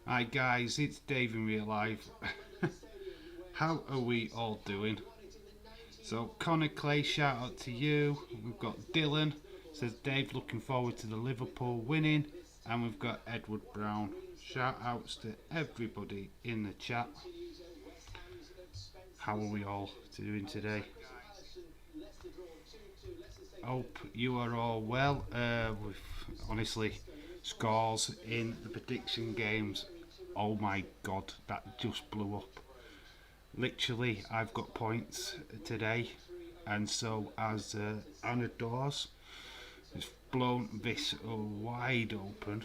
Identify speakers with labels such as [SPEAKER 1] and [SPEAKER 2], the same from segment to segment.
[SPEAKER 1] Hi guys, it's Dave in real life. How are we all doing? So Connor Clay, shout out to you. We've got Dylan, says Dave looking forward to the Liverpool winning, and we've got Edward Brown. Shout outs to everybody in the chat. How are we all doing today? Hope you are all well. With honestly scores in the prediction games. Oh my god, that just blew up. Literally, I've got points today, and so as Anna Dawes has blown this wide open.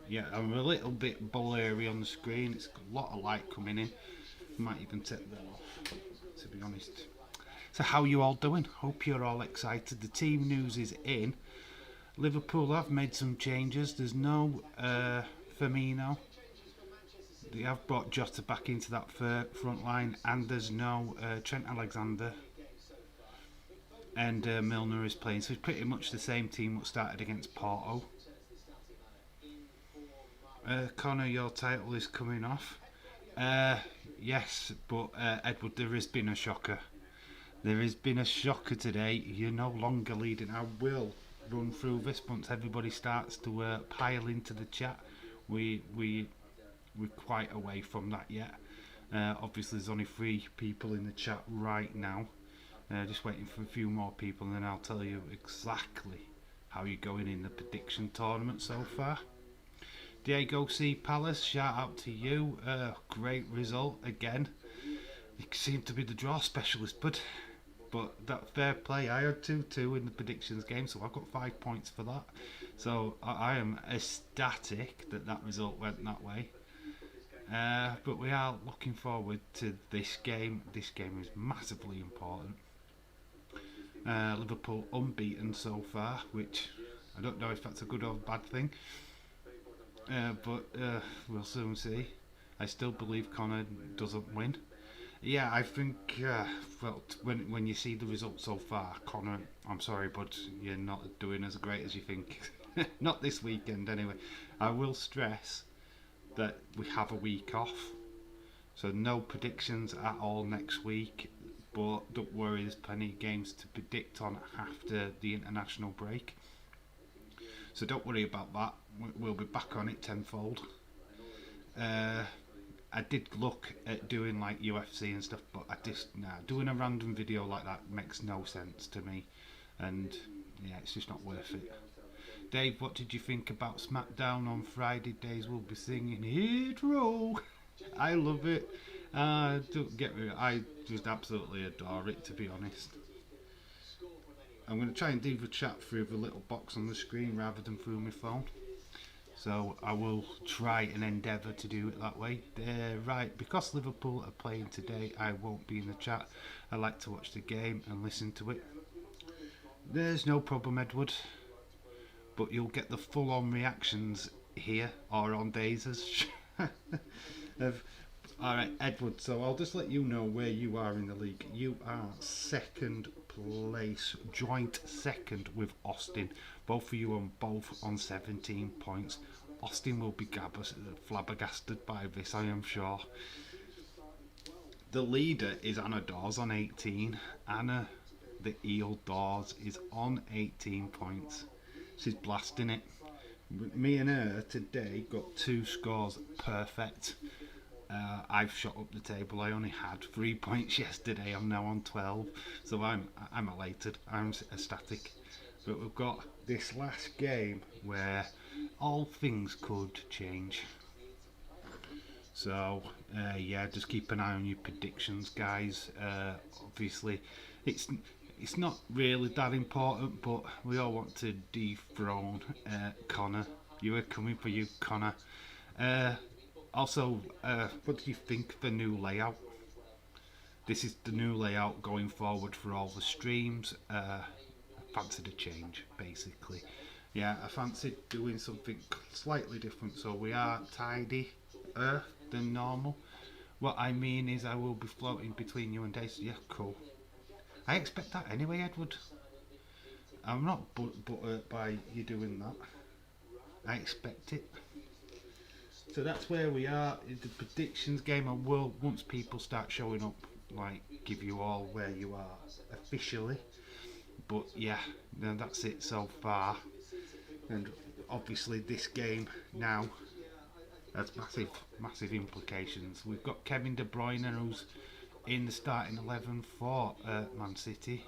[SPEAKER 1] Yeah, I'm a little bit blurry on the screen. It's got a lot of light coming in. Might even take that off, to be honest. So how you all doing? Hope you're all excited. The team news is in. Liverpool have made some changes. There's no Firmino. They have brought Jota back into that front line, and there's no Trent Alexander. And Milner is playing, so it's pretty much the same team that started against Porto. Connor, your title is coming off. Yes, but Edward, there has been a shocker. There has been a shocker today. You're no longer leading. I will run through this once everybody starts to pile into the chat. We're quite away from that yet. Obviously, there's only 3 people in the chat right now. Just waiting for a few more people, and then I'll tell you exactly how you're going in the prediction tournament so far. Diego C. Palace, shout out to you. Great result again. You seem to be the draw specialist, but that fair play. I had 2-2 in the predictions game, so I've got 5 points for that. So I am ecstatic that result went that way. But we are looking forward to this game. This game is massively important. Liverpool unbeaten so far, which I don't know if that's a good or bad thing. But we'll soon see. I still believe Connor doesn't win. Yeah, I think well, when you see the results so far, Connor, I'm sorry, but you're not doing as great as you think. Not this weekend, anyway. I will stress that we have a week off, so no predictions at all next week. But don't worry, there's plenty of games to predict on after the international break. So don't worry about that. We'll be back on it tenfold. I did look at doing like UFC and stuff, but doing a random video like that makes no sense to me, and yeah, it's just not worth it. Dave, what did you think about SmackDown on Friday days? We'll be singing Hit Row. I love it. Don't get me, I just absolutely adore it, to be honest. I'm going to try and do the chat through the little box on the screen rather than through my phone. So I will try and endeavour to do it that way. Right, because Liverpool are playing today, I won't be in the chat. I like to watch the game and listen to it. There's no problem, Edward. But you'll get the full-on reactions here or on Dazers. Alright, Edward, so I'll just let you know where you are in the league. You are second place, joint second with Austin. Both of you on 17 points. Austin will be flabbergasted by this, I am sure. The leader is Anna Dawes on 18. Anna, the Eel Dawes, is on 18 points. She's blasting it. Me and her today got 2 scores perfect. I've shot up the table. I only had 3 points yesterday. I'm now on 12, so I'm elated. I'm ecstatic. But we've got this last game where all things could change. So yeah, just keep an eye on your predictions, guys. Obviously, it's not really that important, but we all want to dethrone Connor. You were coming for you, Connor. Also, what do you think of the new layout? This is the new layout going forward for all the streams. I fancied a change, basically. Yeah, I fancied doing something slightly different, so we are tidier than normal. What I mean is I will be floating between you and Daisy. Yeah, cool. I expect that anyway, Edward. I'm not butthurt by you doing that. I expect it. So that's where we are. The predictions game. I will, once people start showing up, like give you all where you are officially. But yeah, then that's it so far. And obviously this game now has massive implications. We've got Kevin De Bruyne who's in the starting 11 for Man City.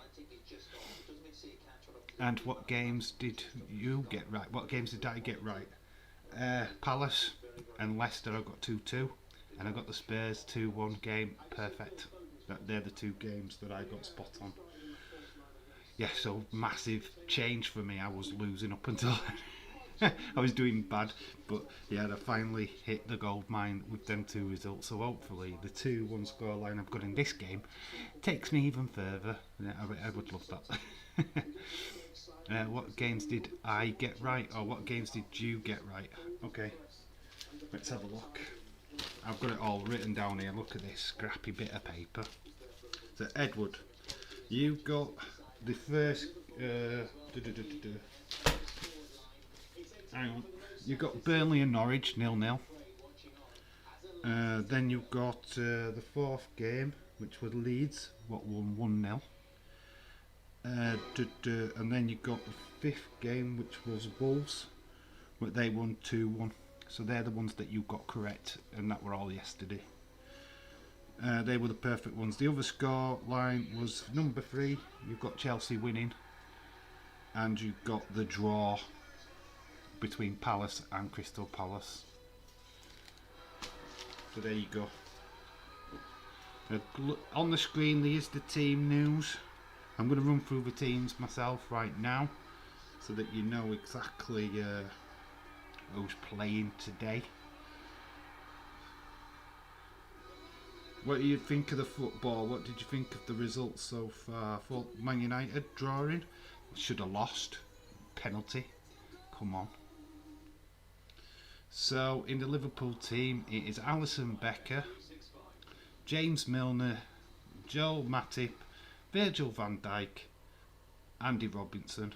[SPEAKER 1] And what games did you get right? What games did I get right? Palace and Leicester I got 2-2, and I got the Spurs 2-1 game perfect. They're the two games that I got spot on. Yeah, so massive change for me. I was losing up until I was doing bad, but yeah, I finally hit the gold mine with them two results. So hopefully the 2-1 scoreline I've got in this game takes me even further. Yeah, I would love that. What games did I get right, or what games did you get right? Okay, let's have a look. I've got it all written down here. Look at this scrappy bit of paper. So Edward, you got the first. Hang on. You got Burnley and Norwich 0-0. Then you've got the fourth game, which was Leeds, what won 1-0. And then you got the fifth game, which was Wolves, but they won 2-1. So they're the ones that you got correct, and that were all yesterday. They were the perfect ones. The other score line was number 3. You've got Chelsea winning, and you got the draw between Palace and Crystal Palace. So there you go. On the screen there is the team news. I'm going to run through the teams myself right now, so that you know exactly who's playing today. What do you think of the football? What did you think of the results so far? For Man United drawing, should have lost. Penalty. Come on. So in the Liverpool team, it is Alisson Becker, James Milner, Joel Matip, Virgil van Dijk, Andy Robinson.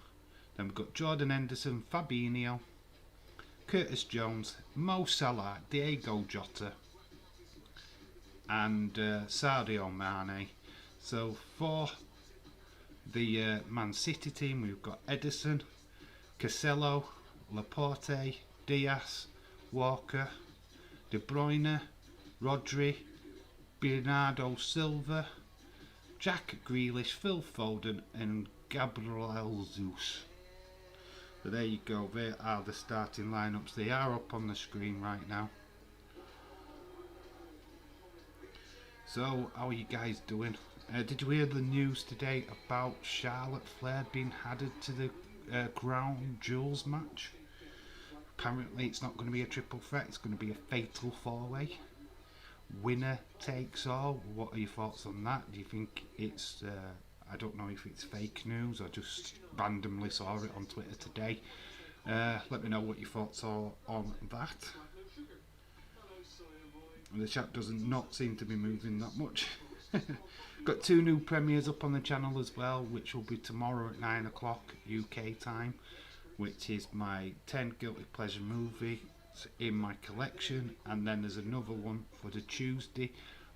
[SPEAKER 1] Then we've got Jordan Henderson, Fabinho, Curtis Jones, Mo Salah, Diego Jota, and Sadio Mane. So for the Man City team, we've got Edison, Cancelo, Laporte, Diaz, Walker, De Bruyne, Rodri, Bernardo Silva, Jack Grealish, Phil Foden and Gabriel Jesus. So there you go, there are the starting lineups. They are up on the screen right now. So how are you guys doing? Did you hear the news today about Charlotte Flair being added to the Crown Jewels match? Apparently it's not going to be a triple threat, it's going to be a fatal 4-way. Winner takes all. What are your thoughts on that? Do you think it's, I don't know if it's fake news or just randomly saw it on Twitter today. Let me know what your thoughts are on that. The chat doesn't not seem to be moving that much. Got 2 new premieres up on the channel as well, which will be tomorrow at 9 o'clock UK time, which is my 10 Guilty Pleasure movie in my collection, and then there's another one for the Tuesday,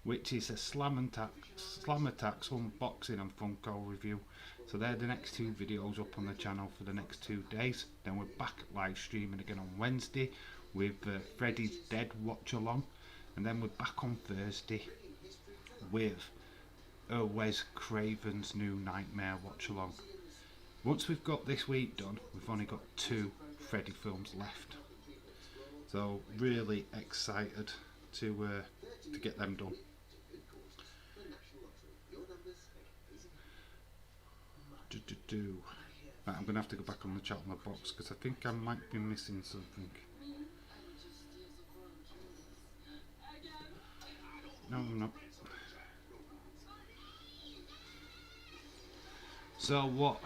[SPEAKER 1] which is a Slam Attacks unboxing and Funko review. So they're the next 2 videos up on the channel for the next 2 days. Then we're back live streaming again on Wednesday with Freddy's Dead watch along, and then we're back on Thursday with Wes Craven's new Nightmare watch along. Once we've got this week done, we've only got 2 Freddy films left. So really excited to get them done. Right, I'm going to have to go back on the chat on the box because I think I might be missing something. No, I'm not. So what,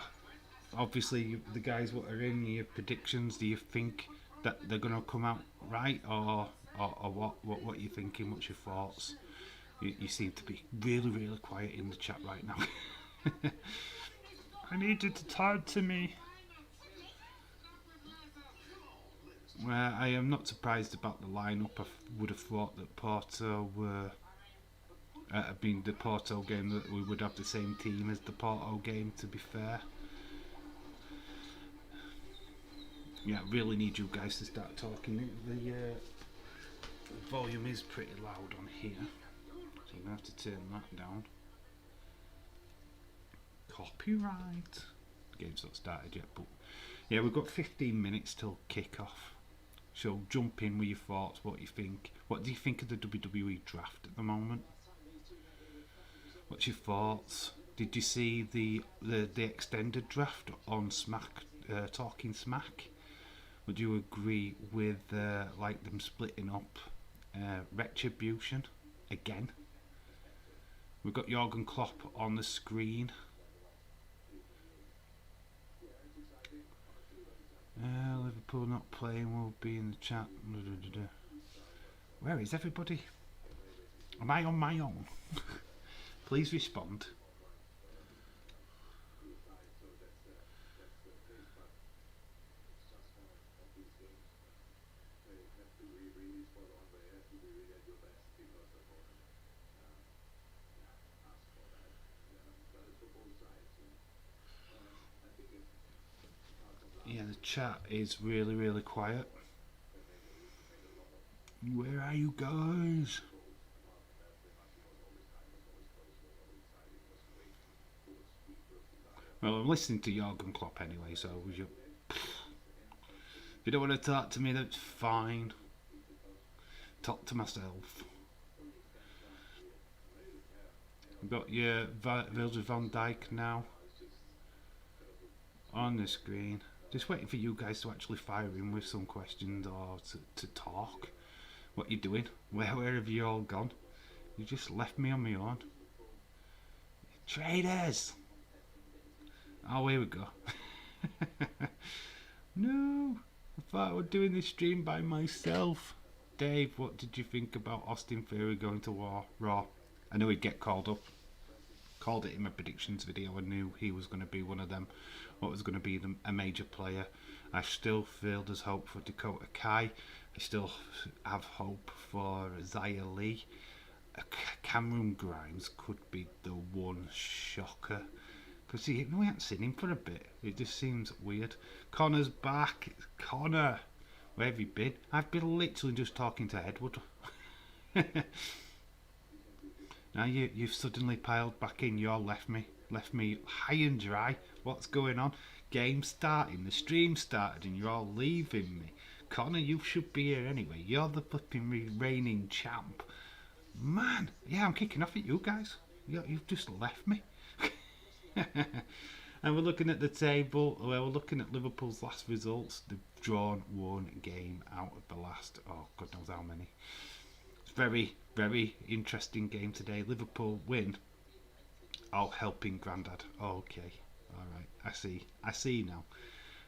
[SPEAKER 1] obviously the guys what are in your predictions, do you think that they're going to come out right, or what are you thinking? What's your thoughts? You seem to be really quiet in the chat right now. I need you to talk to me. I am not surprised about the lineup. I would have thought that Porto were. Being the Porto game, that we would have the same team as the Porto game, to be fair. Yeah, I really need you guys to start talking. The volume is pretty loud on here, so I'm going to have to turn that down. Copyright. The game's not started yet, but yeah, we've got 15 minutes till kick-off. So jump in with your thoughts, what you think. What do you think of the WWE draft at the moment? What's your thoughts? Did you see the extended draft on Smack, Talking Smack? Would you agree with like them splitting up Retribution again? We've got Jurgen Klopp on the screen. Liverpool not playing will be in the chat. Where is everybody? Am I on my own? Please respond. Yeah, the chat is really, really quiet. Where are you guys? Well, I'm listening to Jurgen Klopp anyway, so if you don't want to talk to me, that's fine. Talk to myself. We've got your Virgil van Dijk now on the screen. Just waiting for you guys to actually fire in with some questions or to talk. What you doing? Where have you all gone? You just left me on my own. Traders! Oh, here we go. No, I thought I was doing this stream by myself. Dave, what did you think about Austin Theory going to Raw? I knew he'd get called up. Called it in my predictions video. I knew he was going to be one of them. What was going to be a major player. I still feel there's hope for Dakota Kai. I still have hope for Zia Lee. Cameron Grimes could be the one shocker. Because we haven't seen him for a bit. It just seems weird. Connor's back. Connor, where have you been? I've been literally just talking to Edward. Now you've suddenly piled back in. You're left me high and dry. What's going on? Game starting, the stream started, and you're all leaving me. Connor, you should be here anyway. You're the flipping reigning champ. Man, yeah, I'm kicking off at you guys. You've just left me. And we're looking at the table. We're looking at Liverpool's last results. They've drawn one game out of the last, oh God knows how many. It's very, very interesting game today. Liverpool win. Oh, helping Grandad. Oh, okay, all right. I see now.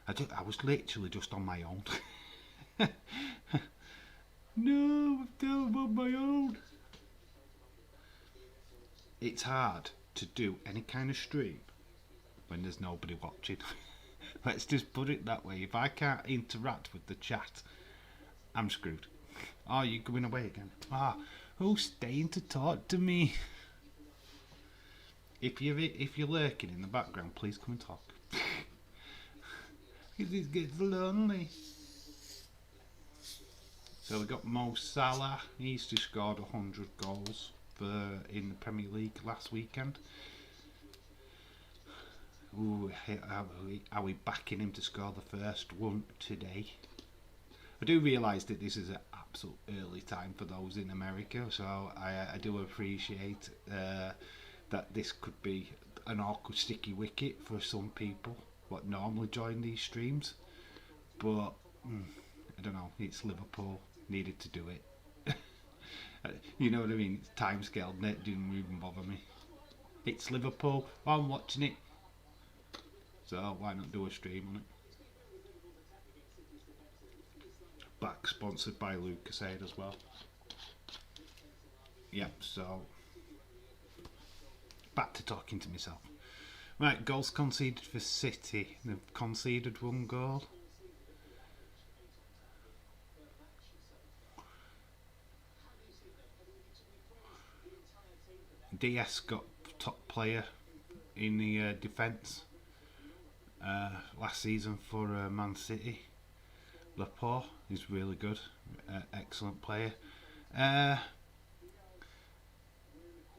[SPEAKER 1] I was literally just on my own. No, I'm still on my own. It's hard to do any kind of stream when there's nobody watching. Let's just put it that way. If I can't interact with the chat, I'm screwed. Oh, you're going away again. Who's staying to talk to me? If you're lurking in the background, please come and talk. Because it gets lonely. So we got Mo Salah. He's just scored 100 goals in the Premier League last weekend. Ooh, are we backing him to score the first one today? I do realise that this is an absolute early time for those in America, so I do appreciate that this could be an awkward sticky wicket for some people what normally join these streams, but I don't know, it's Liverpool, needed to do it. You know what I mean? It's time scale, it didn't even bother me. It's Liverpool, I'm watching it, so why not do a stream on it? Back sponsored by Lucasade as well. Yep, so back to talking to myself. Right, goals conceded for City. They've conceded one goal. DS got top player in the defence last season for Man City. Liverpool is really good, excellent player. Uh,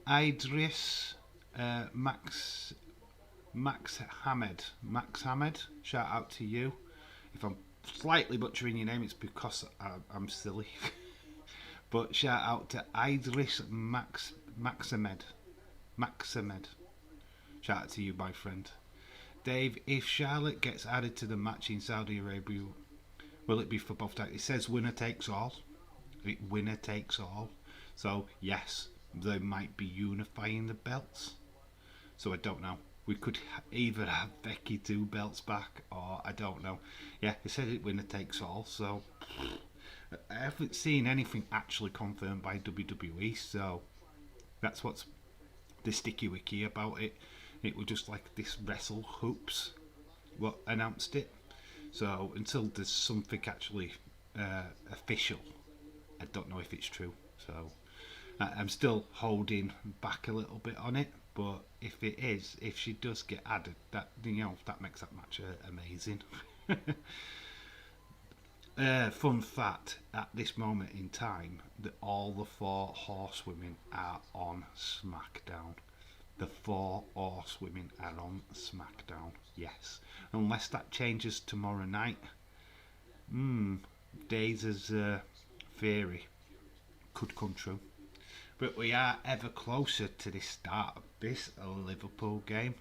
[SPEAKER 1] Idris, Max Hamed. Shout out to you. If I'm slightly butchering your name, it's because I'm silly. But shout out to Idris Maximed. Shout out to you, my friend. Dave, if Charlotte gets added to the match in Saudi Arabia, will it be for both times? It says winner takes all. Winner takes all. So, yes, they might be unifying the belts. So, I don't know. We could either have Becky 2 belts back, or I don't know. Yeah, it says it winner takes all. So, I haven't seen anything actually confirmed by WWE. So, that's what's the sticky wiki about it. It was just like this Wrestle Hoops what announced it. So until there's something actually official, I don't know if it's true. So I'm still holding back a little bit on it. But if it is, if she does get added, that that makes that match amazing. Fun fact: at this moment in time, that all the 4 horsewomen are on SmackDown. The 4 horsewomen are on SmackDown. Yes, unless that changes tomorrow night. Days' theory could come true. But we are ever closer to the start of this Liverpool game.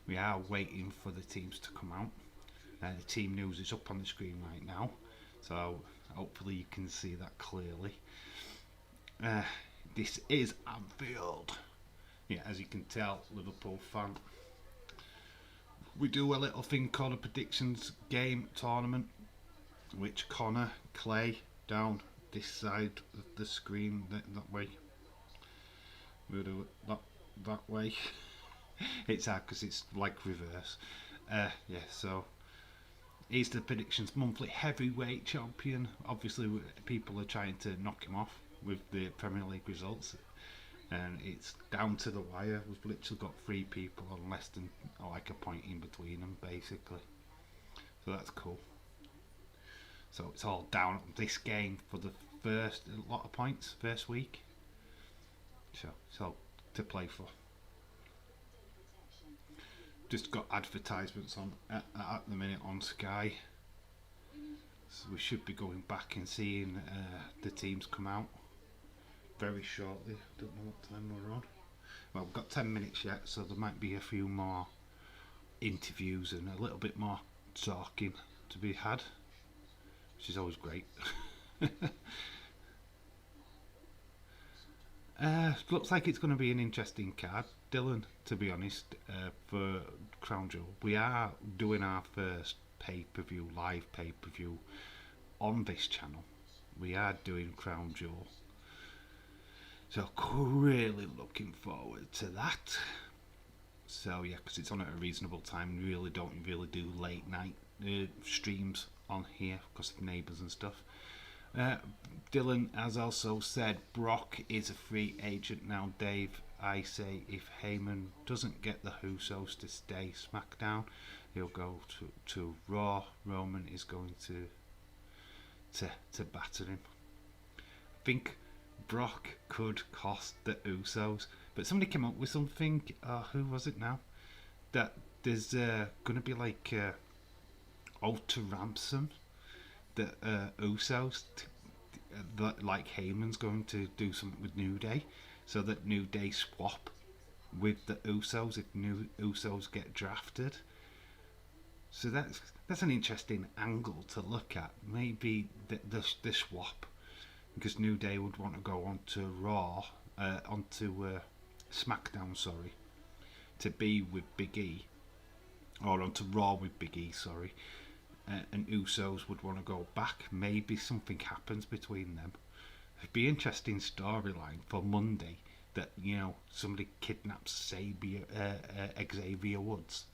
[SPEAKER 1] We are waiting for the teams to come out. The team news is up on the screen right now, so hopefully you can see that clearly. This is Anfield. Yeah, as you can tell, Liverpool fan. We do a little thing called a predictions game tournament, which Connor, Clay, down this side of the screen, that way. We'll do it that way. It's hard because it's like reverse. Yeah, so he's the predictions monthly heavyweight champion. Obviously, people are trying to knock him off with the Premier League results. And it's down to the wire. We've literally got 3 people on less than like a point in between them, basically. So that's cool. So it's all down on this game for the first lot of points, first week. So to play for. Just got advertisements on at the minute on Sky. So we should be going back and seeing the teams come out very shortly. Don't know what time we're on. Well, we've got 10 minutes yet, so there might be a few more interviews and a little bit more talking to be had, which is always great. Looks like it's going to be an interesting card, Dylan, to be honest, for Crown Jewel. We are doing our first pay-per-view, live pay-per-view on this channel. We are doing Crown Jewel. So really looking forward to that. So yeah, because it's on at a reasonable time. We really don't do late night streams on here because of neighbours and stuff. Dylan has also said Brock is a free agent now, Dave. I say if Heyman doesn't get the Usos to stay SmackDown, he'll go to Raw. Roman is going to batter him. I think Brock could cost the Usos, but somebody came up with something. Who was it now? That there's going to be like Ultra Ransom. That Usos, that like Heyman's going to do something with New Day, so that New Day swap with the Usos if New Usos get drafted. So that's an interesting angle to look at. Maybe the swap. Because New Day would want to go onto Raw, onto SmackDown, sorry, to be with Big E, or onto Raw with Big E, sorry, and Usos would want to go back. Maybe something happens between them. It'd be an interesting storyline for Monday that somebody kidnaps Xavier Woods,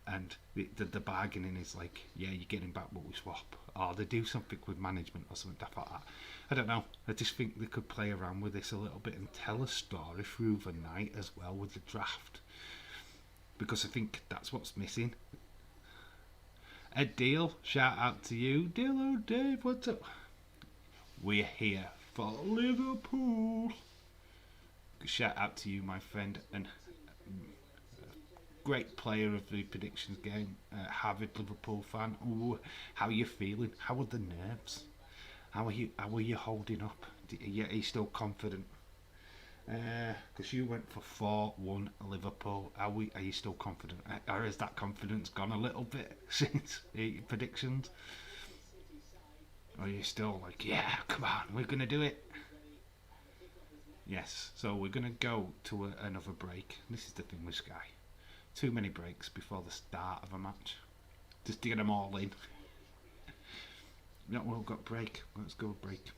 [SPEAKER 1] and the bargaining is like, yeah, you're getting back, but we swap, or they do something with management or something like that. I don't know. I just think they could play around with this a little bit and tell a story through the night as well with the draft, because I think that's what's missing. Ed Deal, shout out to you. Deal, oh Dave, what's up? We're here for Liverpool. Shout out to you, my friend, and great player of the predictions game, Harvard Liverpool fan. Ooh, how are you feeling? How are the nerves? How are you holding up? Are you still confident? Because you went for 4-1 Liverpool. Are you still confident? Or has that confidence gone a little bit since predictions? Or are you still like, yeah, come on, we're going to do it? Yes, so we're going to go to another break. This is the thing with Sky. Too many breaks before the start of a match. Just to get them all in. No, we've got break. Let's go break.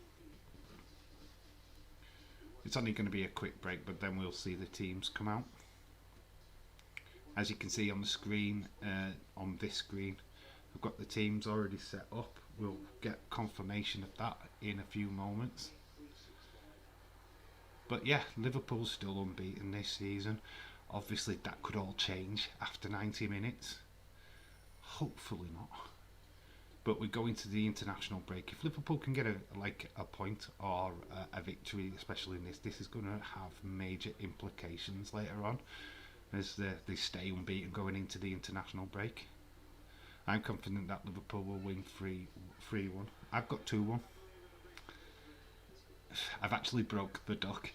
[SPEAKER 1] It's only going to be a quick break, but then we'll see the teams come out. As you can see on the screen, on this screen, I've got the teams already set up. We'll get confirmation of that in a few moments. But yeah, Liverpool's still unbeaten this season. Obviously that could all change after 90 minutes. Hopefully not. But we're going to the international break. If Liverpool can get a point or a victory, especially in this is going to have major implications later on, as they stay unbeaten going into the international break. I'm confident that Liverpool will win 3-1. I've got 2-1. I've actually broke the duck.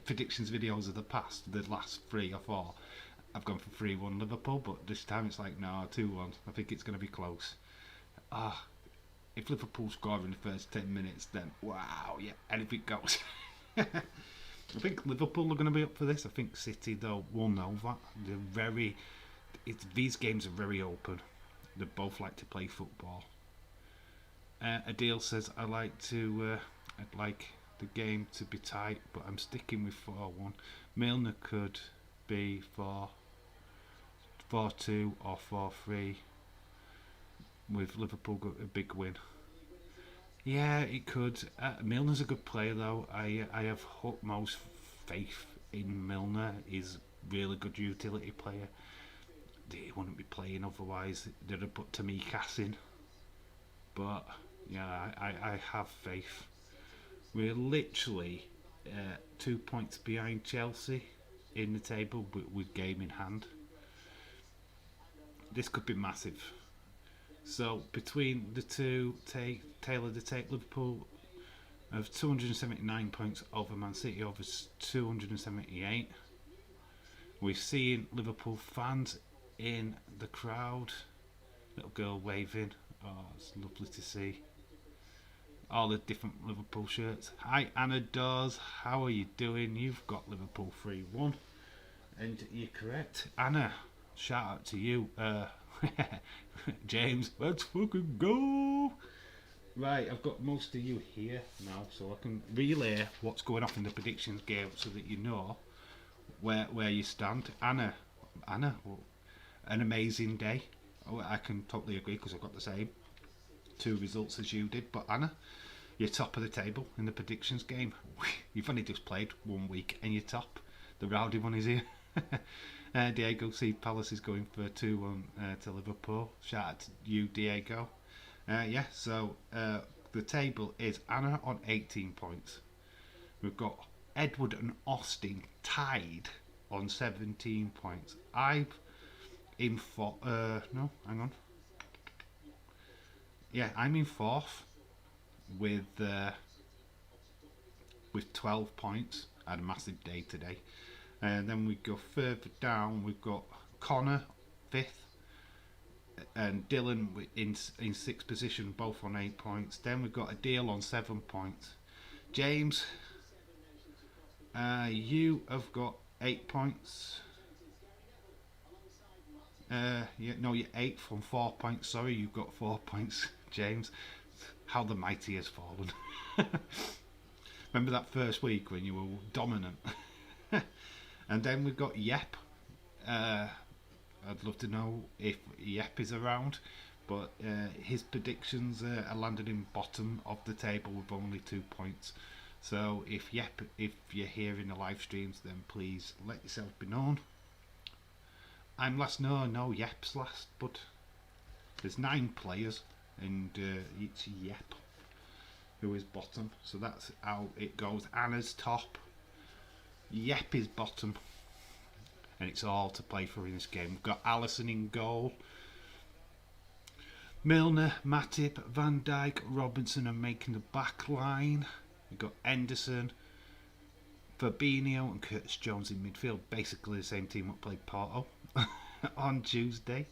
[SPEAKER 1] Predictions videos of the past, the last 3 or 4, I've gone for 3-1 Liverpool, but this time it's like, no, 2-1. I think it's going to be close. If Liverpool score in the first 10 minutes, then wow, yeah, anything goes. I think Liverpool are going to be up for this. I think City, though, will know that. These games are very open. They both like to play football. Adil says, I'd like the game to be tight, but I'm sticking with 4-1. Milner could be 4-2 or 4-3. With Liverpool got a big win. Yeah, it could. Milner's a good player, though. I have utmost faith in Milner. He's a really good utility player. He wouldn't be playing otherwise. They'd have put Tamikas in. But yeah, I have faith. We're literally 2 points behind Chelsea in the table, but with game in hand. This could be massive. So between the two, Taylor to take Liverpool of 279 points over Man City over 278. We're seeing Liverpool fans in the crowd. Little girl waving. Oh, it's lovely to see. All the different Liverpool shirts. Hi Anna Dawes, how are you doing? You've got Liverpool 3-1. And you're correct. Anna, shout out to you. James, let's fucking go. Right, I've got most of you here now, so I can relay what's going on in the predictions game so that you know where you stand. Anna, an amazing day. Oh, I can totally agree because I've got the same 2 results as you did. But Anna, you're top of the table in the predictions game. You've only just played 1 week and you're top. The rowdy one is here. Diego C. Palace is going for 2-1 to Liverpool. Shout out to you, Diego. So the table is Anna on 18 points. We've got Edward and Austin tied on 17 points. I'm in no, hang on. Yeah, I'm in 4th with 12 points. I had a massive day today. And then we go further down, we've got Connor 5th and Dylan in 6th position, both on 8 points. Then we've got Adil on 7 points. James, you have got 8 points. You're 8th on 4 points. Sorry, you've got 4 points, James. How the mighty has fallen. Remember that first week when you were dominant? And then we've got Yep. I'd love to know if Yep is around, but his predictions are landed in bottom of the table with only 2 points. So if you're here in the live streams, then please let yourself be known. I'm last. No, Yep's last, but there's 9 players, and it's Yep who is bottom. So that's how it goes. Anna's top. Yep is bottom. And it's all to play for in this game. We've got Allison in goal. Milner, Matip, Van Dijk, Robinson are making the back line. We've got Henderson, Fabinho and Curtis Jones in midfield. Basically the same team that played Porto on Tuesday.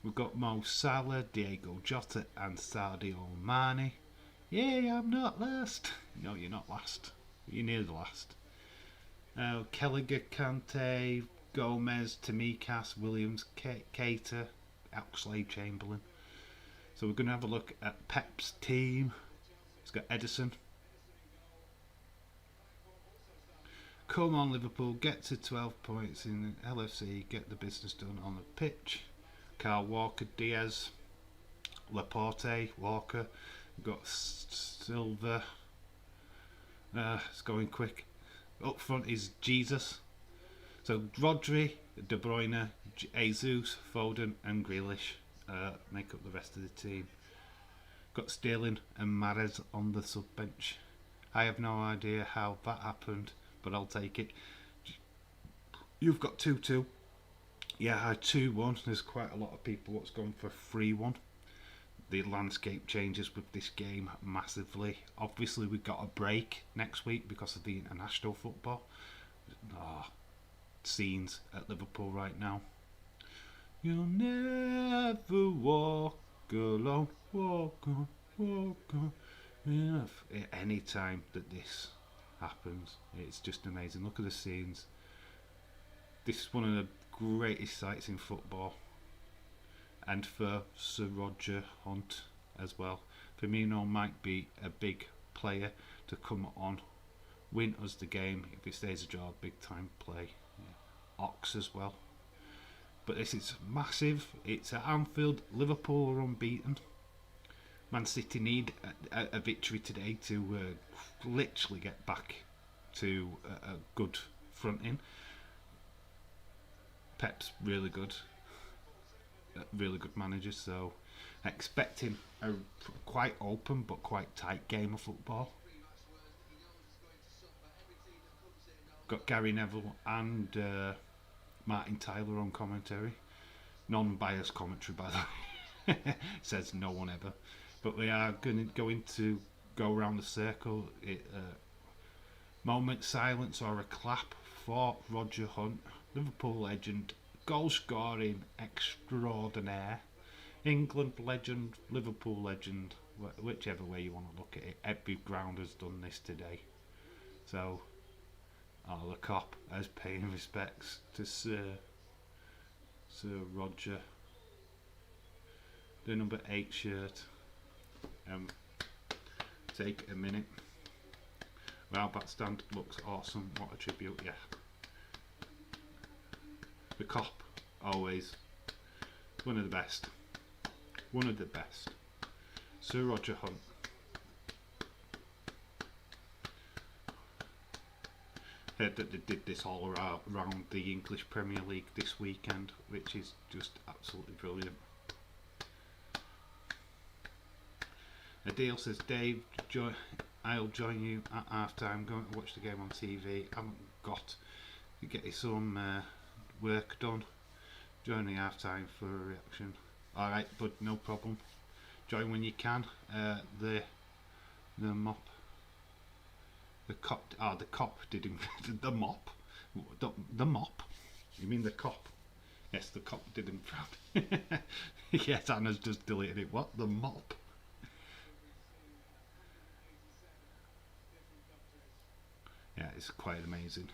[SPEAKER 1] We've got Mo Salah, Diego Jota and Sadio Mane. Yay, I'm not last. No, you're not last. You're near the last. Kelleher, Kante, Gomez, Tamikas, Williams, Keita, Oxlade-Chamberlain. So we're going to have a look at Pep's team. He's got Edison. Come on Liverpool, get to 12 points in the LFC, get the business done on the pitch. Carl Walker, Diaz, Laporte, Walker. We've got Silva. It's going quick. Up front is Jesus. So Rodri, De Bruyne, Jesus, Foden and Grealish make up the rest of the team. Got Sterling and Mahrez on the sub bench. I have no idea how that happened, but I'll take it. You've got 2-2. Yeah, I 2-1. There's quite a lot of people that's gone for 3-1. The landscape changes with this game massively. Obviously we've got a break next week because of the international football. Scenes at Liverpool right now. You'll never walk alone, walk on, walk on. Enough. Any time that this happens, it's just amazing. Look at the scenes. This is one of the greatest sights in football. And for Sir Roger Hunt as well. Firmino might be a big player to come on, win us the game if it stays a draw, big time play. Yeah. Ox as well. But this is massive. It's at Anfield. Liverpool are unbeaten. Man City need a victory today to literally get back to a good fronting. Pep's really good. Really good manager, so expecting a quite open but quite tight game of football. Got Gary Neville and Martin Tyler on commentary. Non-biased commentary, by the way. Says no one ever. But we are going to go around the circle. Moment silence or a clap for Roger Hunt, Liverpool legend, goal scoring extraordinaire, England legend, Liverpool legend, whichever way you want to look at it. Every ground has done this today. So, the cop as paying respects to Sir Roger. The number 8 shirt. Take a minute. Wow, that stand looks awesome. What a tribute, yeah. The cop, always. One of the best. One of the best. Sir Roger Hunt. Heard that they did this all around the English Premier League this weekend, which is just absolutely brilliant. Adele says, Dave, I'll join you at half time. Going to watch the game on TV. Haven't got to get some work done. Join the half time for a reaction. Alright, but no problem. Join when you can. The mop. The cop didn't. The mop. The mop. You mean the cop? Yes, the cop didn't proud. Yes, Anna's just deleted it. What? The mop. Yeah, it's quite amazing.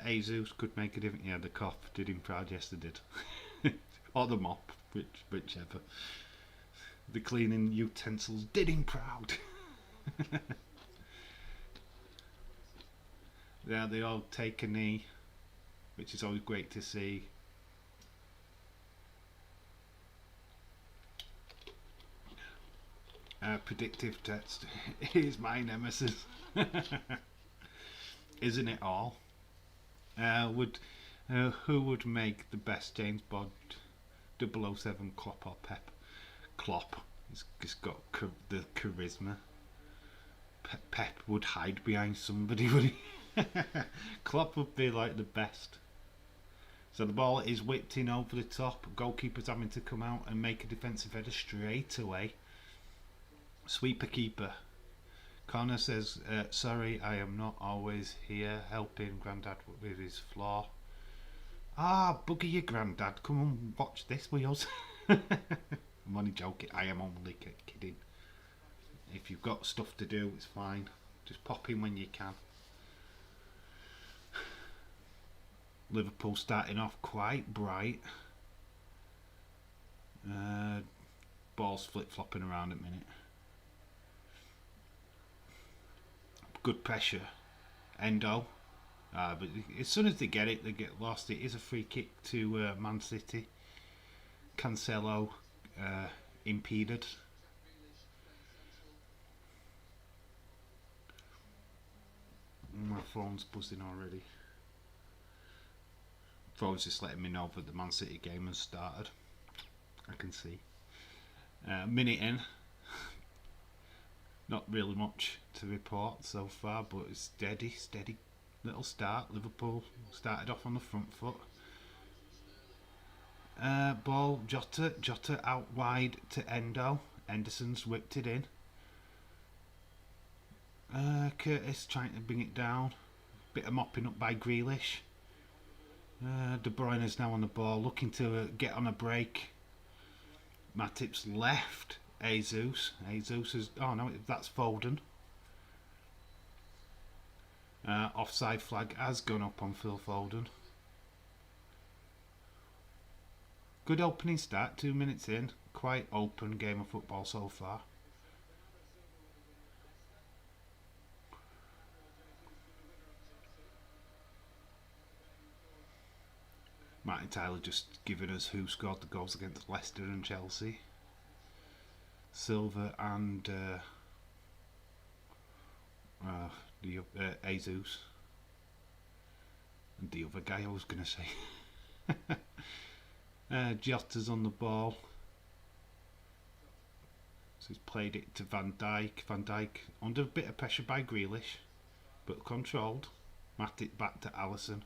[SPEAKER 1] Jesus could make a difference. Yeah, the cop did him proud. Yes, they did. Or the mop, whichever. The cleaning utensils did him proud. Yeah, they all take a knee, which is always great to see. Predictive text is my nemesis, isn't it all? Would Who would make the best James Bond? 007 Klopp or Pep? Klopp. He's got the charisma. Pep would hide behind somebody, would he? Klopp would be like the best. So the ball is whipped in over the top. Goalkeeper's having to come out and make a defensive header straight away. Sweeper keeper. Connor says, sorry, I am not always here helping Grandad with his floor. Ah, bugger your Grandad. Come on, watch this with us. I'm only joking. I am only kidding. If you've got stuff to do, it's fine. Just pop in when you can. Liverpool starting off quite bright. Ball's flip-flopping around at the minute. Good pressure. Endo. But as soon as they get lost. It is a free kick to Man City. Cancelo impeded. My phone's buzzing already. Phone's just letting me know that the Man City game has started. I can see. Minute in. Not really much to report so far, but it's steady little start. Liverpool started off on the front foot. Ball, Jota out wide to Endo. Henderson's whipped it in. Curtis trying to bring it down. Bit of mopping up by Grealish. De Bruyne is now on the ball, looking to get on a break. Matip's left. Jesus is... Oh no, that's Foden. Offside flag has gone up on Phil Foden. Good opening start, 2 minutes in. Quite open game of football so far. Martin Tyler just giving us who scored the goals against Leicester and Chelsea. Silva and Jesus. And the other guy I was going to say. Jota's on the ball. So he's played it to Van Dijk. Van Dijk under a bit of pressure by Grealish, but controlled. Matip back to Alisson.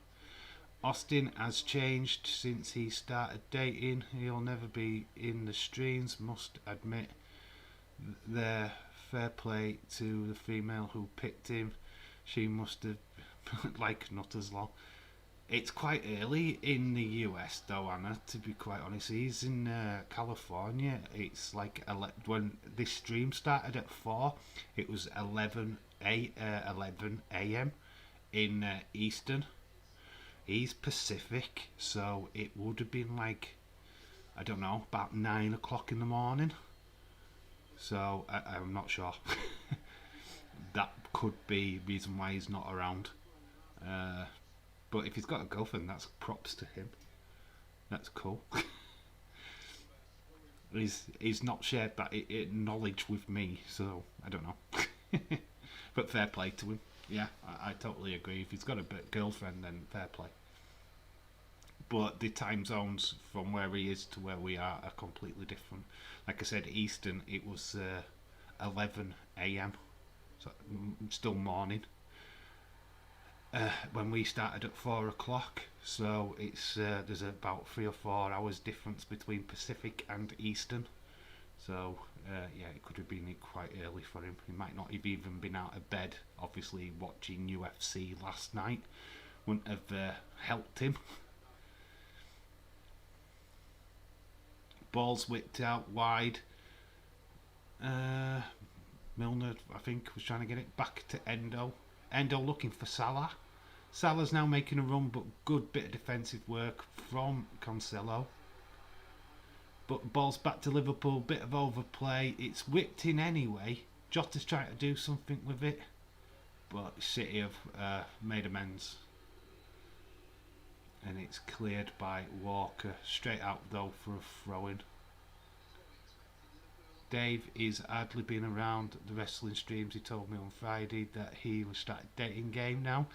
[SPEAKER 1] Austin has changed since he started dating. He'll never be in the streams, must admit. Their fair play to the female who picked him. She must have like not as long. It's quite early in the US though, Anna, to be quite honest. He's in California. It's like when this stream started at 4, it was 11 a.m. in Eastern. He's Pacific, so it would have been like, I don't know, about 9 o'clock in the morning. So I'm not sure. That could be reason why he's not around. But if he's got a girlfriend, that's props to him. That's cool. He's not shared that knowledge with me, so I don't know. But fair play to him. Yeah, I totally agree. If he's got a girlfriend, then fair play. But the time zones from where he is to where we are completely different. Like I said, Eastern, it was 11 a.m. So still morning. When we started at 4 o'clock, so it's there's about 3 or 4 hours difference between Pacific and Eastern. So yeah, it could have been quite early for him. He might not have even been out of bed. Obviously, watching UFC last night wouldn't have helped him. Ball's whipped out wide. Milner, I think, was trying to get it back to Endo. Endo looking for Salah. Salah's now making a run, but good bit of defensive work from Cancelo. But ball's back to Liverpool, bit of overplay. It's whipped in anyway. Jota's trying to do something with it. but City have made amends, and it's cleared by Walker. Straight out though for a throw-in. Dave is hardly been around the wrestling streams. He told me on Friday that he was started dating game now,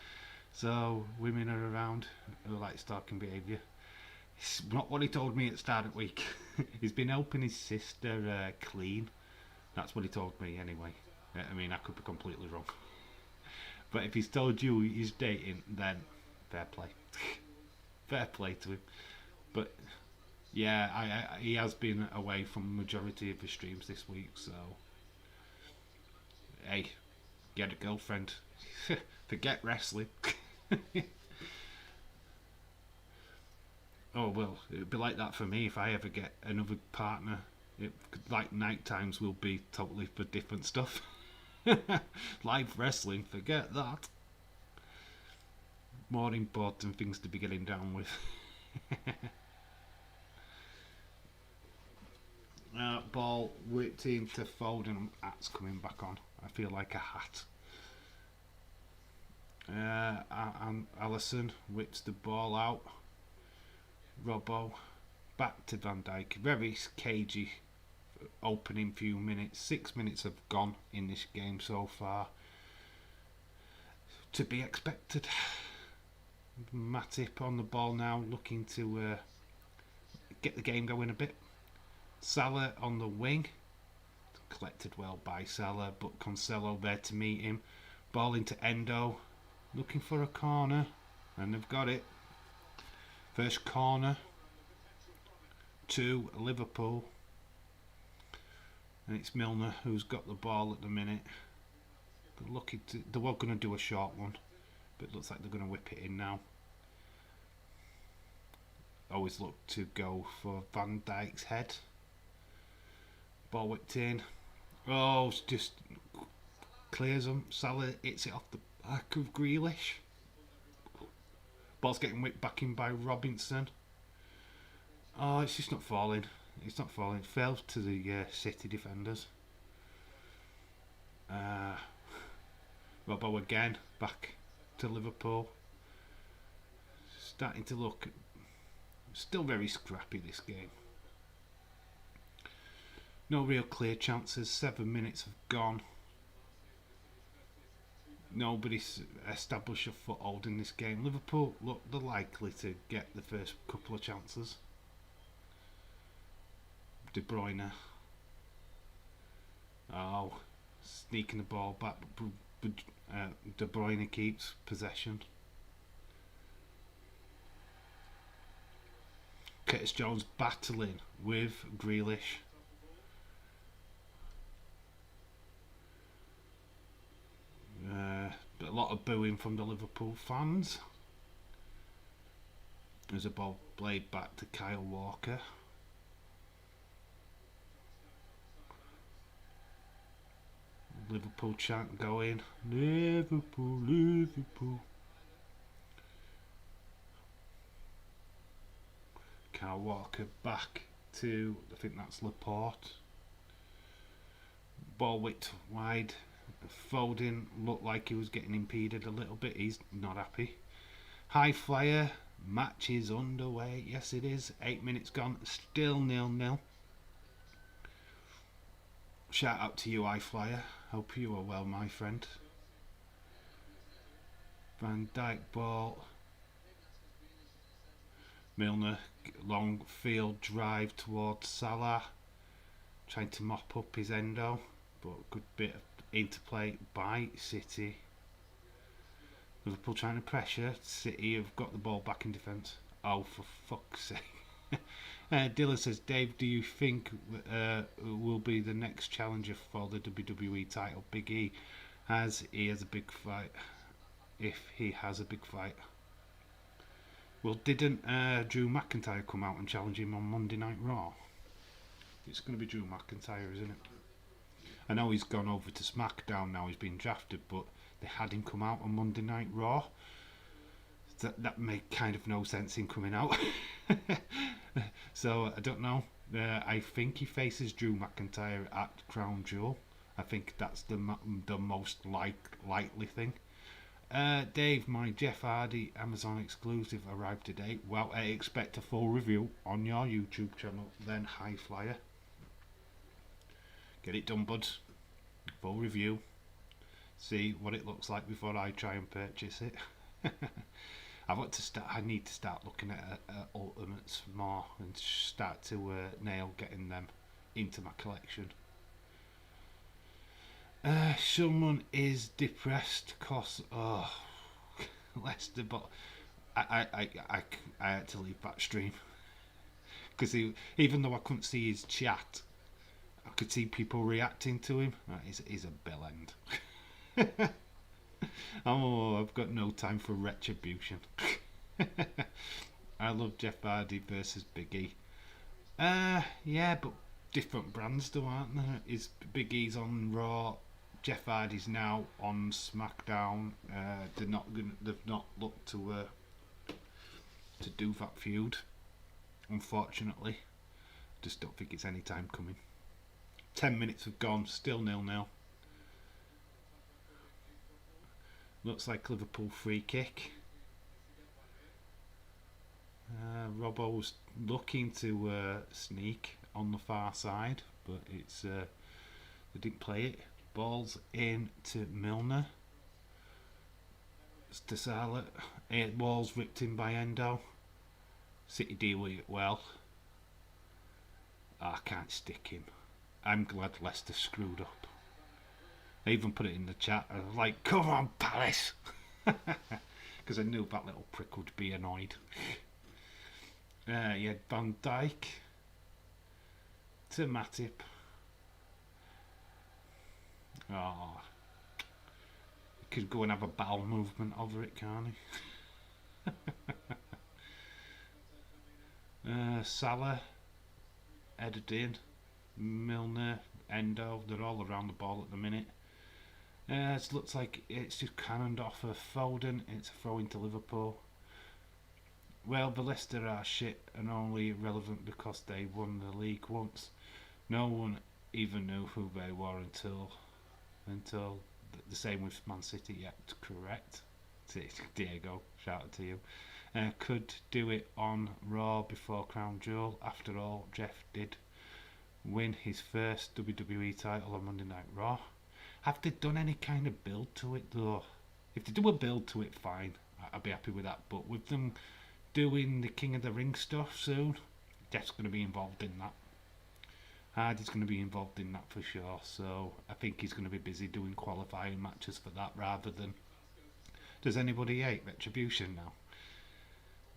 [SPEAKER 1] so women are around who like stalking behaviour. It's not what he told me at the start of the week. He's been helping his sister clean. That's what he told me anyway. I mean, I could be completely wrong. But if he's told you he's dating, then fair play. Fair play to him. But yeah, he has been away from the majority of his streams this week, so hey, get a girlfriend. Forget wrestling. Oh well, it'd be like that for me if I ever get another partner. Like night times will be totally for different stuff. Live wrestling, forget that. More important things to be getting down with. Ball whipped into Foden. Hat's coming back on. I feel like a hat. And Alisson whips the ball out. Robbo back to Van Dijk. Very cagey opening few minutes. 6 minutes have gone in this game so far. To be expected. Matip on the ball now, looking to get the game going a bit. Salah on the wing. Collected well by Salah, but Cancelo there to meet him. Ball into Endo. Looking for a corner. And they've got it. First corner to Liverpool. And it's Milner who's got the ball at the minute. They were going to do a short one, but it looks like they're going to whip it in now. Always look to go for Van Dijk's head. Ball whipped in. Oh, it's just clears him. Salah hits it off the back of Grealish. Ball's getting whipped back in by Robinson. Oh, it's just not falling. It's not falling. It fell to the City defenders. Robbo again, back to Liverpool. Starting to look still very scrappy this game. No real clear chances. 7 minutes have gone. Nobody's established a foothold in this game. Liverpool look they're likely to get the first couple of chances. De Bruyne. Oh, sneaking the ball back. De Bruyne keeps possession. Curtis Jones battling with Grealish. A lot of booing from the Liverpool fans. There's a ball played back to Kyle Walker. Liverpool chant going. Liverpool, Liverpool. Kyle Walker back to, I think that's Laporte. Ball whipped wide. Foden looked like he was getting impeded a little bit. He's not happy. High flyer. Match is underway. Yes, it is. 8 minutes gone. Still 0-0. Shout out to you, High Flyer. Hope you are well, my friend. Van Dijk ball. Milner, long field drive towards Salah. Trying to mop up his Endo. But good bit of interplay by City. Liverpool trying to pressure. City have got the ball back in defence. Oh, for fuck's sake. Dylan says, Dave, do you think will be the next challenger for the WWE title? Big E has a big fight. If he has a big fight. Well, didn't Drew McIntyre come out and challenge him on Monday Night Raw? It's going to be Drew McIntyre, isn't it? I know he's gone over to SmackDown now, he's been drafted, but they had him come out on Monday Night Raw. That made kind of no sense in coming out. So, I don't know. I think he faces Drew McIntyre at Crown Jewel. I think that's the most likely thing. Dave, my Jeff Hardy Amazon exclusive arrived today. Well, I expect a full review on your YouTube channel, then High Flyer. Get it done, bud. Full review. See what it looks like before I try and purchase it. I need to start looking at Ultimates more and start to nail getting them into my collection. Someone is depressed because Leicester, but I had to leave that stream because even though I couldn't see his chat, I could see people reacting to him. He's a bell end. Oh, I've got no time for retribution. I love Jeff Hardy versus Big E. Yeah, but different brands though, aren't there? Is Big E's on Raw, Jeff Hardy's now on SmackDown. They've not looked to do that feud. Unfortunately, just don't think it's any time coming. 10 minutes have gone, still 0-0. Looks like Liverpool free kick. Robbo's looking to sneak on the far side, but it's they didn't play it. Ball's in to Milner. It's to Salah. Wall's ripped in by Endo. City deal with it well. I can't stick him. I'm glad Leicester screwed up. I even put it in the chat. I was like, come on, Palace! Because I knew that little prick would be annoyed. Yeah, Van Dijk to Matip. Oh, he could go and have a bowel movement over it, can't he? Salah, headed in. Milner, Endo, they're all around the ball at the minute. It looks like it's just cannoned off of Foden. It's a throw into Liverpool. Well, the Leicester are shit and only relevant because they won the league once. No one even knew who they were until the same with Man City. Yet, correct. Diego, shout out to you. Could do it on Raw before Crown Jewel. After all, Jeff did win his first WWE title on Monday Night Raw. Have they done any kind of build to it though? If they do a build to it, fine. I'd be happy with that. But with them doing the King of the Ring stuff soon, Jeff's going to be involved in that. Hardy's going to be involved in that for sure. So I think he's going to be busy doing qualifying matches for that rather than. Does anybody hate Retribution now?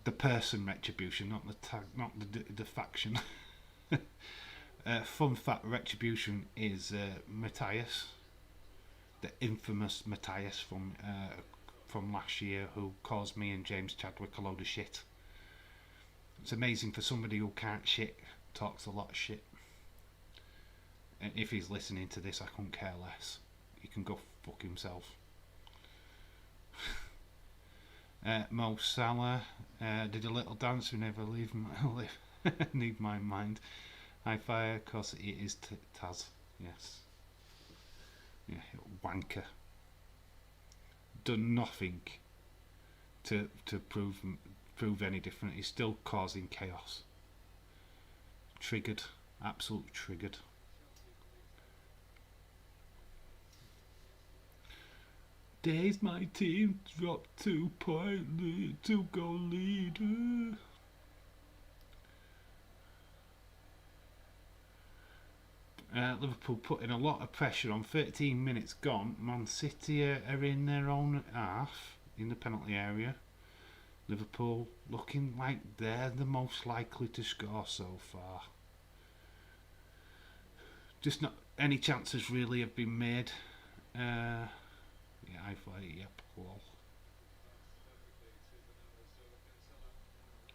[SPEAKER 1] The person Retribution, not the tag, not the faction. Fun fact: Retribution is Matthias, the infamous Matthias from last year, who caused me and James Chadwick a load of shit. It's amazing for somebody who can't shit, talks a lot of shit. And if he's listening to this, I couldn't care less. He can go fuck himself. Mo Salah did a little dance. We never leave my mind. High fire, cause it is Taz. Yes. Yeah, wanker. Done nothing to prove any different. He's still causing chaos. Triggered, absolutely triggered. Days my team dropped 2-point lead, 2-goal lead. Liverpool putting a lot of pressure on. 13 minutes gone. Man City are in their own half in the penalty area. Liverpool looking like they're the most likely to score so far. Just not any chances really have been made. Yeah, I thought, yep, lol.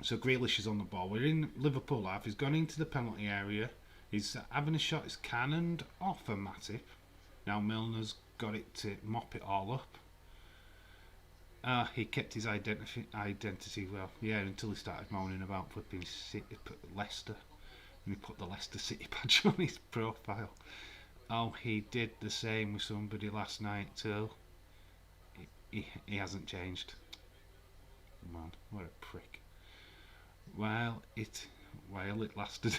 [SPEAKER 1] So Grealish is on the ball. We're in Liverpool half. He's gone into the penalty area. He's having a shot. It's cannoned off a Matip. Now Milner's got it to mop it all up. He kept his identity well. Yeah, until he started moaning about flipping City, Leicester. And he put the Leicester City badge on his profile. Oh, he did the same with somebody last night too. he hasn't changed. Man, what a prick. Well, it lasted.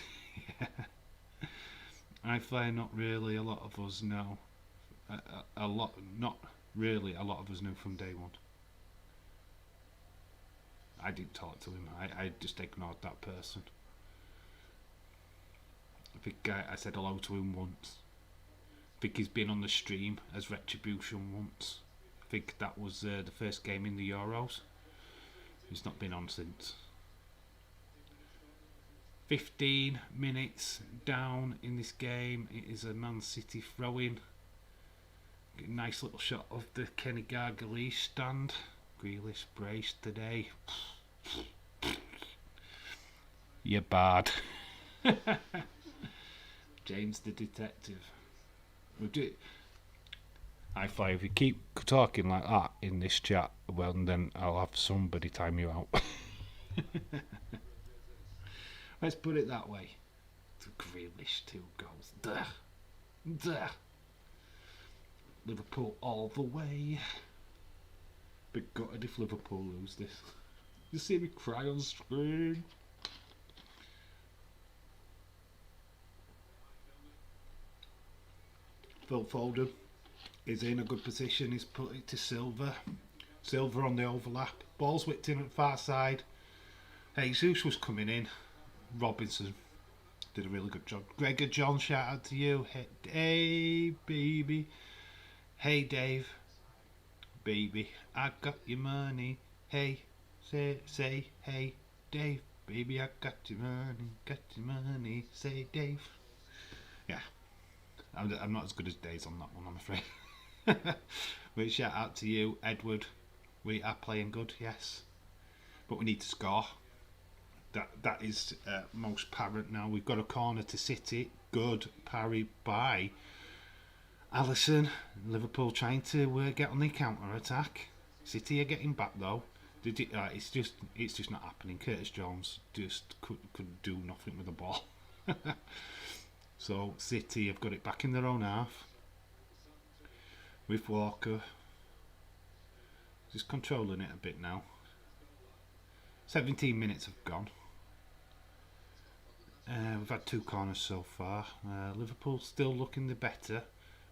[SPEAKER 1] I find not really a lot of us know. A lot, not really a lot of us knew from day one. I didn't talk to him. I just ignored that person. I think I said hello to him once. I think he's been on the stream as Retribution once. I think that was the first game in the Euros. He's not been on since. 15 minutes down in this game. It is a Man City throw-in. Nice little shot of the Kenny Gargalees stand. Grealish braced today. You're bad. James the detective. I find if you keep talking like that in this chat, well, then I'll have somebody time you out. Let's put it that way. To Grealish, 2 goals. Duh. Liverpool all the way. Bit gutted if Liverpool lose this. You see me cry on screen. Phil Foden is in a good position. He's put it to Silva. Silva on the overlap. Ball's whipped in at the far side. Jesus was coming in. Robinson did a really good job. Gregor John, shout out to you. Hey baby. Hey Dave. Baby, I got your money. Hey, say hey Dave. Baby, I got your money. Say Dave. Yeah. I'm not as good as Days on that one, I'm afraid. But shout out to you, Edward. We are playing good, yes. But we need to score. That is most apparent now. We've got a corner to City. Good parry by Alisson. Liverpool trying to get on the counter attack. City are getting back though. It's just not happening. Curtis Jones just could do nothing with the ball. So City have got it back in their own half with Walker just controlling it a bit now. 17 minutes have gone. We've had 2 corners so far. Liverpool still looking the better,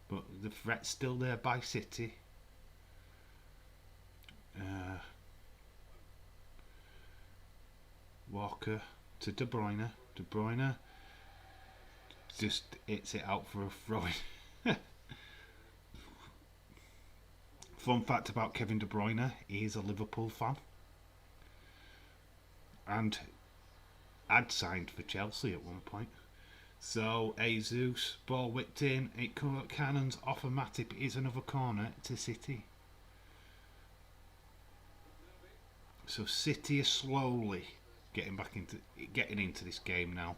[SPEAKER 1] but the threat's still there by City. Walker to De Bruyne. De Bruyne just hits it out for a throw-in. Fun fact about Kevin De Bruyne, he's a Liverpool fan and had signed for Chelsea at one point. So Jesus, ball whipped in, it cannons off a Matip. It is another corner to City. So City are slowly getting into this game now.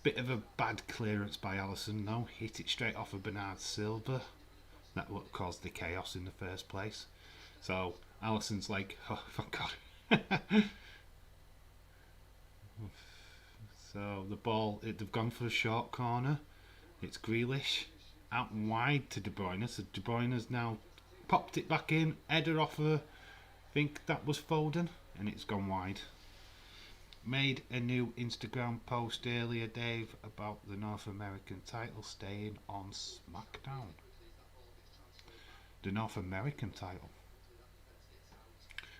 [SPEAKER 1] Bit of a bad clearance by Alisson though. Hit it straight off of Bernard Silva. That what caused the chaos in the first place. So Alisson's like, oh thank God. So the ball, they've gone for a short corner. It's Grealish out wide to De Bruyne. So De Bruyne's now popped it back in. Header off I think that was Foden, and it's gone wide. Made a new Instagram post earlier, Dave, about the North American title staying on SmackDown. The North American title.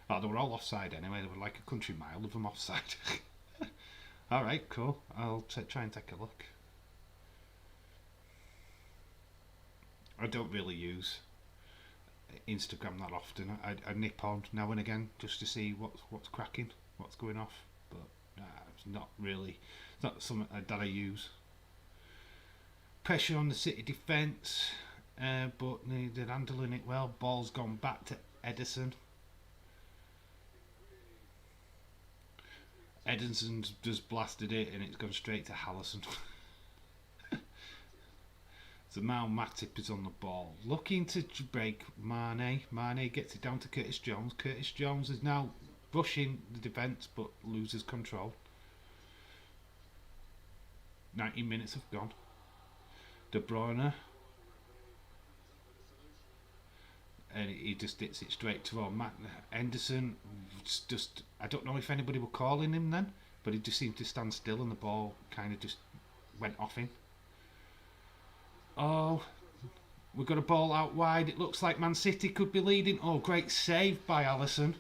[SPEAKER 1] Oh, they were all offside anyway. They were like a country mile of them offside. Alright, cool. I'll try and take a look. I don't really use Instagram that often. I nip on now and again just to see what's cracking, what's going off. But it's not really, it's not something that I use. Pressure on the City defence, but they're handling it well. Ball's gone back to Ederson. Ederson's just blasted it and it's gone straight to Alisson. So now Matip is on the ball, looking to break Mane. Mane gets it down to Curtis Jones. Curtis Jones is now rushing the defence but loses control. 19 minutes have gone. De Bruyne. and he just hits it straight to home. Matt Henderson, just I don't know if anybody were calling him then, but he just seemed to stand still and the ball kind of just went off him. Oh, we've got a ball out wide. It looks like Man City could be leading. Oh, great save by Alisson.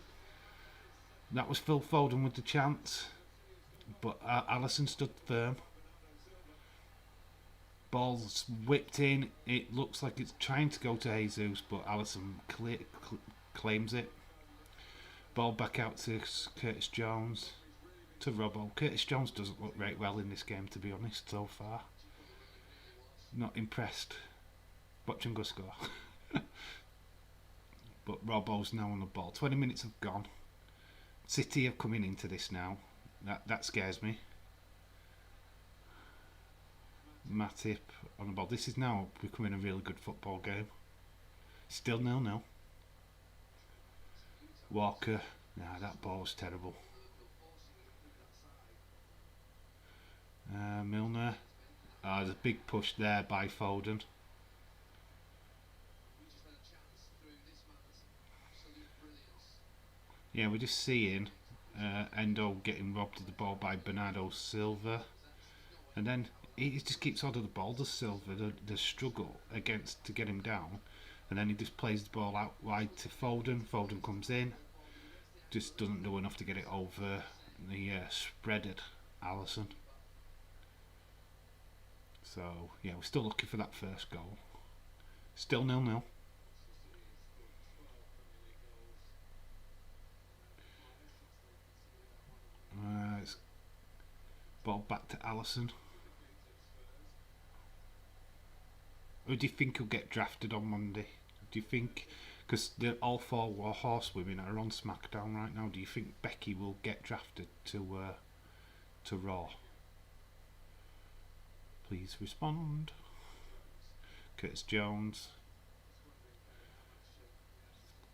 [SPEAKER 1] That was Phil Foden with the chance, but Alisson stood firm. Ball's whipped in. It looks like it's trying to go to Jesus, but Alisson claims it. Ball back out to Curtis Jones. To Robbo. Curtis Jones doesn't look very well in this game, to be honest, so far. Not impressed. Watch him go score. But Robbo's now on the ball. 20 minutes have gone. City are coming into this now. That scares me. Matip on the ball. This is now becoming a really good football game. Still 0-0. Walker. Nah, that ball's terrible. Milner. There's a big push there by Foden. Yeah, we're just seeing Endo getting robbed of the ball by Bernardo Silva. And then he just keeps hold of the ball, does Silva, the struggle against to get him down. And then he just plays the ball out wide to Foden. Foden comes in. Just doesn't do enough to get it over the spreaded Alisson. So, yeah, we're still looking for that first goal. Still 0-0. It's ball back to Alisson. Who do you think will get drafted on Monday? Do you think, because all four horsewomen are on SmackDown right now, do you think Becky will get drafted to Raw? Please respond. Curtis Jones.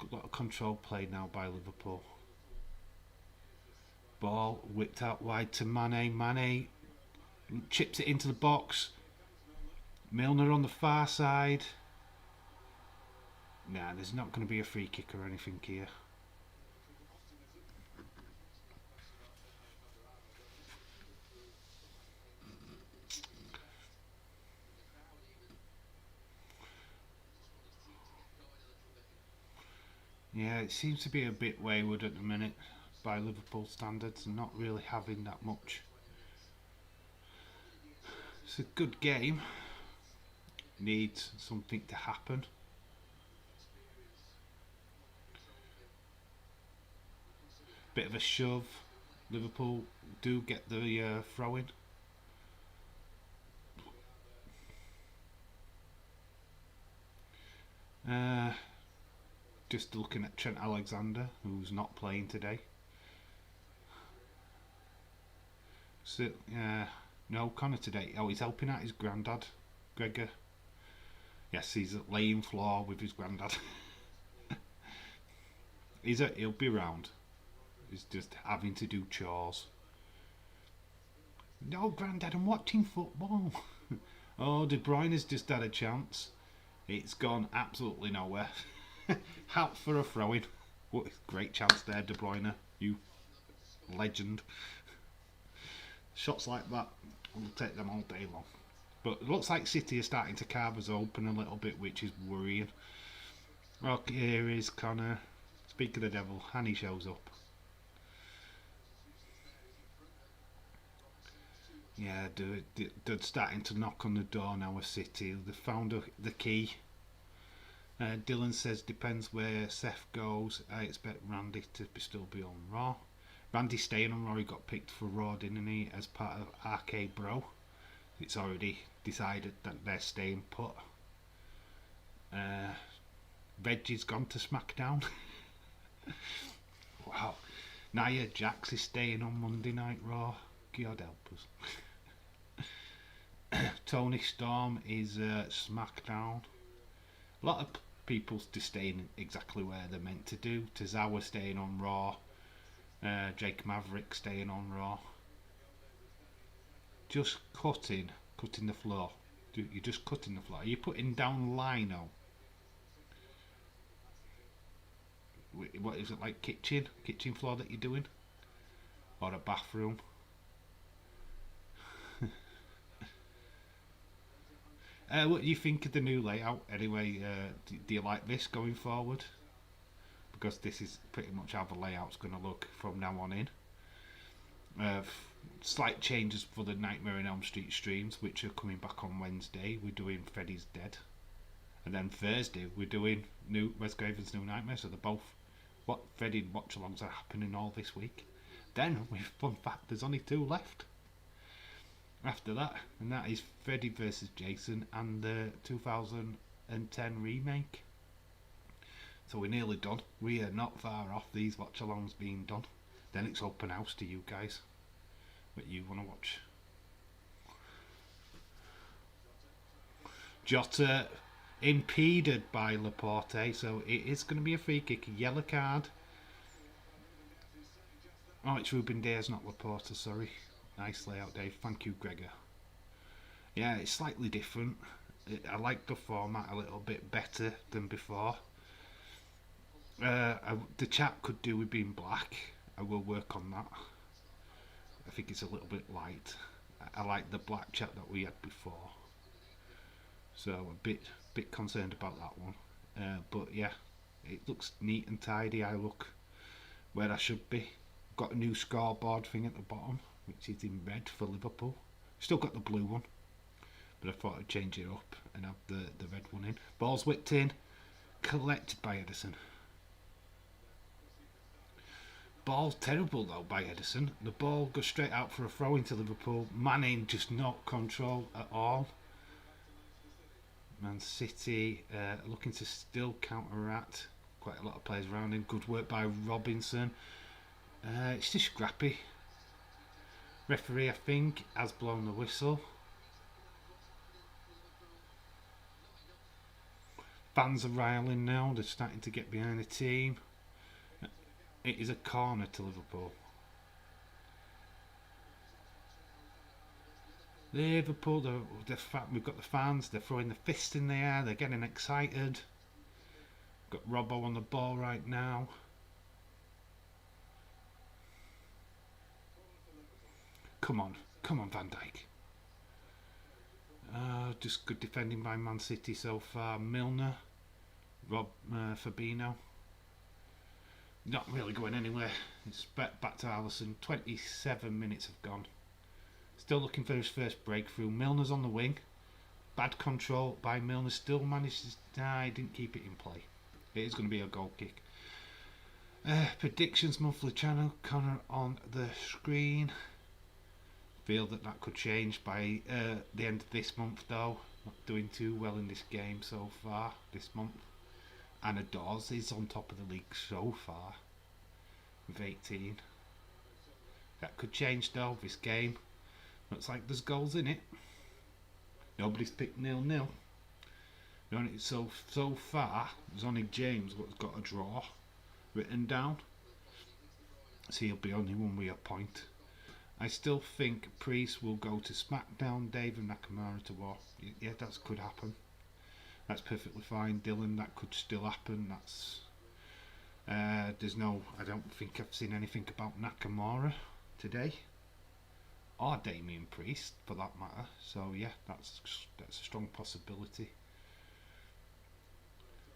[SPEAKER 1] A lot of control played now by Liverpool. Ball whipped out wide to Mane. Mane chips it into the box. Milner on the far side. Nah, there's not going to be a free kick or anything here. Yeah, it seems to be a bit wayward at the minute by Liverpool standards and not really having that much. It's a good game. Needs something to happen. Bit of a shove. Liverpool do get the throw in. Just looking at Trent Alexander, who's not playing today. So, no, Connor today. Oh, he's helping out his granddad, Gregor. Yes, he's laying floor with his granddad. He'll be around. He's just having to do chores. No, granddad, I'm watching football. Oh, De Bruyne has just had a chance. It's gone absolutely nowhere. Out for a throw-in. What a great chance there, De Bruyne. You legend. Shots like that, we'll take them all day long. But it looks like City are starting to carve us open a little bit, which is worrying. Well, here is Connor. Speak of the devil, Hanny shows up. Yeah, they're starting to knock on the door now of City. They found the key. Dylan says depends where Seth goes. I expect Randy to still be on Raw. Randy's staying on Raw. He got picked for Raw, didn't he, as part of RK Bro. It's already decided that they're staying put. Reggie's gone to SmackDown. Wow. Nia Jax is staying on Monday Night Raw. God help us. Tony Storm is SmackDown. A lot of people just staying exactly where they're meant to do. Tozawa staying on Raw. Jake Maverick staying on Raw. Just cutting the floor. You're just cutting the floor. Are you putting down lino? What is it, like kitchen floor that you're doing, or a bathroom? What do you think of the new layout anyway? Do you like this going forward? Because this is pretty much how the layout's going to look from now on in. Slight changes for the Nightmare on Elm Street streams, which are coming back on Wednesday. We're doing Freddy's Dead, and then Thursday we're doing new Wes Craven's New Nightmare. So they're both what Freddy watch-alongs are happening all this week. Then, with fun fact, there's only 2 left after that, and that is Freddy vs Jason and the 2010 remake. So we're nearly done. We are not far off these watch-alongs being done. Then it's open house to you guys, what you want to watch. Jota impeded by Laporte, so it is going to be a free kick, a yellow card. Oh, it's Ruben Diaz, not Laporte, sorry. Nice layout, Dave. Thank you, Gregor. Yeah, it's slightly different. I like the format a little bit better than before. The chat could do with being black. I will work on that. I think it's a little bit light. I like the black chat that we had before. So a bit concerned about that one. But yeah, it looks neat and tidy. I look where I should be. Got a new scoreboard thing at the bottom, which is in red for Liverpool. Still got the blue one, but I thought I'd change it up and have the red one in. Ball's whipped in, collected by Edison. Ball terrible though by Edison. The ball goes straight out for a throw into Liverpool. Manning just not control at all. Man City looking to still counteract. Quite a lot of players around him. Good work by Robinson. It's just scrappy. Referee, I think, has blown the whistle. Fans are riling now. They're starting to get behind the team. It is a corner to Liverpool. Liverpool, we've got the fans. They're throwing the fist in the air. They're getting excited. Got Robbo on the ball right now. Come on, Van Dijk. Just good defending by Man City so far. Milner, Fabinho. Not really going anywhere. It's back to Alisson. 27 minutes have gone. Still looking for his first breakthrough. Milner's on the wing. Bad control by Milner. Still manages to die. Didn't keep it in play. It is going to be a goal kick. Predictions monthly channel. Connor on the screen. Feel that could change by the end of this month though. Not doing too well in this game so far this month. Anna Dawes is on top of the league so far with 18. That could change though this game. Looks like there's goals in it. Nobody's picked 0-0. So far there's only James what's got a draw written down. So he'll be only one with a point. I still think Priest will go to SmackDown, Dave and Nakamura to War. Yeah, that could happen. That's perfectly fine. Dylan, that could still happen. That's there's no. I don't think I've seen anything about Nakamura today, or Damian Priest for that matter. So yeah, that's a strong possibility.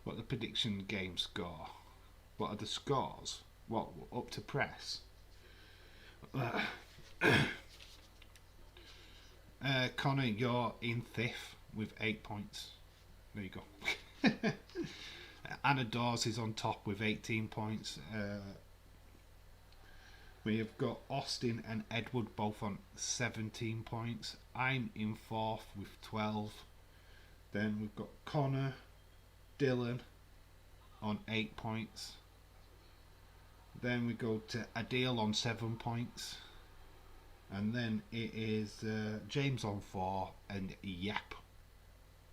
[SPEAKER 1] What are the prediction game score? What are the scores? What up to press? Connor, you're in fifth with 8 points. There you go. Anna Dawes is on top with 18 points. We have got Austin and Edward both on 17 points. I'm in fourth with 12. Then we've got Connor, Dylan on 8 points. Then we go to Adil on 7 points. And then it is James on 4 and Yep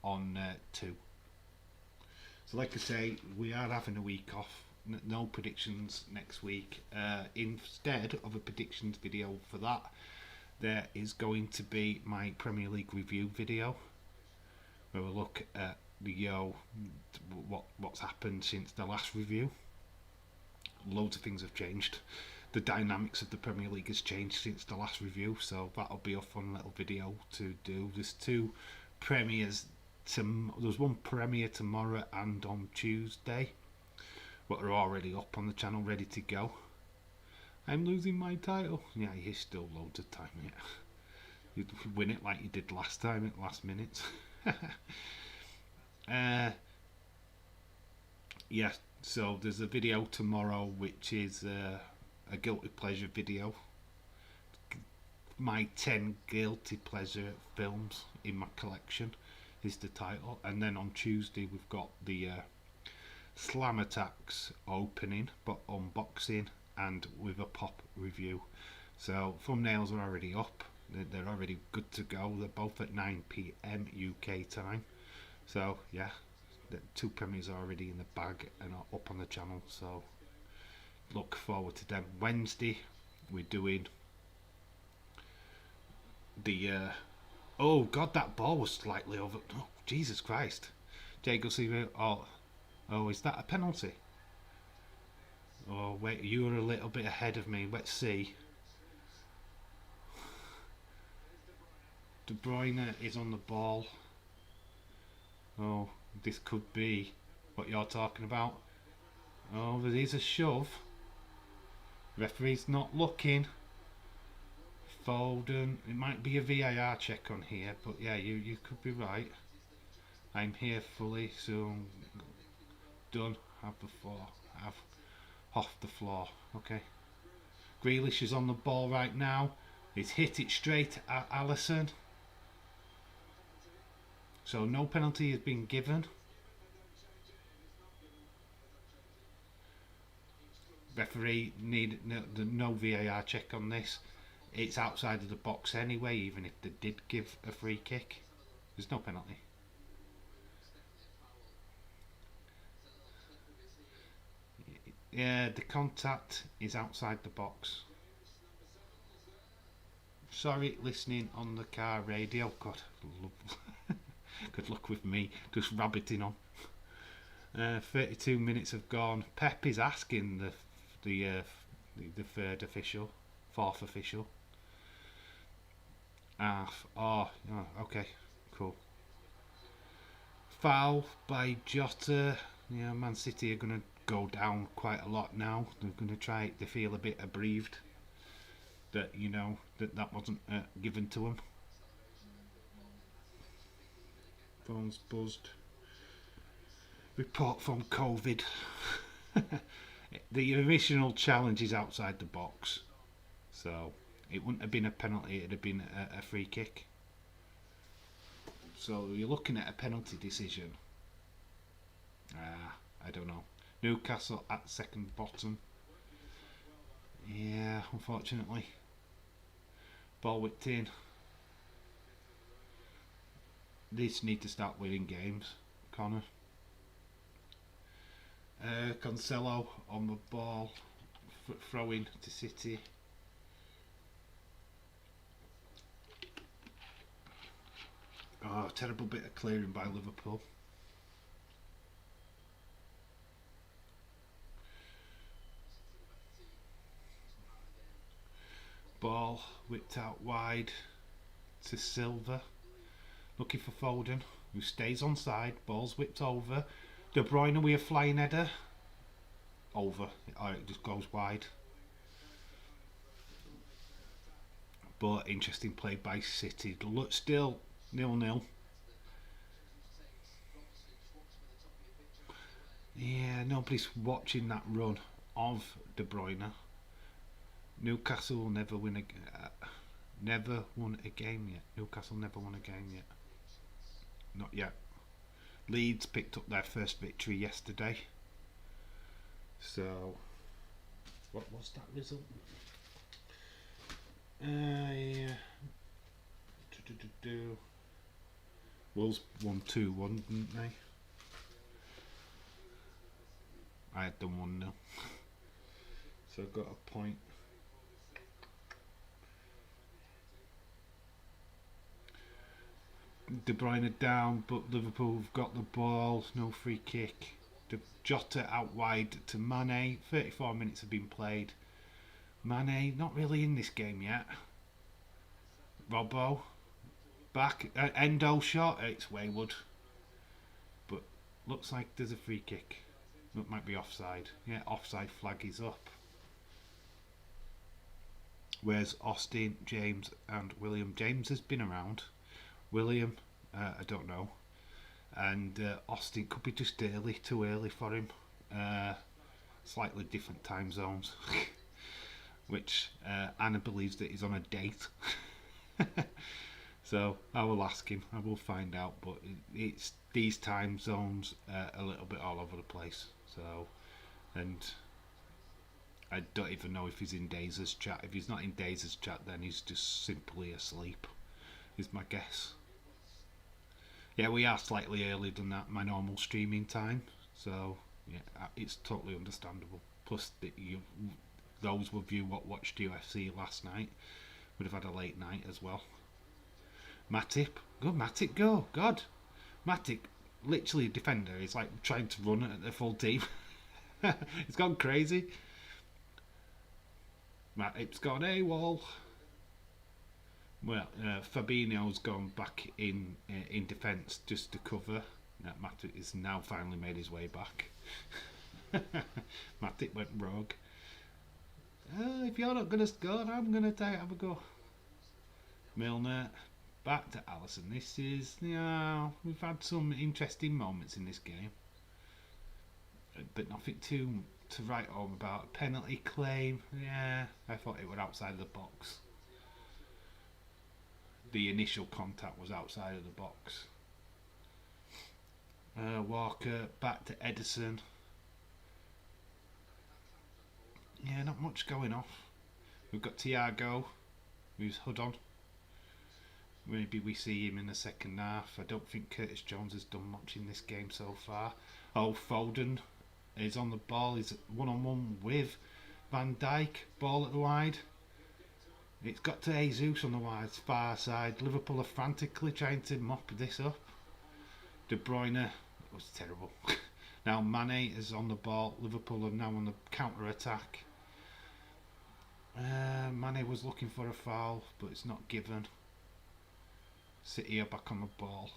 [SPEAKER 1] on 2. So like I say, we are having a week off. No predictions next week. Instead of a predictions video for that, there is going to be my Premier League review video where we'll look at what's happened since the last review. loads of things have changed. The dynamics of the Premier League has changed since the last review, so that'll be a fun little video to do. There's two premieres. There's one premiere tomorrow and on Tuesday, but are already up on the channel, ready to go. I'm losing my title. Yeah, he's still loads of time yet. You win it like you did last time at last minute. Yeah, so there's a video tomorrow which is a guilty pleasure video. My 10 guilty pleasure films in my collection is the title. And then on Tuesday we've got the Slam Attacks opening, but unboxing, and with a pop review. So thumbnails are already up. They're already good to go. They're both at 9 PM UK time. So yeah, the two premieres are already in the bag and are up on the channel. So look forward to them. Wednesday we're doing the oh god, that ball was slightly over. Oh Jesus Christ, Jago Silva. Oh, is that a penalty? Oh wait, you were a little bit ahead of me. Let's see. De Bruyne is on the ball. Oh, this could be what you're talking about. Oh, there is a shove. Referee's not looking. Foden. It might be a VAR check on here, but yeah, you could be right. I'm here fully, so done. Have the floor. Have off the floor. Okay. Grealish is on the ball right now. He's hit it straight at Alisson. So no penalty has been given. Referee need no VAR check on this. It's outside of the box anyway, even if they did give a free kick. There's no penalty. Yeah, the contact is outside the box. Sorry, listening on the car radio. God, good luck with me, just rabbiting on. 32 minutes have gone. Pep is asking the third official, fourth official. Oh, okay, cool. Foul by Jota. Yeah, Man City are going to go down quite a lot now. They're going to try. They feel a bit aggrieved that that wasn't given to them. Phone's buzzed. Report from COVID. The original challenge is outside the box, so it wouldn't have been a penalty. It'd have been a free kick. So you're looking at a penalty decision. I don't know. Newcastle at second bottom. Yeah, unfortunately. Ball whipped in. They just need to start winning games, Connor. Cancelo on the ball, throwing to City. Oh, terrible bit of clearing by Liverpool. Ball whipped out wide to Silva, looking for Foden, who stays onside. Ball's whipped over. De Bruyne with a flying header. Over. It just goes wide. But interesting play by City. Still 0-0. Yeah, nobody's watching that run of De Bruyne. Newcastle will never win never won a game yet. Newcastle never won a game yet. Not yet. Leeds picked up their first victory yesterday. So, what was that result? Yeah. Wolves won 2-1, didn't they? I had them 1-0. So I've got a point. De Bruyne down, but Liverpool have got the ball. No free kick. Jota out wide to Mane. 34 minutes have been played. Mane not really in this game yet. Robbo back. Endo shot. It's wayward. But looks like there's a free kick. That might be offside. Yeah, offside flag is up. Where's Austin, James, and William? James has been around. William, I don't know. And Austin could be just too early for him. Slightly different time zones. Which Anna believes that he's on a date. So I will ask him. I will find out. But it's these time zones a little bit all over the place. So, and I don't even know if he's in Daisy's chat. If he's not in Daisy's chat, then he's just simply asleep. Is my guess. Yeah, we are slightly earlier than that my normal streaming time. So yeah, it's totally understandable. Plus, those of you what watched UFC last night would have had a late night as well. Matip, go Matip, go! God, Matip, literally a defender. He's like trying to run at the full team. It's gone crazy. Matip's gone AWOL. Well, Fabinho's gone back in defence just to cover. Matip has now finally made his way back. Matip went rogue. If you're not going to score, I'm going to have a go. Milner, back to Alisson. This is, we've had some interesting moments in this game. But nothing to write home about. Penalty claim, yeah, I thought it was outside of the box. The initial contact was outside of the box. Walker, back to Edison. Yeah, not much going off. We've got Thiago, who's hood on. Maybe we see him in the second half. I don't think Curtis Jones has done much in this game so far. Oh, Foden is on the ball. He's one-on-one with Van Dijk. Ball at the wide. It's got to Jesus on the wide far side. Liverpool are frantically trying to mop this up. De Bruyne, it was terrible. Now Mane is on the ball. Liverpool are now on the counter-attack. Mane was looking for a foul, but it's not given. City are back on the ball.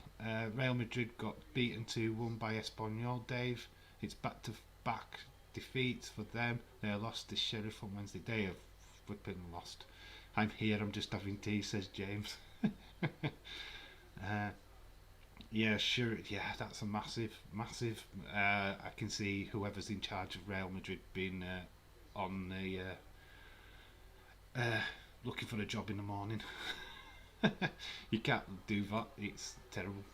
[SPEAKER 1] Real Madrid got beaten 2-1 by Espanyol, Dave. It's back-to-back defeats for them. They lost to Sheriff on Wednesday. They have flipping lost. I'm here, I'm just having tea, says James. Yeah, sure. Yeah, that's a massive. I can see whoever's in charge of Real Madrid being on the looking for a job in the morning. You can't do that. It's terrible.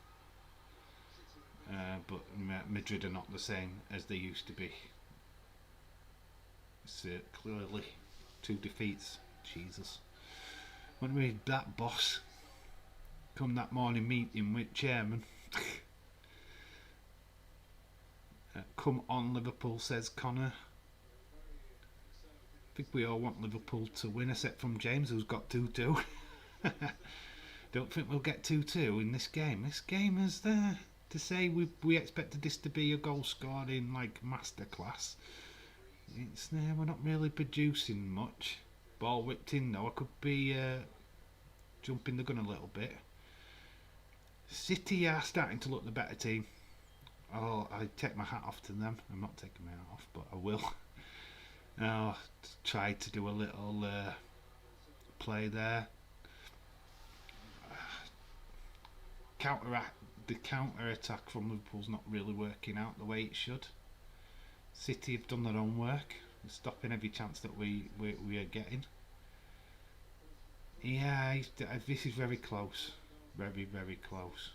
[SPEAKER 1] But Madrid are not the same as they used to be. It's clearly 2 defeats. Jesus. When we had that boss come that morning meeting with chairman. Come on Liverpool, says Connor. I think we all want Liverpool to win, except from James, who's got 2-2. Don't think we'll get 2-2 in this game. This game is there to say we expected this to be a goal scoring like masterclass. It's there. We're not really producing much. Ball whipped in though. I could be jumping the gun a little bit. City are starting to look the better team. Oh, I take my hat off to them. I'm not taking my hat off, but I will. Oh, try to do a little play there. The counter attack from Liverpool's not really working out the way it should. City have done their own work, stopping every chance that we are getting. Yeah, this is very close, very close.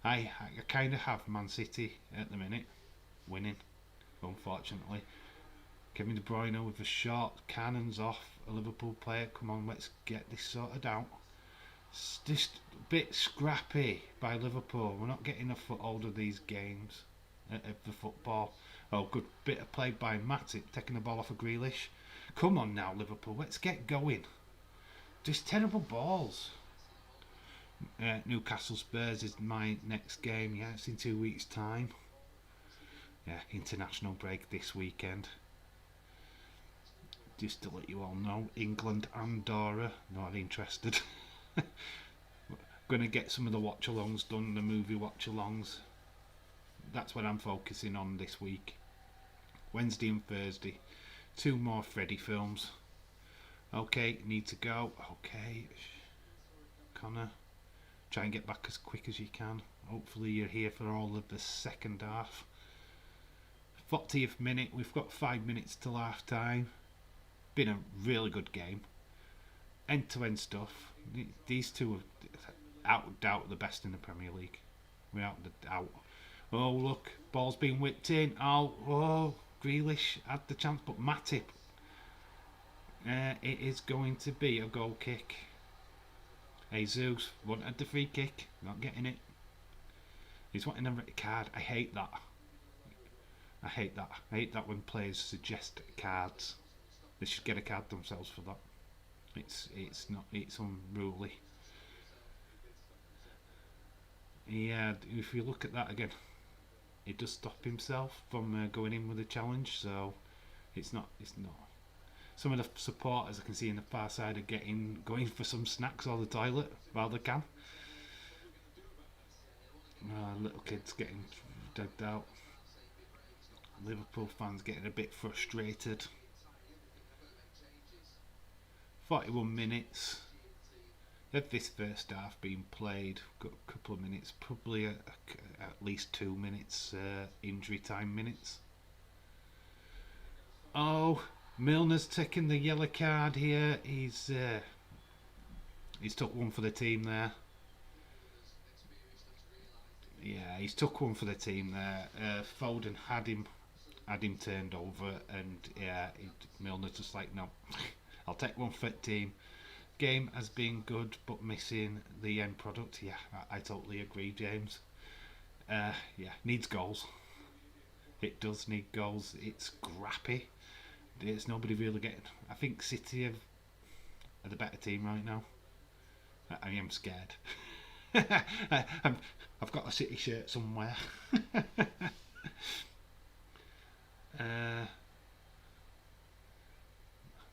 [SPEAKER 1] I kind of have Man City at the minute winning, unfortunately. Kevin De Bruyne with a shot, cannons off a Liverpool player. Come on, let's get this sorted out. It's just a bit scrappy by Liverpool. We're not getting a foothold of these games, of the football. Oh, good bit of play by Matip, taking the ball off of Grealish. Come on now, Liverpool, let's get going. Just terrible balls. Newcastle Spurs is my next game. Yeah, it's in 2 weeks' time. Yeah, international break this weekend. Just to let you all know, England and Dora not interested. Going to get some of the watch-alongs done, the movie watch-alongs. That's what I'm focusing on this week. Wednesday and Thursday. 2 more Freddy films. Okay, need to go. Okay, Connor, try and get back as quick as you can. Hopefully you're here for all of the second half. 40th minute, we've got 5 minutes till half time. Been a really good game. End to end stuff. These two are out doubt the best in the Premier League. Without the doubt. Oh look, ball's been whipped in. Oh, Grealish had the chance, but Matip. It is going to be a goal kick. Jesus wanted the free kick, not getting it. He's wanting a red card. I hate that. I hate that when players suggest cards. They should get a card themselves for that. It's unruly. Yeah, if you look at that again, he does stop himself from going in with a challenge. So it's not. Some of the supporters I can see in the far side are going for some snacks or the toilet while they can. Little kids getting dragged out. Liverpool fans getting a bit frustrated. 41 minutes of this first half being played. Got a couple of minutes, probably at least 2 minutes injury time minutes. Oh, Milner's taken the yellow card here. He's took one for the team there. Yeah, he's took one for the team there. Foden had him turned over, and yeah, Milner's just like, no, I'll take one for the team. Game has been good, but missing the end product. Yeah, I totally agree, James. Yeah, needs goals. It does need goals. It's scrappy. There's nobody really getting. I think City are the better team right now. I am scared. I've got a City shirt somewhere.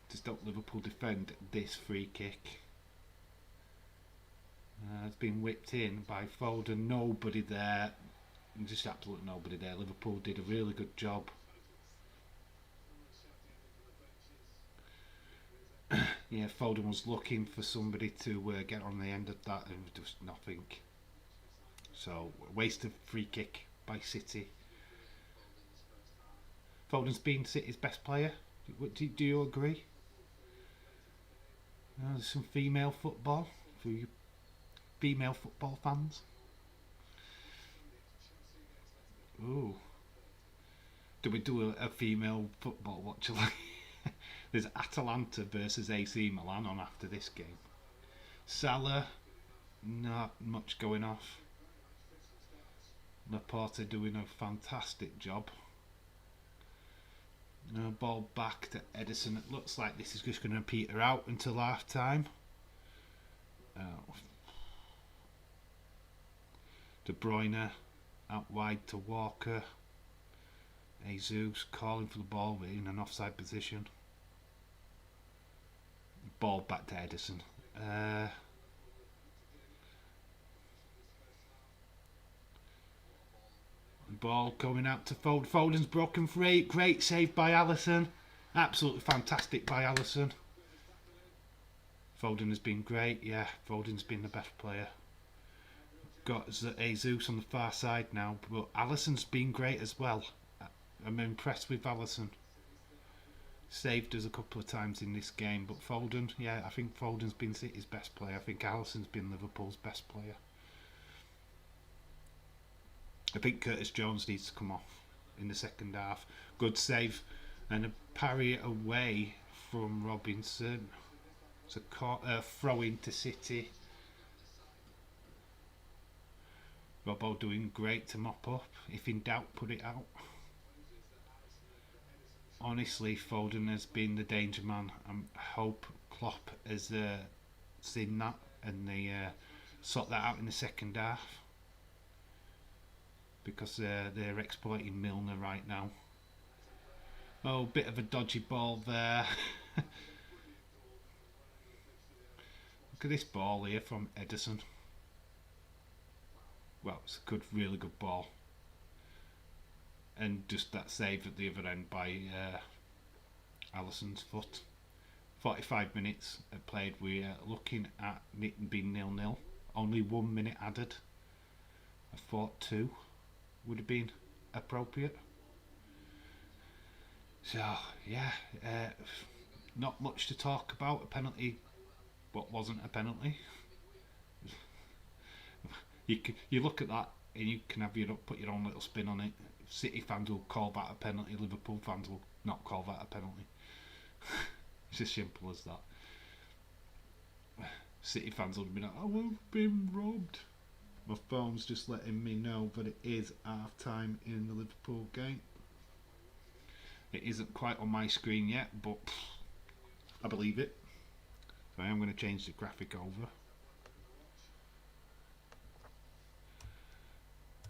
[SPEAKER 1] Just don't Liverpool defend this free kick. It's been whipped in by Foden. Nobody there. Just absolutely nobody there. Liverpool did a really good job. Yeah, Foden was looking for somebody to get on the end of that, and just nothing. So, wasted free kick by City. Foden's been City's best player. Do you agree? There's some female football for you female football fans. Ooh. Do we do a female football watch along? There's Atalanta versus AC Milan on after this game. Salah, not much going off. Laporta doing a fantastic job. Ball back to Edison. It looks like this is just going to peter out until half time. De Bruyne out wide to Walker. Jesus calling for the ball in an offside position. Ball back to Edison. Ball coming out to Foden. Foden's broken free. Great save by Alisson. Absolutely fantastic by Alisson. Foden has been great. Yeah, Foden's been the best player. Got Jesus on the far side now, but Alisson's been great as well. I'm impressed with Alisson. Saved us a couple of times in this game, but Foden, yeah, I think Foden's been City's best player. I think Alisson's been Liverpool's best player. I think Curtis Jones needs to come off in the second half. Good save and a parry away from Robinson. It's a throw into City. Robbo doing great to mop up. If in doubt, put it out. Honestly, Foden has been the danger man. I hope Klopp has seen that and they sort that out in the second half. because they're exploiting Milner right now. Oh, bit of a dodgy ball there. Look at this ball here from Edison. Well, it's a really good ball. And just that save at the other end by Alisson's foot. 45 minutes played. We're looking at it being 0-0. Only 1 minute added. I thought 2 would have been appropriate. So, yeah, not much to talk about. A penalty, what wasn't a penalty. You look at that and you can have put your own little spin on it. City fans will call that a penalty. Liverpool fans will not call that a penalty. It's as simple as that. City fans will be like, "Oh, we've been robbed." My phone's just letting me know that it is half time in the Liverpool game. It isn't quite on my screen yet, but I believe it. So I am going to change the graphic over.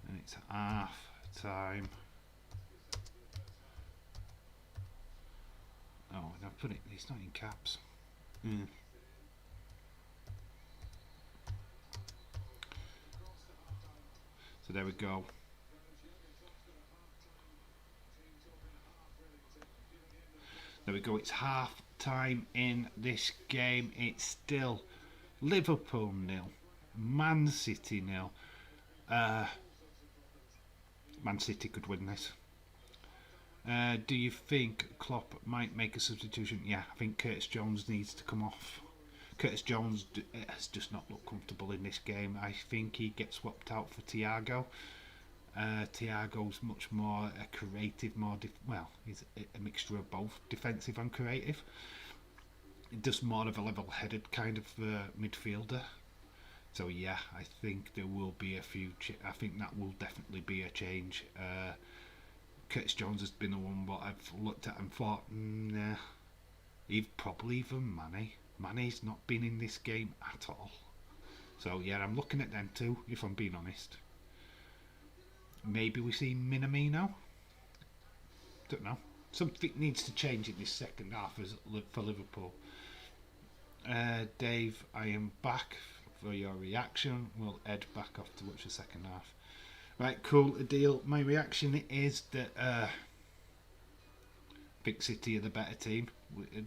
[SPEAKER 1] And it's half time. Oh, and I've put it, it's not in caps. So there we go. There we go, it's half time in this game. It's still Liverpool 0, Man City 0. Man City could win this. Do you think Klopp might make a substitution? Yeah, I think Curtis Jones needs to come off. Curtis Jones has just not looked comfortable in this game. I think he gets swapped out for Thiago. Thiago's much more creative, he's a mixture of both defensive and creative. Just more of a level-headed kind of midfielder. So yeah, I think there will be a few. I think that will definitely be a change. Curtis Jones has been the one what I've looked at and thought, nah, probably even Mane. Mane's not been in this game at all. So yeah, I'm looking at them too, if I'm being honest. Maybe we see Minamino. Don't know. Something needs to change in this second half for Liverpool. Dave, I am back for your reaction. We'll head back off to watch the second half. Right, cool, a deal. My reaction is that I think City are the better team.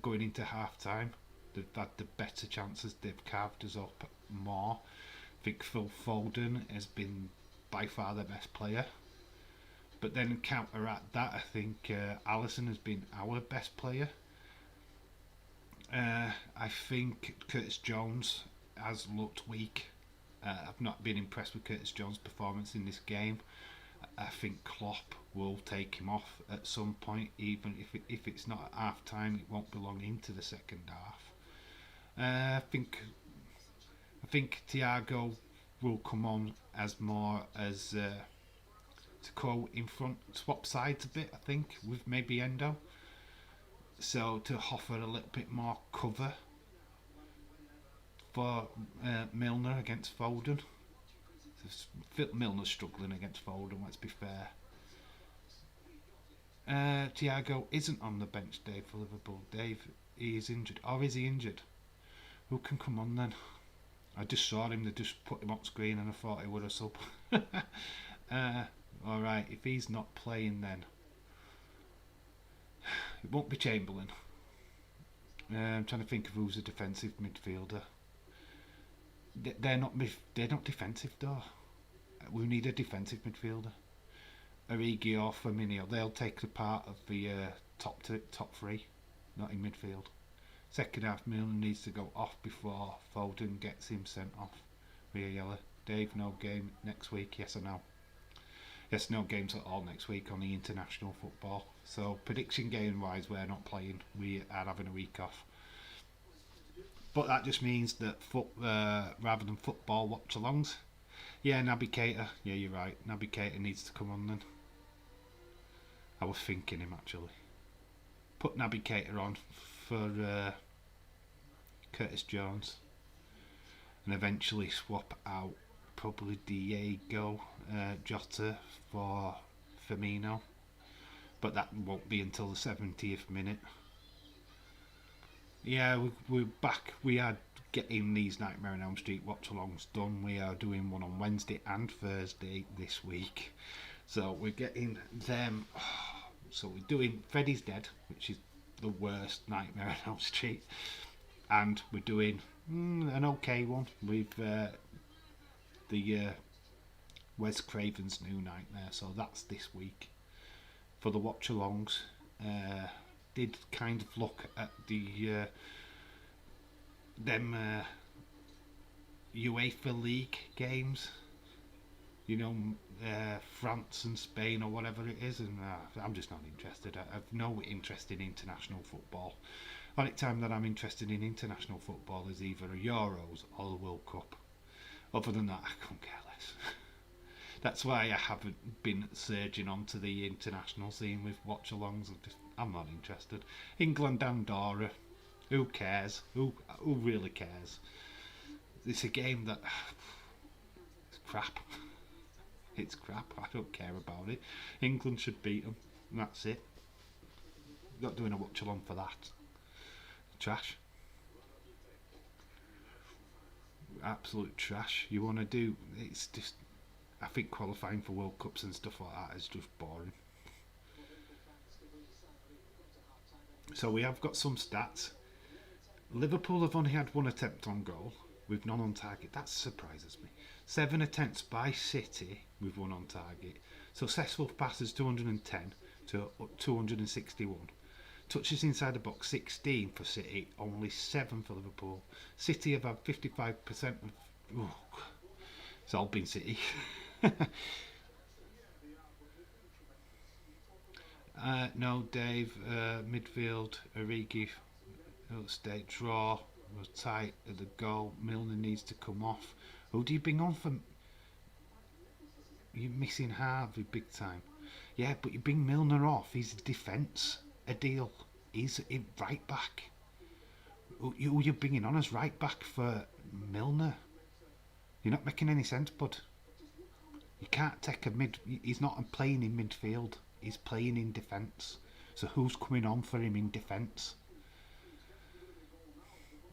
[SPEAKER 1] Going into half time, they've had the better chances. They've carved us up more. I think Phil Foden has been by far the best player. But then counteract that, I think Alisson has been our best player. I think Curtis Jones has looked weak. I've not been impressed with Curtis Jones' performance in this game. I think Klopp will take him off at some point, even if it's not at half time. It won't belong into the second half. I think Thiago will come on as more as to go in front, swap sides a bit. I think with maybe Endo, so to offer a little bit more cover for Milner against Foden. Milner's struggling against Foden, let's be fair. Thiago isn't on the bench, Dave, for Liverpool. Dave, he is injured. Or is he injured? Who can come on then? I just saw him, they just put him on screen and I thought he would have sub. Alright, if he's not playing then it won't be Chamberlain. I'm trying to think of who's a defensive midfielder. They're not defensive though. We need a defensive midfielder. Origi or Firmino, they'll take the part of the top three, not in midfield. Second half, Milner needs to go off before Foden gets him sent off via yellow. Dave, no game next week, yes or no? Yes, no games at all next week on the international football. So prediction game wise, we're not playing. We are having a week off. But that just means that rather than football watch-alongs, yeah, Naby Keita, yeah, you're right. Naby Keita needs to come on then. I was thinking him actually. Put Naby Keita on for Curtis Jones, and eventually swap out probably Diego Jota for Firmino, but that won't be until the 70th minute. Yeah, we're back. We are getting these Nightmare on Elm Street watch-alongs done. We are doing one on Wednesday and Thursday this week. So we're getting them. So we're doing Freddy's Dead, which is the worst Nightmare on Elm Street. And we're doing an okay one with the Wes Craven's New Nightmare. So that's this week. For the watch-alongs, did kind of look at the them UEFA League games, France and Spain or whatever it is, and I'm just not interested. I've no interest in international football. The only time that I'm interested in international football is either a Euros or the World Cup. Other than that, I couldn't care less. That's why I haven't been surging onto the international scene with watch-alongs. I'm not interested. England, Andorra, who cares? Who really cares? It's a game that it's crap. It's crap. I don't care about it. England should beat them, and that's it. Not doing a watch-along for that. Trash. Absolute trash. You want to do? It's just. I think qualifying for World Cups and stuff like that is just boring. So we have got some stats. Liverpool have only had one attempt on goal with none on target. That surprises me. 7 attempts by City with one on target. Successful passes 210 to 261. Touches inside the box 16 for City, only 7 for Liverpool. City have had 55% of. Oh, it's all been City. No, Dave. Midfield, Origi, state draw was tight at the goal. Milner needs to come off. Who do you bring on for? You're missing Harvey big time. Yeah, but you bring Milner off. He's defence. A deal. He's a right back. Who you're bringing on as right back for Milner? You're not making any sense, bud. You can't take a mid. He's not playing in midfield. He's playing in defence. So who's coming on for him in defence?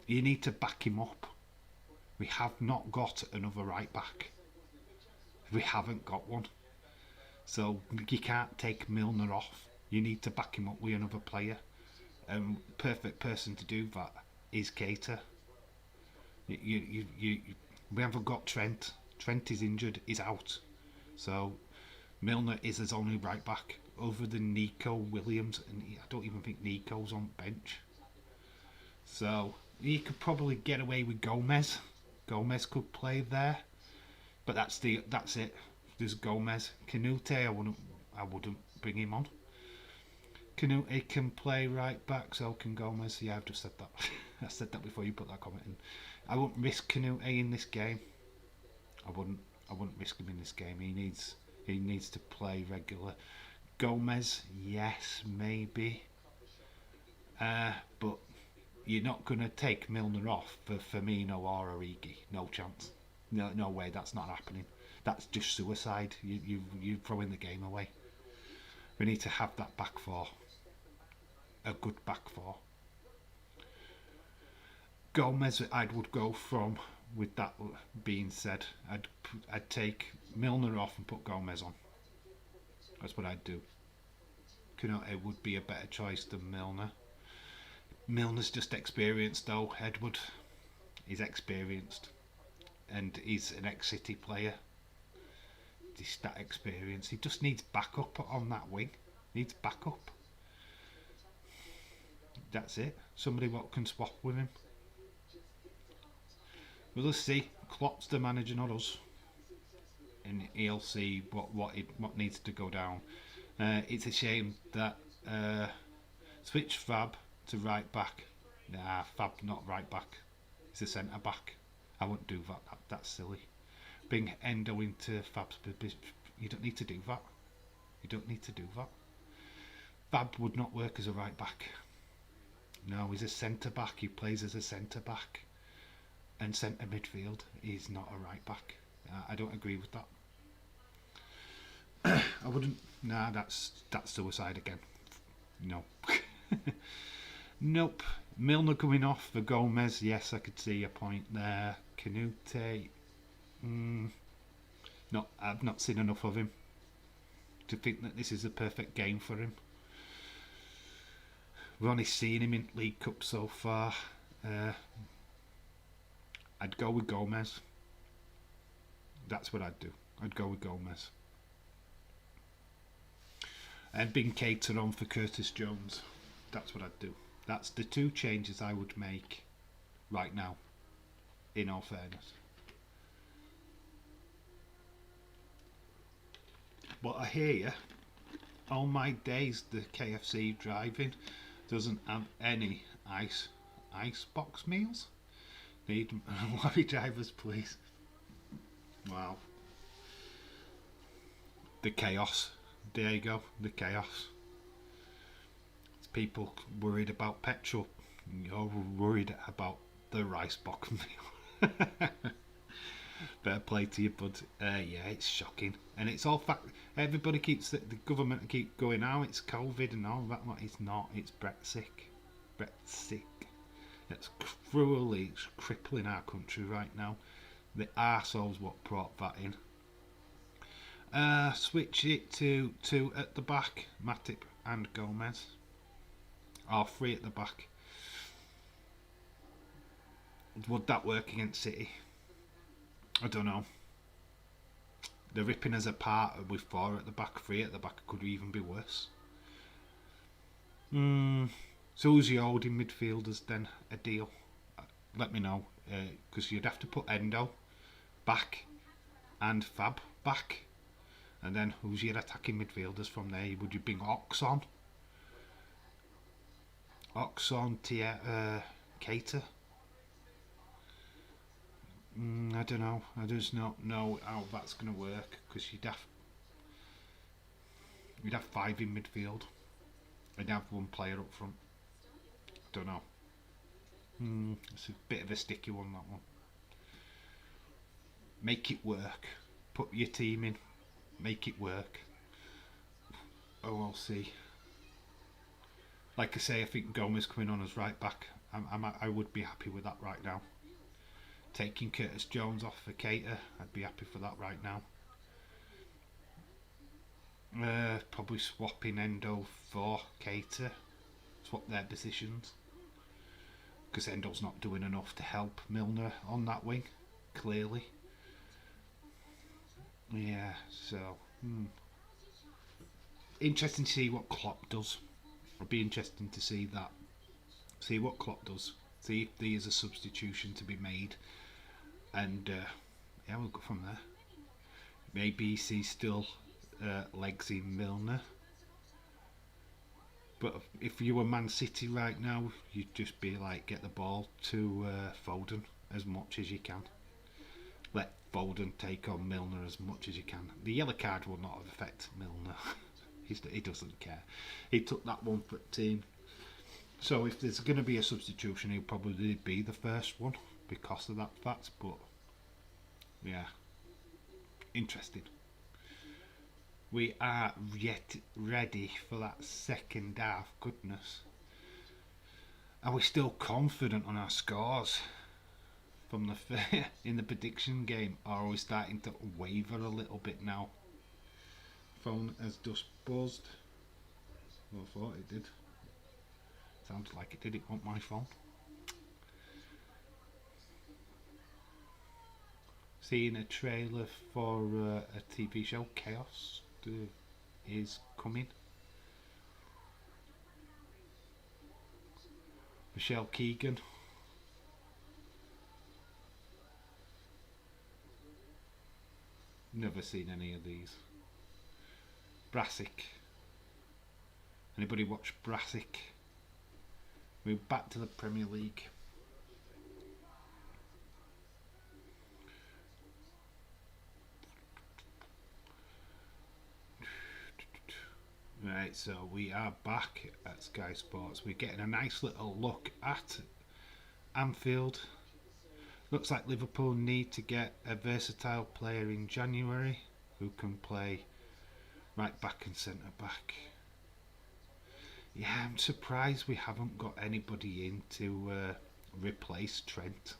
[SPEAKER 1] You need to back him up. We have not got another right back. We haven't got one. So you can't take Milner off. You need to back him up with another player. Perfect person to do that is Keita. We haven't got Trent. Trent is injured. He's out. So Milner is his only right back, other than Nico Williams, and I don't even think Nico's on bench. So you could probably get away with Gomez. Gomez could play there, but that's it. There's Gomez. Canute, I wouldn't bring him on. Canute can play right back, so can Gomez. Yeah, I've just said that. I said that before you put that comment in. I wouldn't risk Canute in this game. I wouldn't risk him in this game. He needs to play regular. Gomez, yes, maybe. But you're not going to take Milner off for Firmino or Origi. No chance. No way. That's not happening. That's just suicide. You're throwing the game away. We need to have that back four. A good back four. Gomez, I would go from. With that being said, I'd take Milner off and put Gomez on. That's what I'd do. Canute would be a better choice than Milner. Milner's just experienced though, Edward. He's experienced. And he's an ex-City player. He's that experience. He just needs backup on that wing. Needs backup. That's it. Somebody what can swap with him. Well, let's see. Klopp's the manager, not us. And he'll see what needs to go down. It's a shame that switch Fab to right back. Nah, Fab not right back. He's a centre back. I wouldn't do that. That's silly. Bring Endo into Fab's position. You don't need to do that. You don't need to do that. Fab would not work as a right back. No, he's a centre back. He plays as a centre back. And centre midfield, he's not a right back. I don't agree with that. I wouldn't. Nah, that's suicide again. No. Nope. Milner coming off for Gomez. Yes, I could see a point there. Canute. Mm, not. I've not seen enough of him to think that this is a perfect game for him. We've only seen him in League Cup so far. Uh, I'd go with Gomez. That's what I'd do. I'd go with Gomez. And bring Cater on for Curtis Jones. That's what I'd do. That's the two changes I would make right now, in all fairness. But I hear you. All my days, the KFC driving doesn't have any ice box meals. Need lorry drivers, please. Wow. The chaos. There you go. The chaos. It's people worried about petrol. You're worried about the rice box meal. Better play to you, bud. Yeah, it's shocking, and it's all fact. Everybody keeps the government keep going. Oh, it's COVID and all that. It's not. It's Brexit. Brexit. It's cruelly, it's crippling our country right now. The arseholes what brought that in. Switch it to two at the back, Matip and Gomez. Or three at the back. Would that work against City? I don't know. They're ripping us apart with four at the back, three at the back. Could even be worse. So who's your holding midfielders then? A deal? Let me know, because you'd have to put Endo back and Fab back, and then who's your attacking midfielders from there? Would you bring Ox on? Cater? I don't know. I just don't know how that's going to work, because you'd have five in midfield and have one player up front. Don't know. It's a bit of a sticky one, that one. Make it work. Put your team in. Make it work. Oh, I'll see. Like I say, I think Gomez coming on as right back. I would be happy with that right now. Taking Curtis Jones off for Cater, I'd be happy for that right now. Probably swapping Endo for Cater. Swap their positions. Because Endo's not doing enough to help Milner on that wing, clearly. Yeah, so interesting to see what Klopp does. It'll be interesting to see that. See what Klopp does. See if there is a substitution to be made. And yeah, we'll go from there. Maybe he sees still legs in Milner. But if you were Man City right now, you'd just be like, get the ball to Foden as much as you can. Let Foden take on Milner as much as you can. The yellow card will not affect Milner. He doesn't care. He took that one for the team. So if there's going to be a substitution, he'll probably be the first one because of that fact. But yeah, interesting. We are yet ready for that second half. Goodness. Are we still confident on our scores from the in the prediction game, or are we starting to waver a little bit now? Phone has just buzzed. Well, I thought it did. Sounds like it did. It wasn't my phone. Seeing a trailer for a TV show, Chaos, is coming. Michelle Keegan. Never seen any of these. Brassic. Anybody watch Brassic? We're back to the Premier League. Right, so we are back at Sky Sports. We're getting a nice little look at Anfield. Looks like Liverpool need to get a versatile player in January who can play right back and centre back. Yeah, I'm surprised we haven't got anybody in to replace Trent.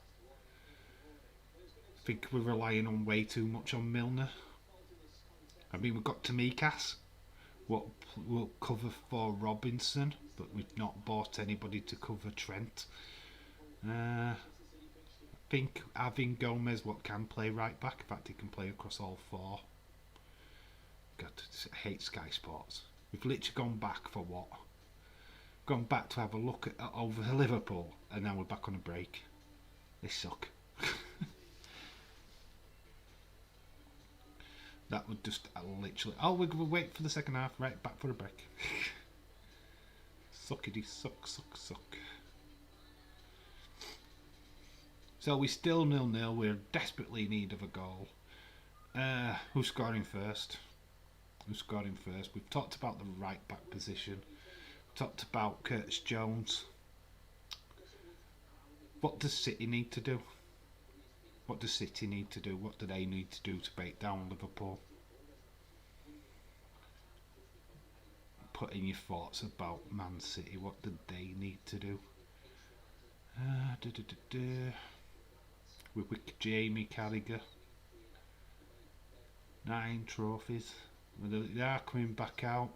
[SPEAKER 1] I think we're relying on way too much on Milner. I mean, we've got Tamikas, what will cover for Robinson, but we've not bought anybody to cover Trent. I think having Gomez, what can play right back, in fact, he can play across all four. God, I hate Sky Sports. We've literally gone back for what? Gone back to have a look at over Liverpool, and now we're back on a break. They suck. That would just literally. Oh, we're going to wait for the second half. Right, back for a break. Suckity suck, suck, suck. So we're still 0-0. We're desperately in need of a goal. Who's scoring first? Who's scoring first? We've talked about the right back position. We've talked about Curtis Jones. What does City need to do? What does City need to do? What do they need to do to break down Liverpool? Put in your thoughts about Man City. What do they need to do? With Jamie Carragher. 9 trophies. They are coming back out.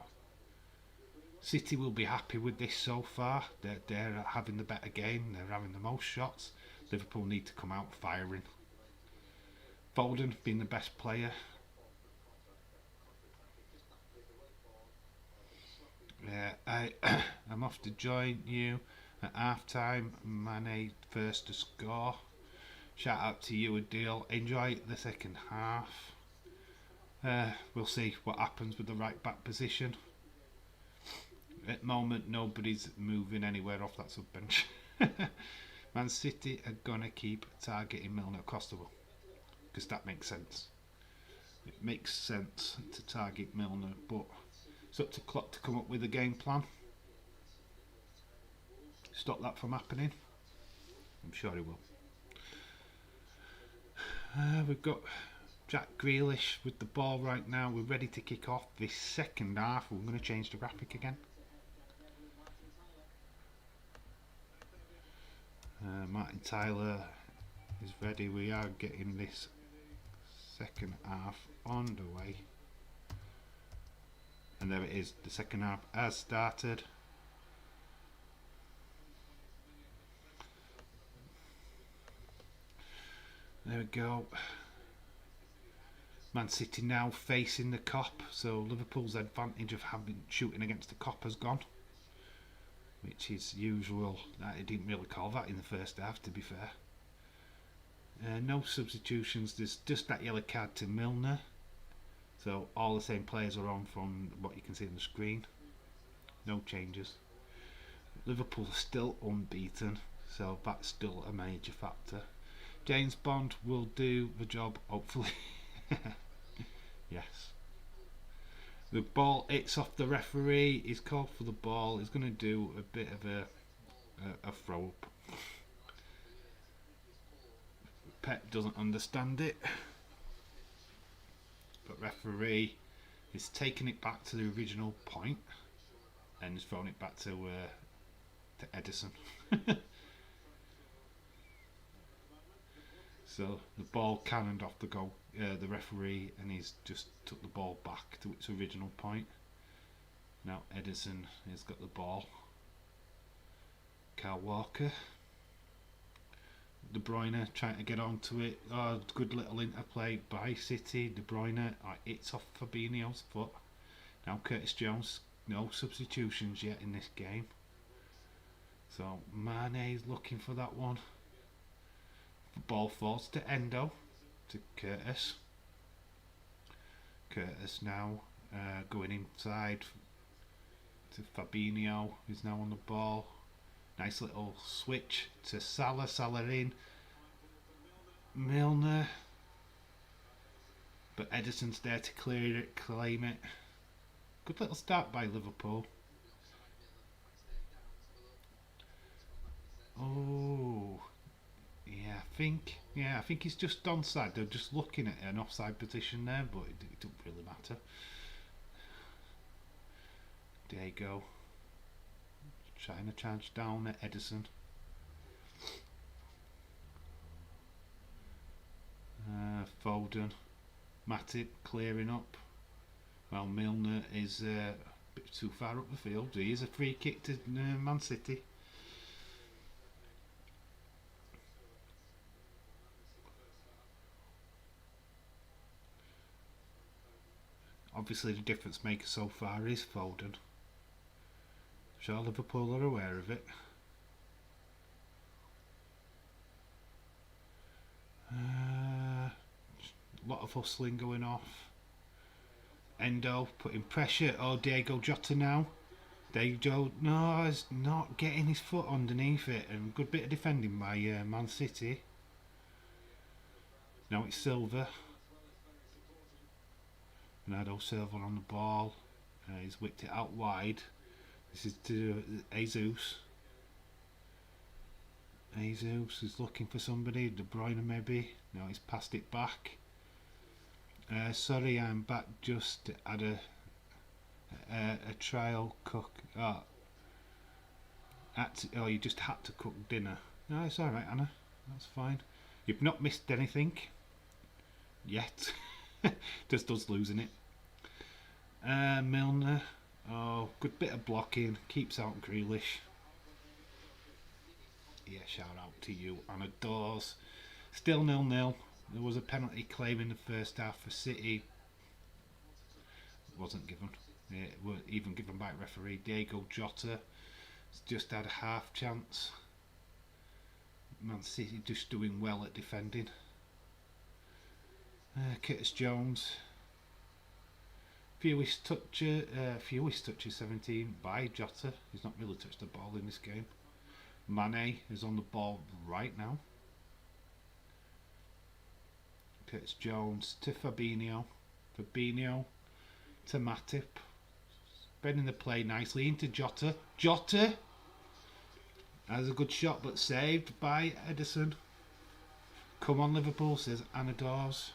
[SPEAKER 1] City will be happy with this so far. They're having the better game. They're having the most shots. Liverpool need to come out firing. Foden being the best player. I'm off to join you at half time. Mane first to score. Shout out to you, Adil. Enjoy the second half. We'll see what happens with the right back position. At the moment, nobody's moving anywhere off that sub bench. Man City are gonna keep targeting Milner across the wall because that makes sense. It makes sense to target Milner, but it's up to Klopp to come up with a game plan. Stop that from happening. I'm sure he will. We've got Jack Grealish with the ball right now. We're ready to kick off this second half. We're going to change the graphic again. Martin Tyler is ready. We are getting this second half underway. And there it is. The second half has started. There we go. Man City now facing the Kop, so Liverpool's advantage of having shooting against the Kop has gone, which is usual. I didn't really call that in the first half, to be fair. No substitutions. There's just that yellow card to Milner, so all the same players are on from what you can see on the screen. No changes. Liverpool are still unbeaten, so that's still a major factor. James Bond will do the job, hopefully. Yes. The ball hits off the referee. He's called for the ball. He's going to do a bit of a throw up. Pep doesn't understand it, but referee is taking it back to the original point and is throwing it back to Edison. So the ball cannoned off the referee, and he's just took the ball back to its original point. Now Edison has got the ball. Kyle Walker. De Bruyne trying to get onto it. Oh, good little interplay by City. De Bruyne, it's off Fabinho's foot. Now Curtis Jones. No substitutions yet in this game. So Mane's looking for that one. The ball falls to Endo, to Curtis. Curtis now going inside to Fabinho, who's now on the ball. Nice little switch to Salah. Salah in. Milner. But Edison's there to clear it, claim it. Good little start by Liverpool. Oh. Yeah, I think he's just onside. They're just looking at an offside position there, but it doesn't really matter. Diego trying to charge down at Edison. Foden, Matip clearing up. Well, Milner is a bit too far up the field. He is a free kick to Man City. Obviously, the difference maker so far is Foden. Sure, Liverpool are aware of it. A lot of hustling going off. Endo putting pressure. Oh, Diego Jota now. Diego, no, he's not getting his foot underneath it. And good bit of defending by Man City. Now it's Silva. Bernardo Silva on the ball. He's whipped it out wide. This is to Jesus. Jesus is looking for somebody. De Bruyne maybe. No, he's passed it back. Sorry, I'm back. Just had a trial cook. Oh, you just had to cook dinner. No, it's all right, Anna. That's fine. You've not missed anything yet. Just does losing it. Milner. Oh, good bit of blocking. Keeps out Grealish. Yeah, shout out to you, Anna Dawes. Still 0-0. There was a penalty claim in the first half for City. It wasn't given. It wasn't even given by referee. Diego Jota has just had a half chance. Man City just doing well at defending. Curtis Jones. Fewest touches 17 by Jota. He's not really touched the ball in this game. Mane is on the ball right now. Curtis Jones to Fabinho. Fabinho to Matip. Spreading the play nicely into Jota. Jota has a good shot but saved by Edison. Come on Liverpool, says Anna Dawes.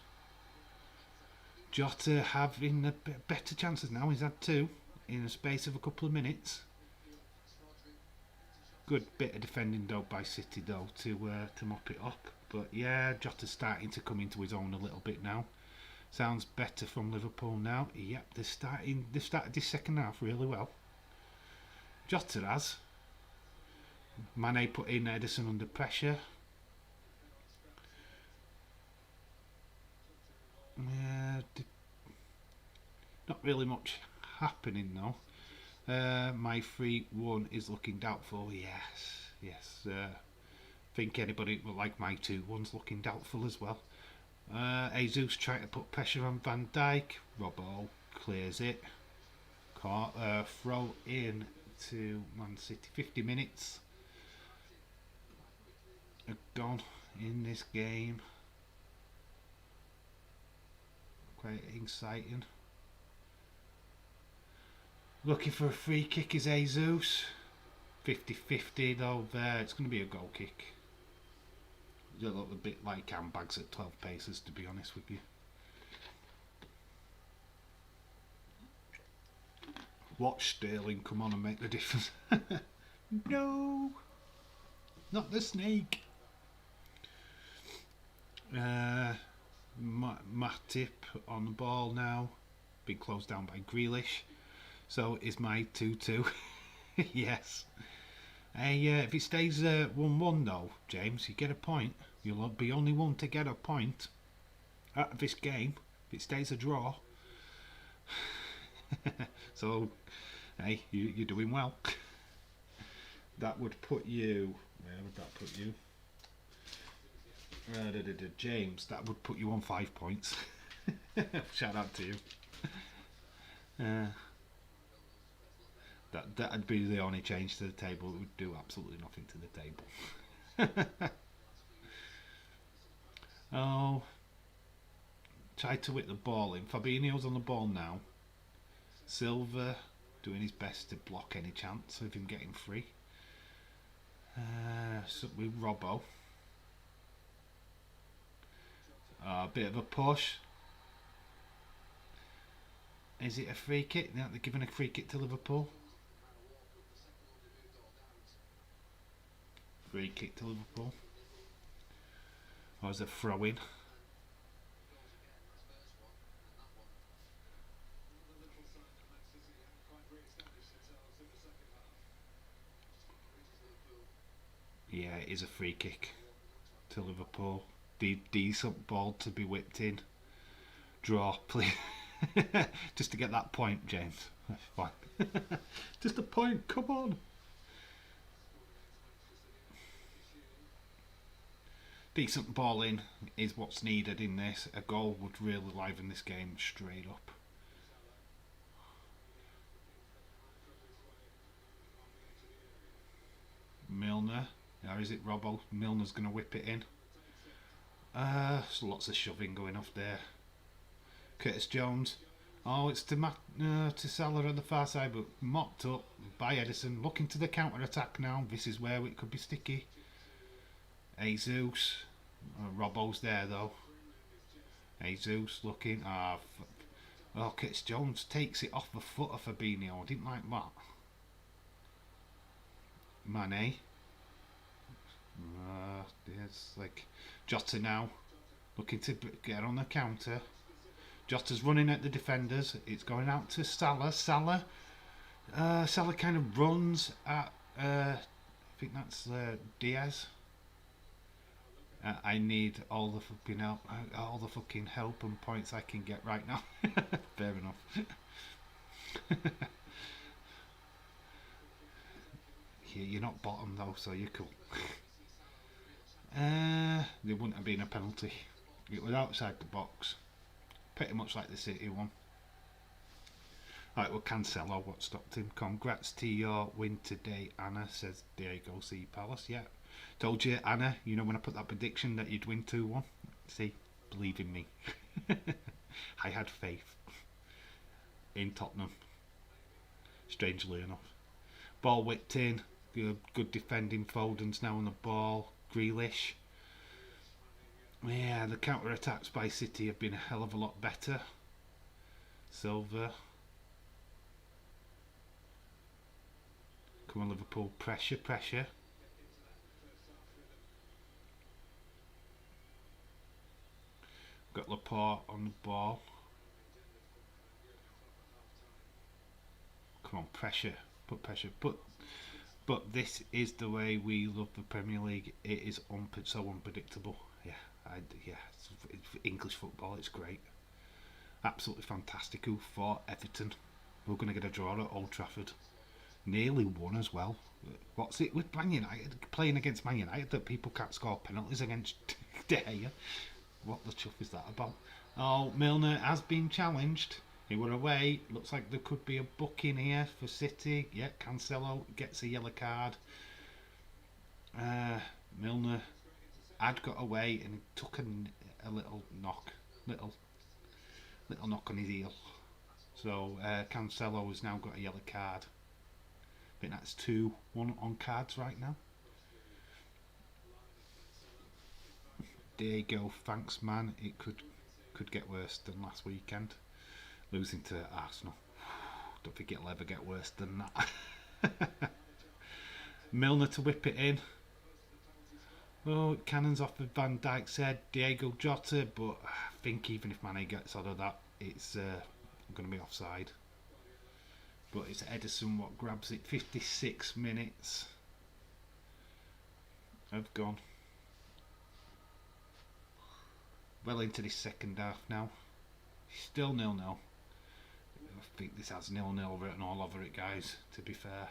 [SPEAKER 1] Jota having the better chances now. He's had two in the space of a couple of minutes. Good bit of defending though by City though to mop it up. But yeah, Jota's starting to come into his own a little bit now. Sounds better from Liverpool now. Yep, they've started this second half really well. Jota has. Mane put in Edison under pressure. Not really much happening though. My 3-1 is looking doubtful. Yes. Think anybody will like my 2-1's looking doubtful as well. Jesus trying to put pressure on Van Dijk. Robbo clears it. Throw in to Man City. 50 minutes are gone in this game. Quite exciting. Looking for a free kick is Jesus. 50-50 though there. It's going to be a goal kick. It's a little bit like handbags at 12 paces, to be honest with you. Watch Sterling come on and make the difference. No, not the snake. Matip on the ball now. Been closed down by Grealish. So is my 2-2. Yes. Hey, if it stays 1-1 though, James, you get a point. You'll be only one to get a point out of this game if it stays a draw. So, hey, you're doing well. That would put you... Where would that put you? James, that would put you on 5 points. Shout out to you. That'd be the only change to the table. It would do absolutely nothing to the table. Oh, tried to whip the ball in. Fabinho's on the ball now. Silva doing his best to block any chance of him getting free. So with Robbo. A bit of a push. Is it a free kick? They're giving a free kick to Liverpool. Free kick to Liverpool. Or is it throw in? Yeah, it is a free kick to Liverpool. Decent ball to be whipped in. Draw, please. Just to get that point, James. That's fine. Just a point, come on. Decent ball in is what's needed in this. A goal would really liven this game straight up. Milner. Or is it Robbo? Milner's going to whip it in. So lots of shoving going off there. Curtis Jones. Oh, it's to Salah on the far side, but mopped up by Edison. Looking to the counter attack now. This is where it could be sticky. Jesus. Robbo's there though. Jesus looking. Oh, Curtis Jones takes it off the foot of Fabinho. I didn't like that. Mane. It's like Jota now. Looking to get on the counter. Jota's running at the defenders. It's going out to Salah. Salah kind of runs at. I think that's Diaz. I need all the fucking help and points I can get right now. Fair enough. You're not bottom though, so you're cool. There wouldn't have been a penalty. It was outside the box. Pretty much like the City one. Right, well, Cancelo, what stopped him? Congrats to your win today, Anna, says Diego C. Palace. Yeah, told you, Anna, you know when I put that prediction that you'd win 2-1? See, believe in me. I had faith in Tottenham, strangely enough. Ball whipped in, good defending, Foden's now on the ball, Grealish. Yeah, the counter-attacks by City have been a hell of a lot better. Silva. Come on, Liverpool. Pressure, pressure. Got Laporte on the ball. Come on, pressure. Put pressure. But this is the way we love the Premier League. It is so unpredictable. Yeah, it's English football. It's great, absolutely fantastic. Who fought Everton? We're going to get a draw at Old Trafford. Nearly won as well. What's it with Man United playing against Man United that people can't score penalties against De Gea? What the chuff is that about? Oh, Milner has been challenged. He were away. Looks like there could be a booking here for City. Yeah, Cancelo gets a yellow card. Milner had got away and took a little knock, little knock on his heel. So Cancelo has now got a yellow card. I think that's 2-1 on cards right now. There you go, thanks man. It could get worse than last weekend. Losing to Arsenal. Don't think it'll ever get worse than that. Milner to whip it in. Oh, cannons off of Van Dijk, said Diego Jota, but I think even if Mane gets out of that, it's going to be offside. But it's Edison what grabs it. 56 minutes have gone. Well into this second half now. Still 0-0. I think this has 0-0 written all over it, guys, to be fair.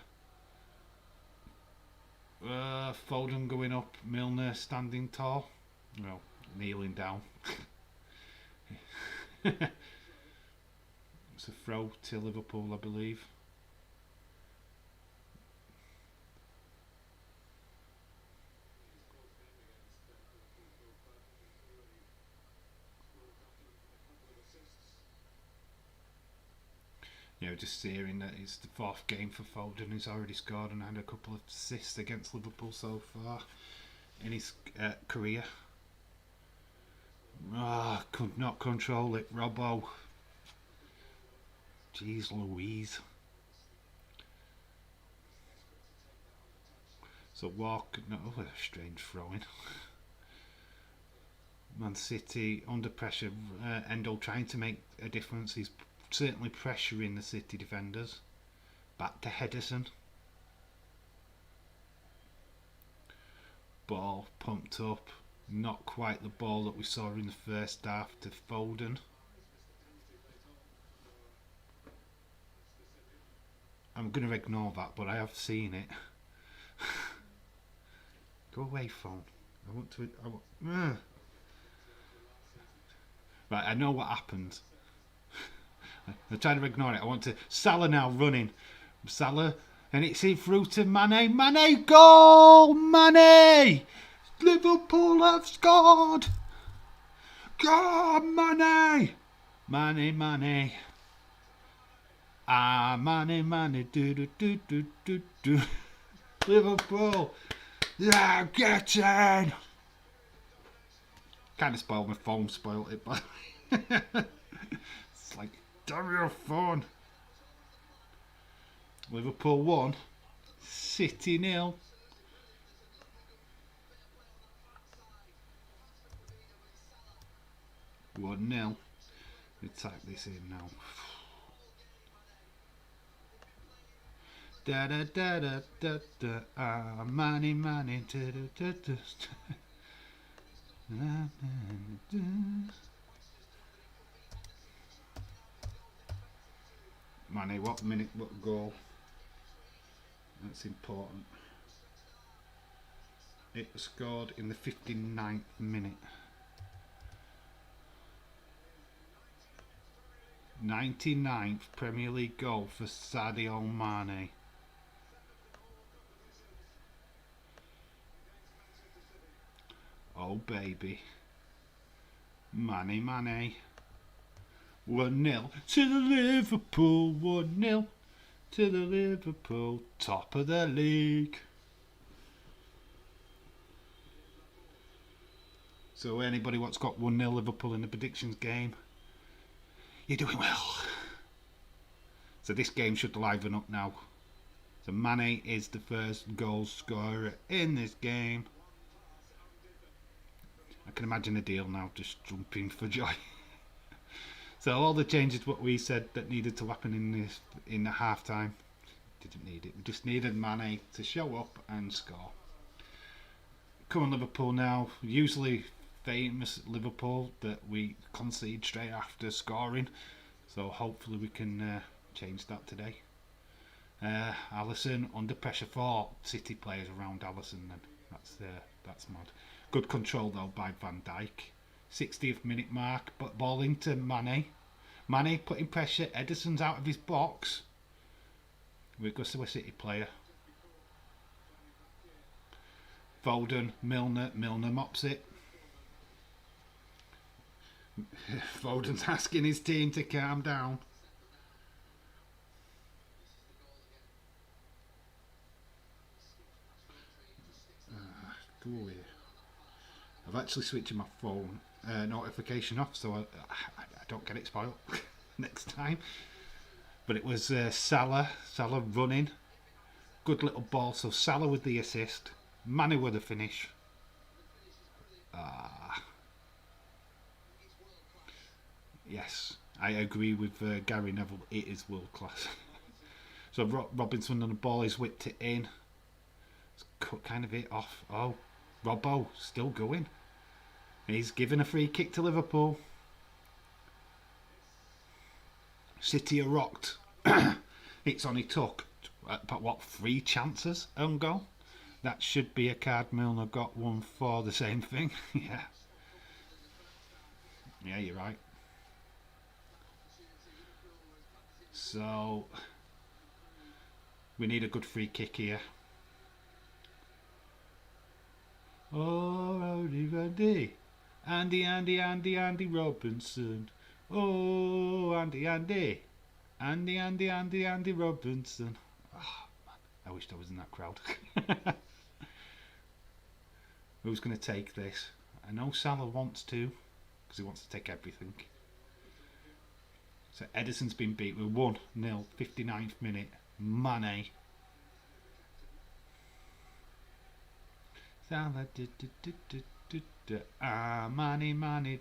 [SPEAKER 1] Foden going up, Milner standing tall. Well, kneeling down. It's a throw to Liverpool, I believe. Just hearing that it's the 4th game for Foden. He's already scored and had a couple of assists against Liverpool so far in his career. Ah, could not control it, Robbo. Jeez Louise. So Walk, no, a strange throwing. Man City under pressure. Endo trying to make a difference. He's certainly pressuring the City defenders. Back to Henderson. Ball pumped up. Not quite the ball that we saw in the first half to Foden. I'm going to ignore that, but I have seen it. Go away, phone. I want to. Right, I know what happened. I'm trying to ignore it. I want to. Salah now running. Salah, and it's in through to Mane. Mane, goal! Mane! Liverpool have scored! Go, Mane! Mane. Ah, Mane. Do. Liverpool. Yeah, get in! Kind of spoiled my phone, spoiled it, but it's like, damn your phone. Liverpool 1, City 0. One nil. We type this in now. Da da da da da da. Ah, Mane. Da da da da. Mane, what minute, what goal? That's important. It was scored in the 59th minute. 99th Premier League goal for Sadio Mane. Oh baby. Mane. 1-0 to the Liverpool. 1-0 to the Liverpool. Top of the league. So anybody what's got 1-0 Liverpool in the predictions game, you're doing well. So this game should liven up now. So Mane is the first goal scorer in this game. I can imagine the deal now, just jumping for joy. So all the changes what we said that needed to happen in the half time, didn't need it. We just needed Mane to show up and score. Come on Liverpool now. Usually famous Liverpool that we concede straight after scoring. So hopefully we can change that today. Alisson under pressure, 4 City players around Alisson then. That's mad. Good control though by Van Dijk. 60th minute mark, but ball into Mane. Mane putting pressure. Ederson's out of his box. We go to a City player. Foden, Milner mops it. Foden's asking his team to calm down. Go away. I've actually switched my phone notification off so I don't get it spoiled next time. But it was Salah running. Good little ball. So Salah with the assist. Mane with the finish. Yes, I agree with Gary Neville. It is world class. So Robinson on the ball, he's whipped it in. It's cut kind of it off. Oh, Robbo still going. He's given a free kick to Liverpool. City are rocked. It's only took, but what, 3 chances on goal? That should be a card. Milner got one for the same thing. Yeah, you're right. So we need a good free kick here. Oh, Andy Robinson. Oh, Andy Robinson. Oh, man, I wished I was in that crowd. Who's going to take this? I know Salah wants to. because he wants to take everything. So Ederson's been beat with 1-0, 59th minute. Mane. Salah, Mane,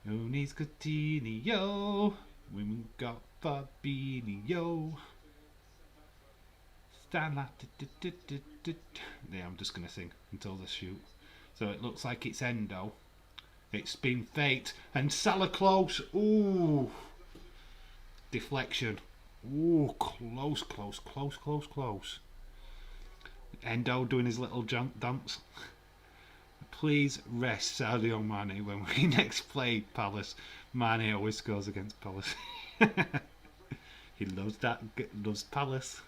[SPEAKER 1] who needs Coutinho? Women got Fabinho. Salah, yeah, I'm just gonna sing until they shoot. So it looks like it's Endo. It's been faked, and Salah close. Ooh, deflection. Ooh, close. Endo doing his little jump dance. Please rest Sadio Mane when we next play Palace. Mane always scores against Palace. He loves Palace.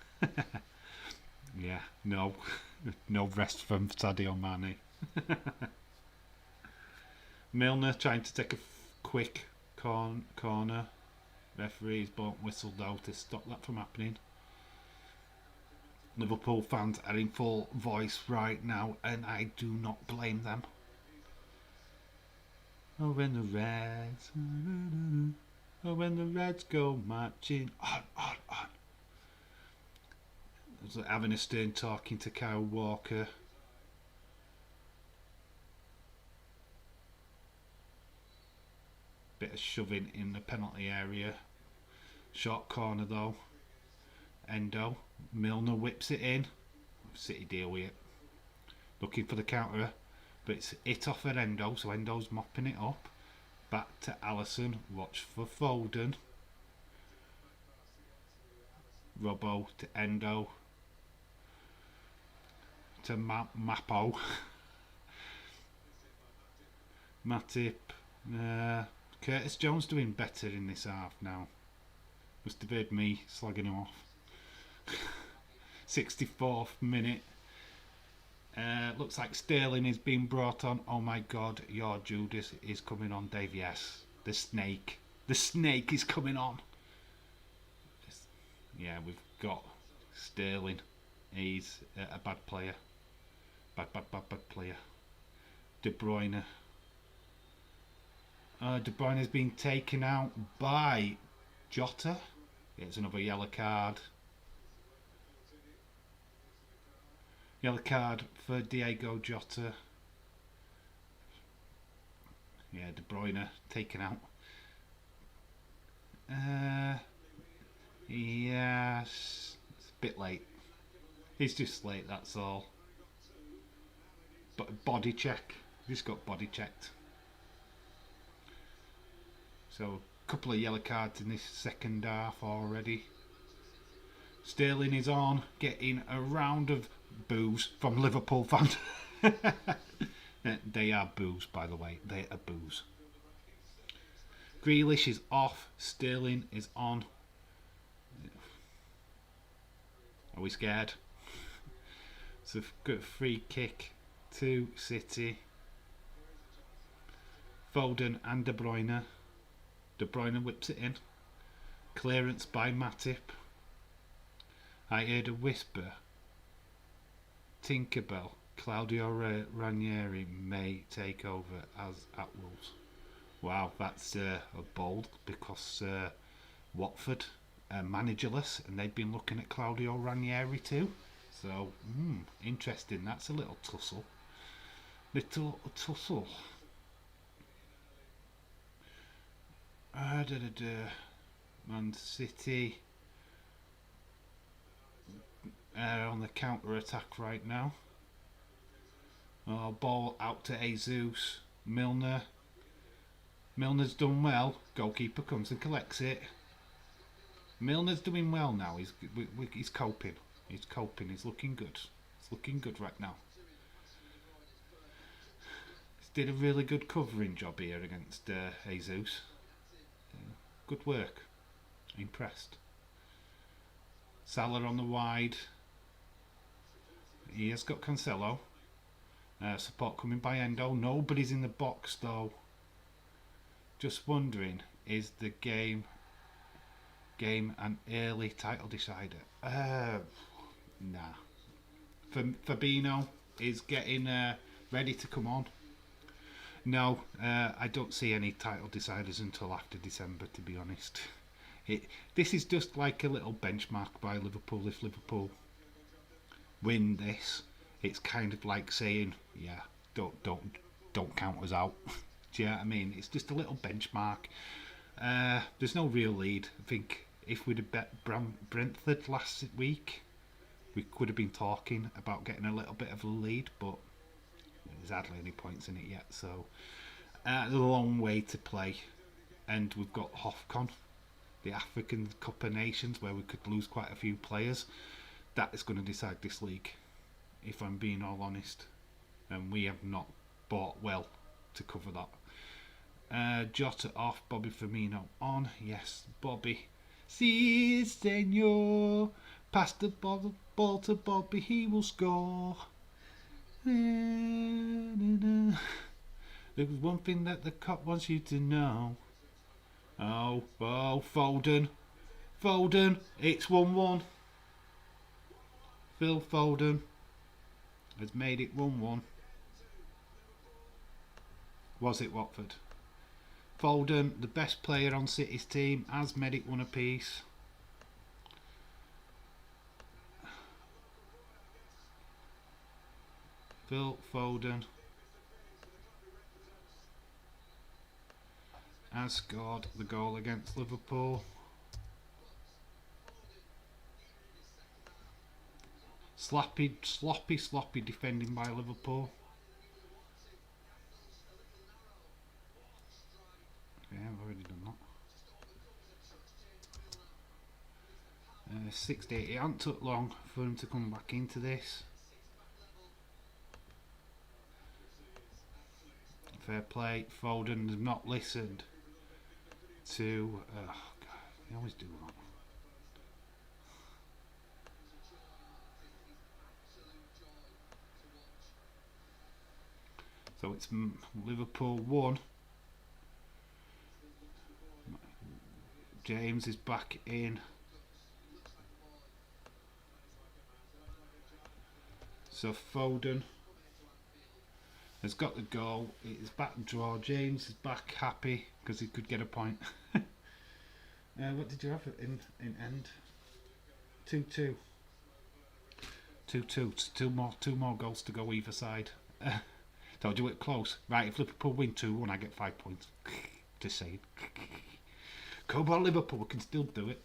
[SPEAKER 1] Yeah, no rest from Sadio Mane. Milner trying to take a quick corner. Referee's bought whistled out to stop that from happening. Liverpool fans are in full voice right now, and I do not blame them. Oh, when the Reds go marching on. It was having a stern talking to Kyle Walker. Bit of shoving in the penalty area. Short corner though. Endo. Milner whips it in. City deal with it. Looking for the counter. But it's hit off at Endo. So Endo's mopping it up. Back to Alisson. Watch for Foden. Robbo to Endo. To Mapo. Matip. Curtis Jones doing better in this half now. Must have heard me slagging him off. 64th minute. Looks like Sterling is being brought on. Oh my god, your Judas is coming on, Dave. Yes, the snake. The snake is coming on. Yeah, we've got Sterling. He's a bad player. Bad player. De Bruyne. De Bruyne has been taken out by Jota. It's another yellow card. Yellow card for Diego Jota. Yeah, De Bruyne taken out. Yes, it's a bit late. He's just late, that's all. But body check. He's got body checked. So a couple of yellow cards in this second half already. Sterling is on, getting a round of boos from Liverpool fans. They are boos, by the way. They are boos. Grealish is off. Sterling is on. Are we scared? So good free kick to City. Foden and De Bruyne. De Bruyne whips it in. Clearance by Matip. I heard a whisper. Tinkerbell. Claudio Ranieri may take over as at Wolves. Wow, that's bold because Watford are managerless and they've been looking at Claudio Ranieri too. So, interesting. That's a little tussle. Man City on the counter attack right now. Ball out to Jesus. Milner's done well. Goalkeeper comes and collects it. Milner's doing well now. He's coping. He's coping. He's looking good. He's looking good right now. He's did a really good covering job here against Jesus. Good work. Impressed. Salah on the wide. He has got Cancelo. Support coming by Endo. Nobody's in the box though. Just wondering, is the game an early title decider? Nah. Fabinho is getting ready to come on. No, I don't see any title deciders until after December, to be honest. It, this is just like a little benchmark by Liverpool. If Liverpool win this, it's kind of like saying, yeah, don't count us out. Do you know what I mean? It's just a little benchmark. There's no real lead. I think if we'd have bet Brentford last week, we could have been talking about getting a little bit of a lead, but there's hardly any points in it yet. So there's a long way to play, and we've got HOFCON, the African Cup of Nations, where we could lose quite a few players. That is going to decide this league, if I'm being all honest, and we have not bought well to cover that. Jota off, Bobby Firmino on. Yes, Bobby. Si, senor. Pass the ball to Bobby, he will score. There was one thing that the cop wants you to know. Oh, Foden. Foden, it's 1-1. Phil Foden has made it 1-1. Was it Watford? Foden, the best player on City's team, has made it 1 apiece. Phil Foden has scored the goal against Liverpool. Sloppy defending by Liverpool. Yeah, I've already done that. 60. It hasn't took long for him to come back into this. Fair play. Foden has not listened to. Oh God, they always do that. So it's Liverpool 1. James is back in. So Foden has got the goal. It's back draw. James is back happy because he could get a point. What did you have in end? 2-2. 2-2. Two more goals to go either side. Told you it close. Right, if Liverpool win 2-1, I get 5 points. Just saying. Come on, Liverpool, we can still do it.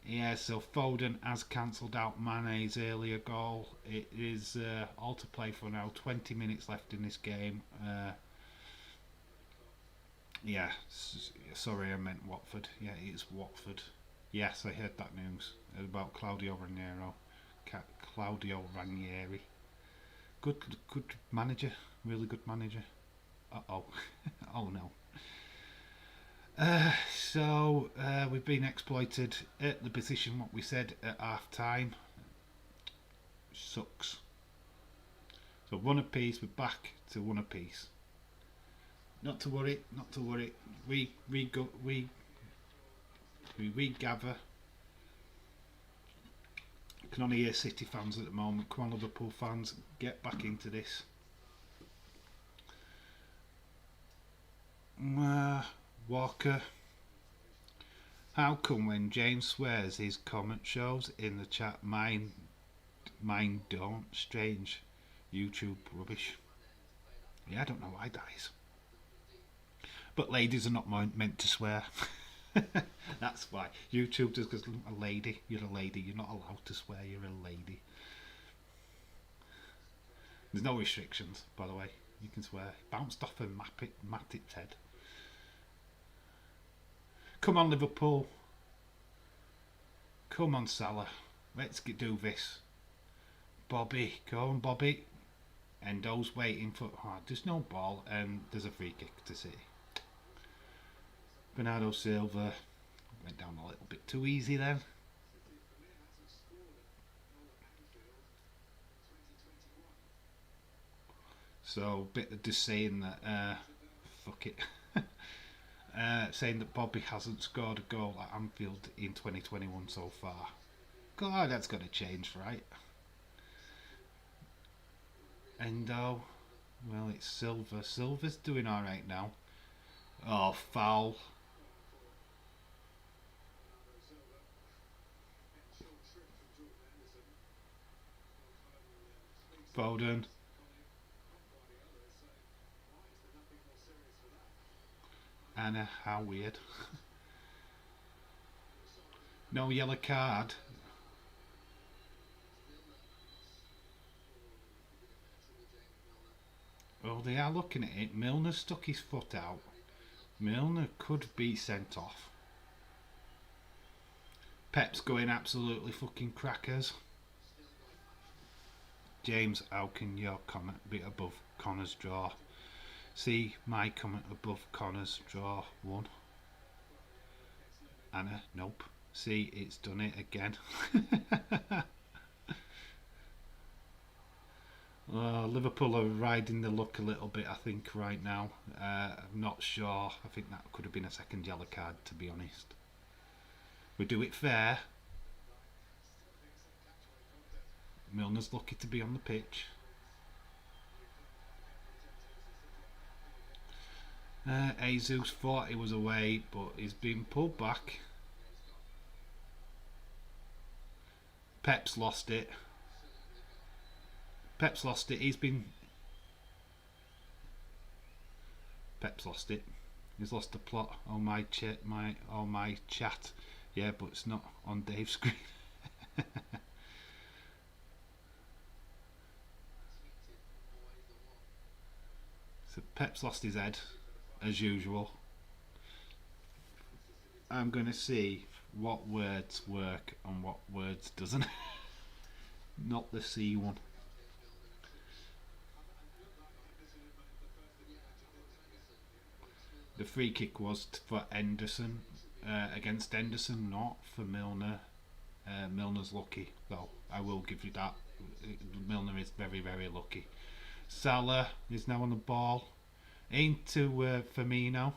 [SPEAKER 1] Yeah, so Foden has cancelled out Mane's earlier goal. It is all to play for now. 20 minutes left in this game. Yeah, sorry, I meant Watford. Yeah, it's Watford. Yes, I heard that news about Claudio Ranieri. Good manager. Really good manager. Uh-oh. Oh, no. So we've been exploited at the position what we said at half time. Sucks. So 1 apiece, we're back to 1 apiece. Not to worry. We regather. I can only hear City fans at the moment. Come on, Liverpool fans, get back into this. Walker. How come when James swears his comment shows in the chat mine don't? Strange. YouTube rubbish. Yeah, I don't know why, guys. But ladies are not meant to swear. That's why. YouTube just goes, a lady, you're a lady, you're not allowed to swear, you're a lady. There's no restrictions, by the way. You can swear. Bounced off and Matip's head. Come on, Liverpool. Come on, Salah. Let's do this. Bobby, go on, Bobby. Endo's waiting for. Oh, there's no ball, and there's a free kick to City. Bernardo Silva went down a little bit too easy then. So, bit of just saying that, fuck it. Saying that Bobby hasn't scored a goal at Anfield in 2021 so far. God, that's got to change, right? Endo. Well, it's Silver. Silver's doing alright now. Oh, foul. Foden. Anna, how weird. No yellow card. Oh, they are looking at it. Milner stuck his foot out. Milner could be sent off. Pep's going absolutely fucking crackers. James, how can your comment be above Connor's draw? See my comment above Connor's draw 1. Anna, nope. See, it's done it again. Liverpool are riding the luck a little bit, I think, right now. I'm not sure. I think that could have been a second yellow card, to be honest. We do it fair. Milner's lucky to be on the pitch. Jesus thought he was away, but he's been pulled back. Pep's lost it. Pep's lost it. Pep's lost it. He's lost the plot. Oh my chat. Yeah, but it's not on Dave's screen. So Pep's lost his head, as usual. I'm going to see what words work and what words doesn't. Not the C one. The free kick was for Henderson, against Henderson, not for Milner. Milner's lucky, though. I will give you that. Milner is very, very lucky. Salah is now on the ball. Into Firmino.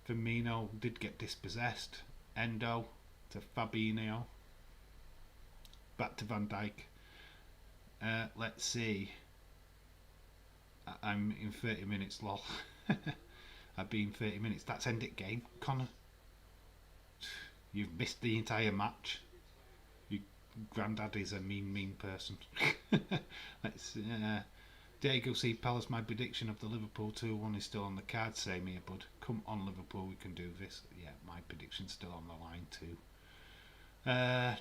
[SPEAKER 1] Firmino did get dispossessed. Endo to Fabinho. Back to Van Dijk. Let's see. I'm in 30 minutes, lol. I've been 30 minutes. That's end it game. Connor, you've missed the entire match. Your granddad is a mean person. Let's Diego C. Palace, my prediction of the Liverpool 2-1 is still on the card. Same here, bud. Come on, Liverpool, we can do this. Yeah, my prediction's still on the line too.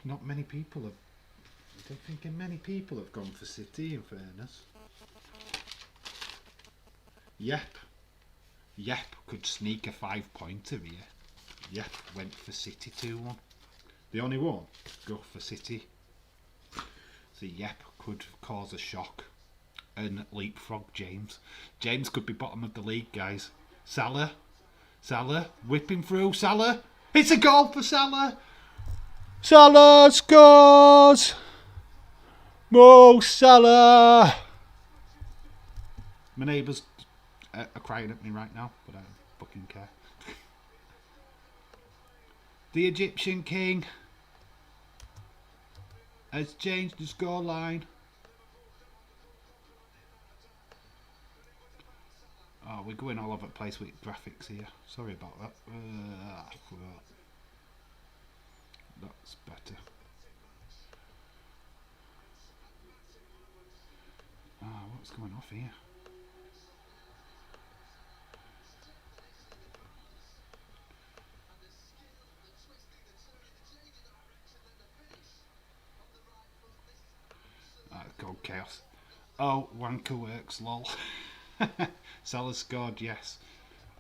[SPEAKER 1] Not many people have. I don't think many people have gone for City, in fairness. Yep could sneak a 5-pointer here. Yep went for City 2-1. The only one to go for City. So Yep could cause a shock and leapfrog James. James could be bottom of the league, guys. Salah whipping through. Salah, it's a goal for Salah. Salah scores. Mo Salah. My neighbours are crying at me right now, but I don't fucking care. The Egyptian king has changed the scoreline. Oh, we're going all over the place with graphics here. Sorry about that. That's better. What's going off here? God, chaos. Oh, wanker works, lol. Salah scored, yes.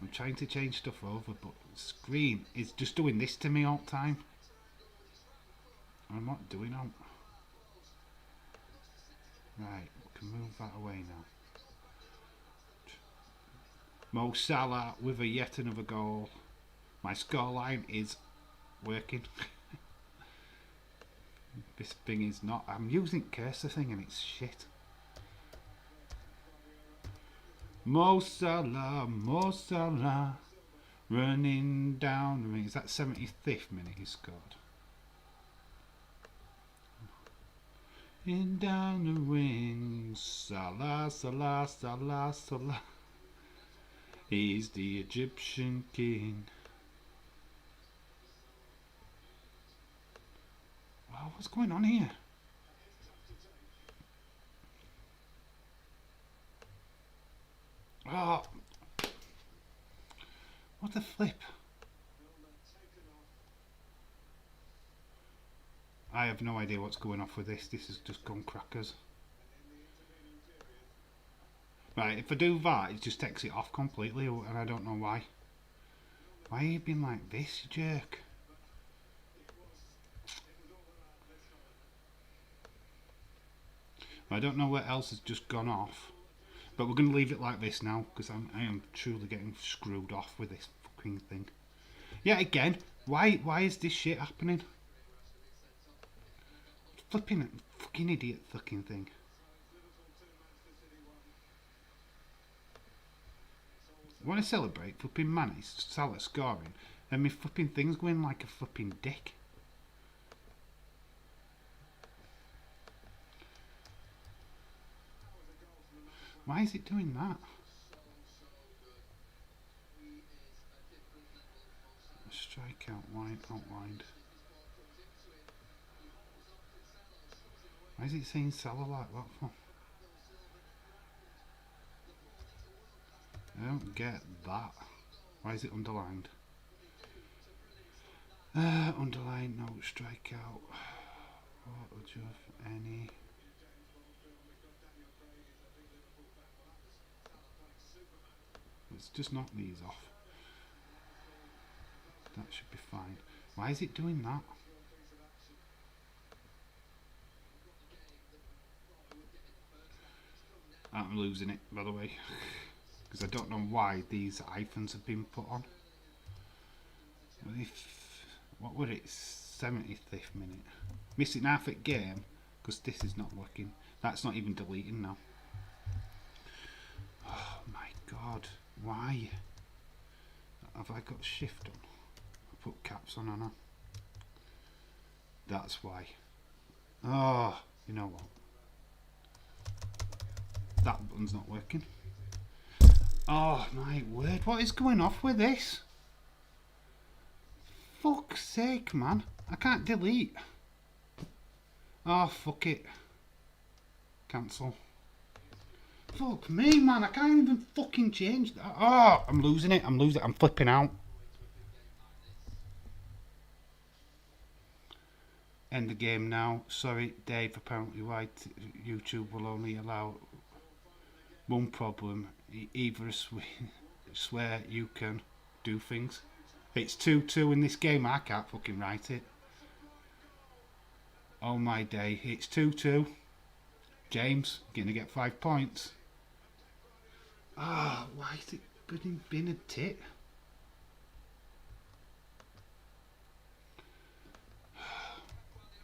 [SPEAKER 1] I'm trying to change stuff over, but the screen is just doing this to me all the time. I'm not doing it. Right, we can move that away now. Mo Salah with yet another goal. My scoreline is working. This thing is not. I'm using cursor thing and it's shit. Mo Salah, running down the ring. Is that 75th minute he scored? and down the wings. Salah, Salah, Salah, Salah. He's the Egyptian king. Wow, what's going on here? Oh, what the flip? I have no idea what's going off with this. This has just gone crackers. Right, if I do that, it just takes it off completely, and I don't know why. Why are you being like this, you jerk? I don't know what else has just gone off. But we're going to leave it like this now, because I am truly getting screwed off with this fucking thing. Yeah, again, why is this shit happening? Flipping fucking idiot fucking thing. I want to celebrate flipping Manny's Salah scoring, and my flipping thing's going like a flipping dick. Why is it doing that? Strikeout, wide, outlined. Why is it saying Salah like that for? I don't get that. Why is it underlined? Underlined, no strikeout. What would you have any? Let's just knock these off. That should be fine. Why is it doing that? I'm losing it, by the way, because I don't know why these hyphens have been put on. What were it? 75th minute. Missing half a game because this is not working. That's not even deleting now. Oh my god, why? Have I got shift on? I put caps on, Anna. That's why. Oh, you know what? That button's not working. Oh my word, what is going off with this? Fuck's sake, man. I can't delete. Oh, fuck it. Cancel. Fuck me, man. I can't even fucking change that. Oh, I'm losing it. I'm flipping out. End the game now. Sorry, Dave. Apparently, why YouTube will only allow one problem. Either swear you can do things. It's 2-2 in this game. I can't fucking write it. Oh my day. It's 2-2. James, gonna get 5 points. Ah, why is it been a tit?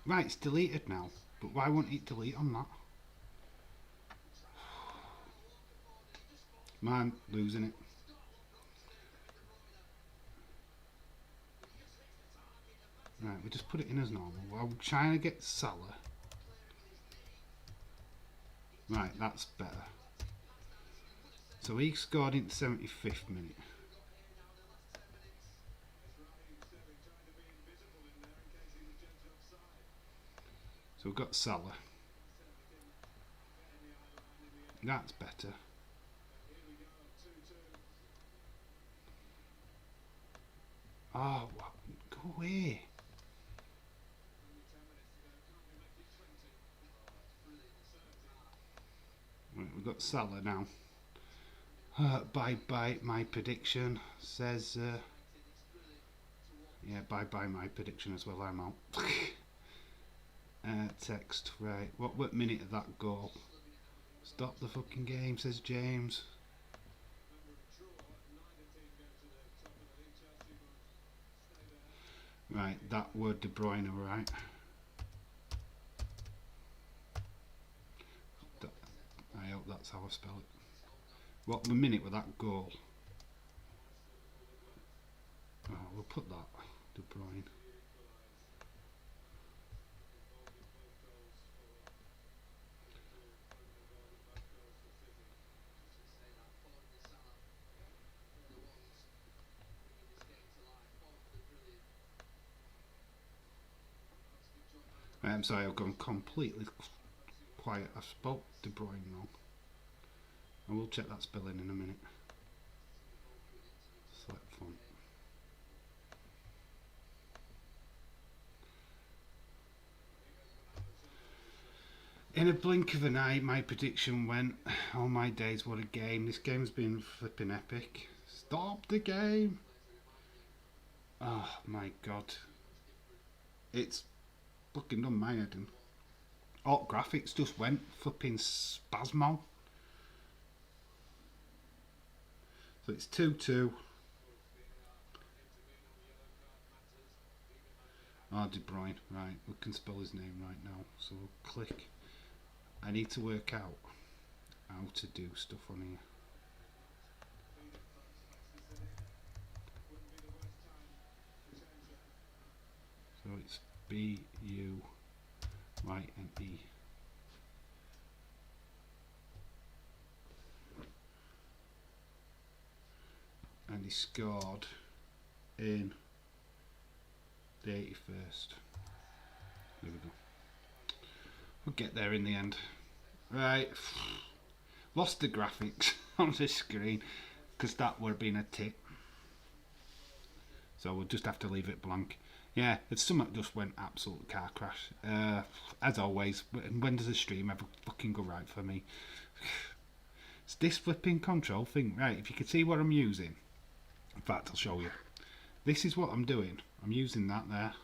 [SPEAKER 1] Right, it's deleted now. But why won't it delete on that? Man, losing it. Right, we just put it in as normal. Well, we're trying to get Salah. Right, that's better. So he scored in the 75th minute. So we've got Salah. That's better. Oh, go away. Right, we've got Salah now. Bye bye my prediction, says yeah, bye bye my prediction as well. I'm out. Text, right, what minute of that goal? Stop the fucking game, says James. Right, that word De Bruyne, right? I hope that's how I spell it. What the minute with that goal? Oh, we'll put that De Bruyne. I'm sorry, I've gone completely quiet. I spoke De Bruyne wrong. I will check that spelling in a minute. Select font. In a blink of an eye, my prediction went. Oh my days, what a game. This game's been flipping epic. Stop the game. Oh my god. It's fucking done my head in. Oh, graphics just went flipping spasmo. So it's 2-2. Oh, De Bruyne. Right, we can spell his name right now. So we'll click. I need to work out how to do stuff on here. So it's B-U-Y-N-E. And he scored in the 81st. There we go. We'll get there in the end. Right. Lost the graphics on the screen because that would have been a tip. So we'll just have to leave it blank. Yeah, it's something just went absolute car crash. As always, when does a stream ever fucking go right for me? It's this flipping control thing. Right, if you could see what I'm using. In fact, I'll show you. This is what I'm doing. I'm using that there.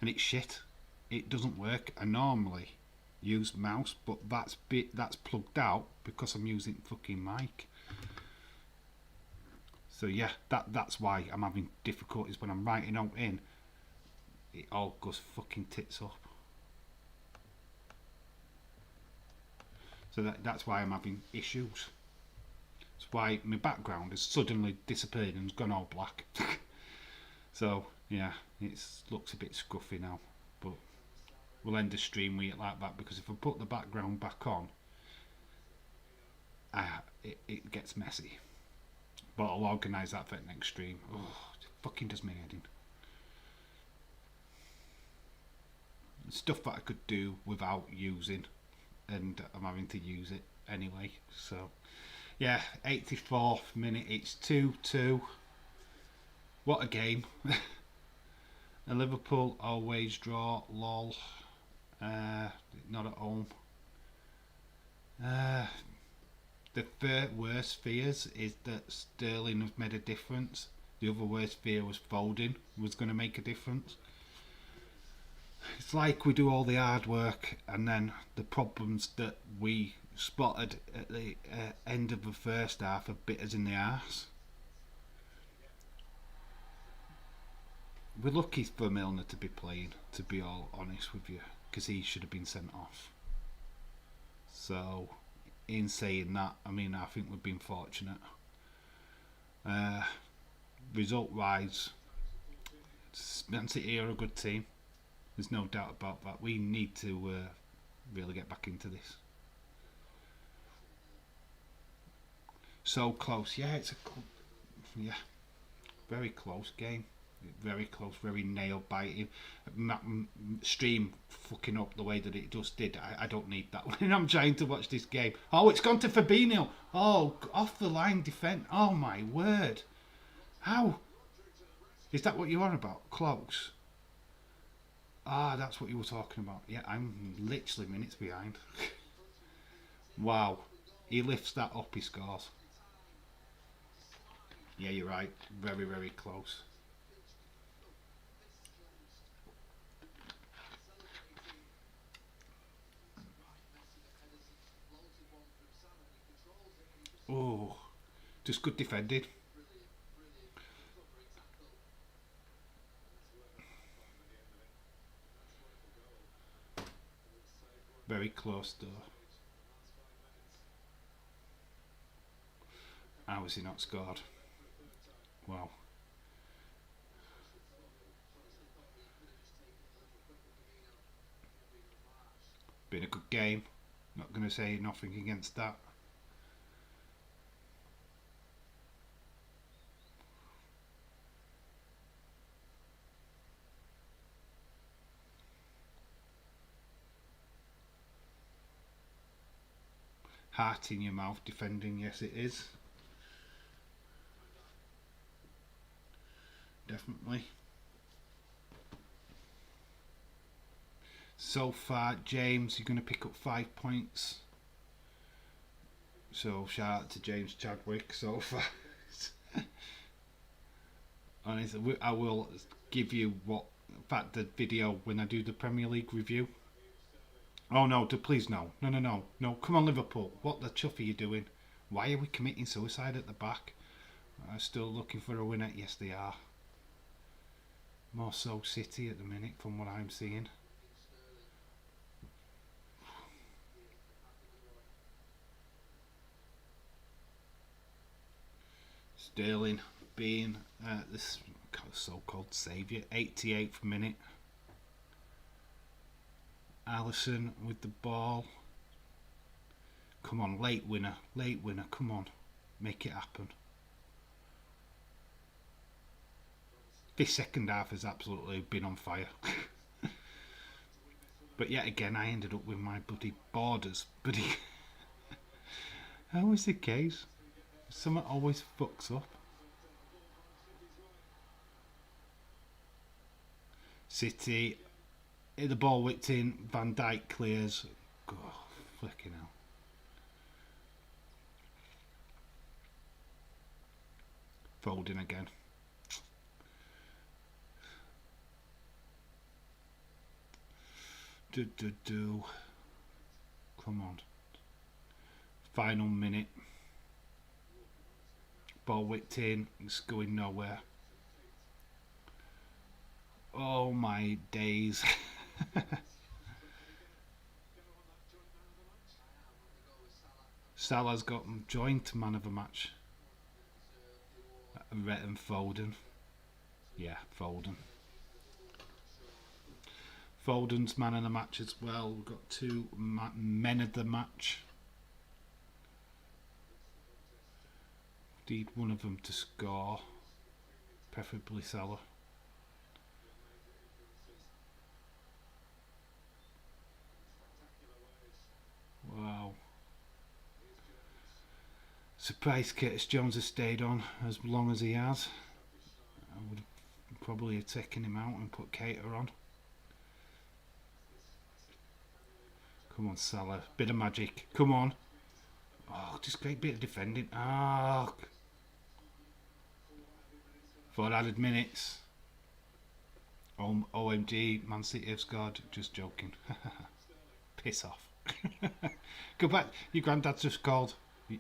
[SPEAKER 1] And it's shit. It doesn't work. I normally use mouse, but that's plugged out because I'm using fucking mic. So yeah, that's why I'm having difficulties when I'm writing out in. It all goes fucking tits up. So that's why I'm having issues. That's why my background has suddenly disappeared and has gone all black. So yeah, it looks a bit scruffy now, but we'll end the stream with it like that because if I put the background back on, it gets messy. But I'll organise that for the next stream. Oh, it fucking does me head in. Stuff that I could do without using, and I'm having to use it anyway. So yeah, 84th minute, it's 2-2. What a game. A Liverpool always draw, lol. Not at home. The worst fears is that Sterling has made a difference. The other worst fear was Foden was going to make a difference. It's like we do all the hard work and then the problems that we spotted at the end of the first half have bit us in the arse. We're lucky for Milner to be playing, to be all honest with you, because he should have been sent off. So, in saying that, I mean, I think we've been fortunate. Result-wise, Man City are a good team. There's no doubt about that. We need to really get back into this. So close. Yeah, it's a very close game. Very close, very nail biting. Stream fucking up the way that it just did. I don't need that when I'm trying to watch this game. Oh, it's gone to Fabinho. Oh, off the line defence. Oh my word. How? Is that what you're on about? Close. Ah, that's what you were talking about. Yeah, I'm literally minutes behind. Wow. He lifts that up, he scores. Yeah, you're right. Very, very close. Oh, just good defending. Very close though. How has he not scored? Wow. Been a good game. Not going to say nothing against that. Heart in your mouth defending, yes it is. Definitely. So far, James, you're going to pick up 5 points. So shout out to James Chadwick so far. Honestly, I will give you the video when I do the Premier League review. Oh no, please no. No. Come on, Liverpool. What the chuff are you doing? Why are we committing suicide at the back? Still looking for a winner? Yes, they are. More so City at the minute from what I'm seeing. Sterling being this so-called saviour. 88th minute. Alisson with the ball. Come on, late winner. Come on, make it happen. This second half has absolutely been on fire. But yet again, I ended up with my bloody borders. Bloody. Always the case. Something always fucks up. City. The ball whipped in. Van Dijk clears. Oh, flicking hell. Foden again. Come on. Final minute. Ball whipped in. It's going nowhere. Oh my days. Salah's got joint man of the match. And Foden. Yeah, Foden. Foden's man of the match as well. We've got 2 men of the match. Need one of them to score. Preferably Salah. Wow. Surprised Curtis Jones has stayed on as long as he has. I would probably have taken him out and put Keita on. Come on, Salah. Bit of magic. Come on. Oh, just great bit of defending. Ah. 4 added minutes. OMG, Man City have scored. Just joking. Piss off. Go back. Your granddad's just called.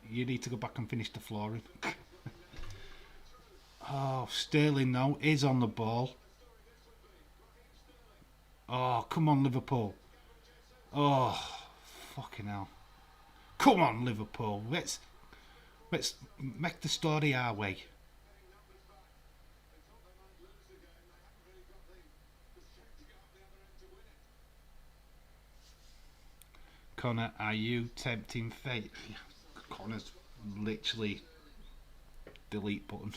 [SPEAKER 1] You need to go back and finish the flooring. Oh, Sterling though is on the ball. Oh, come on, Liverpool. Oh, fucking hell. Come on, Liverpool. Let's make the story our way. Connor, are you tempting fate? Connor's literally delete button.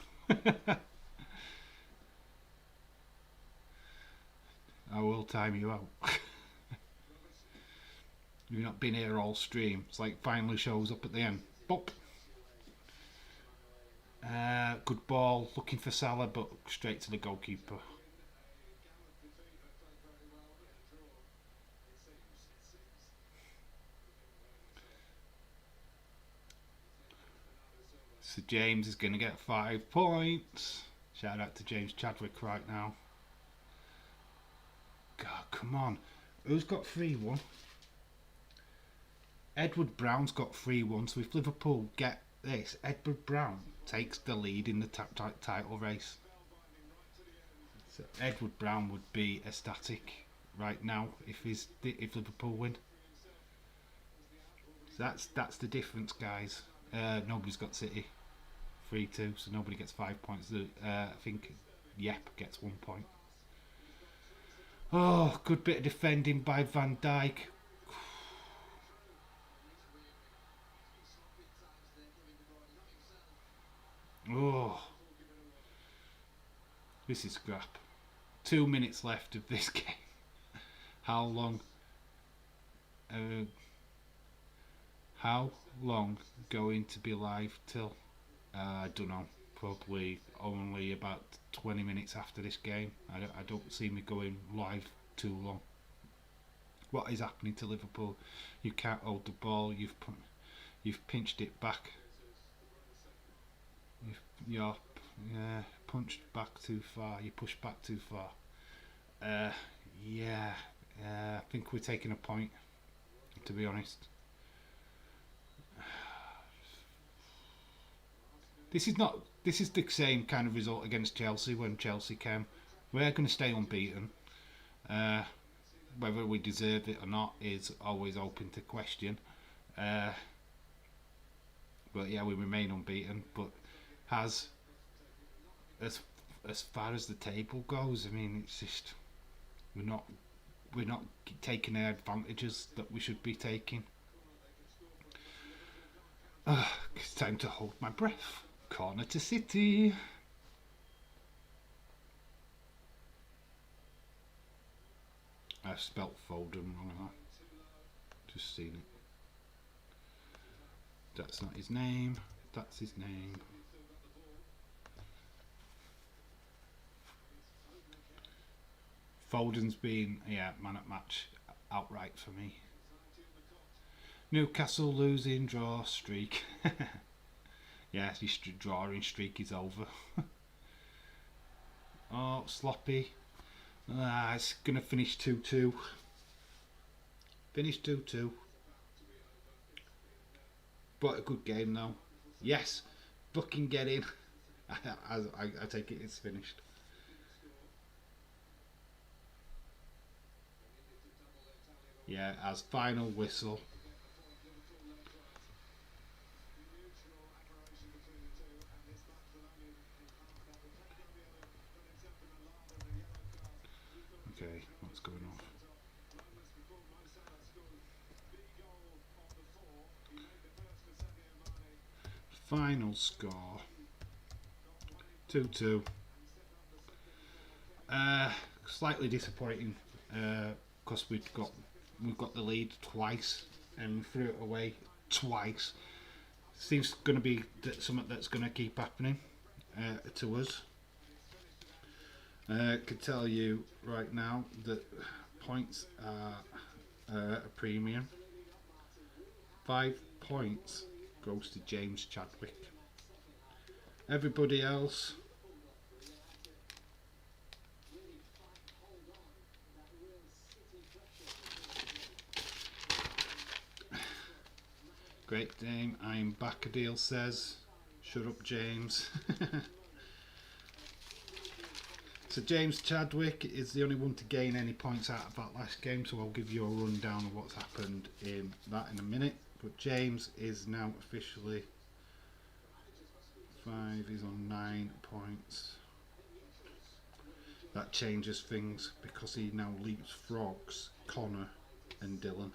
[SPEAKER 1] I will time you out. You've not been here all stream. It's like finally shows up at the end. Bop. Good ball. Looking for Salah, but straight to the goalkeeper. So James is going to get 5 points. Shout out to James Chadwick right now. God, come on. Who's got 3-1? Edward Brown's got 3-1. So if Liverpool get this, Edward Brown takes the lead in the title race. So Edward Brown would be ecstatic right now if Liverpool win. So that's the difference, guys. Nobody's got City. 3-2, so nobody gets 5 points. I think Yep gets 1 point. Oh, good bit of defending by Van Dijk. Oh, this is crap. 2 minutes left of this game. How long going to be live till? I don't know. Probably only about 20 minutes after this game. I don't see me going live too long. What is happening to Liverpool? You can't hold the ball. You've pinched it back. You're punched back too far. You pushed back too far. Uh, yeah, I think we're taking a point. To be honest, this is not. This is the same kind of result against Chelsea when Chelsea came. We're going to stay unbeaten. Uh, whether we deserve it or not is always open to question. Uh, but yeah, we remain unbeaten. But has as as far as the table goes, I mean, it's just we're not we're not taking the advantages that we should be taking. It's time to hold my breath. Corner to City. I've spelt Foden wrong, have I? Just seen it. That's not his name. That's his name. Foden's been, man at match outright for me. Newcastle losing draw streak. Yeah, his drawing streak is over. Oh, sloppy. It's going to finish 2-2. Finish 2-2. But a good game though. Yes, fucking get in. I take it it's finished. Yeah, as final whistle. Okay, what's going on? Final score 2-2. Slightly disappointing because we've got the lead twice and we threw it away twice. Seems going to be something that's going to keep happening to us. Could tell you right now that points are a premium. 5 points goes to James Chadwick. Everybody else, great game. I'm back. Adil says, "Shut up, James." So James Chadwick is the only one to gain any points out of that last game. So I'll give you a rundown of what's happened in that in a minute. But James is now officially 5. He's on 9 points. That changes things because he now leapfrogs Connor and Dylan.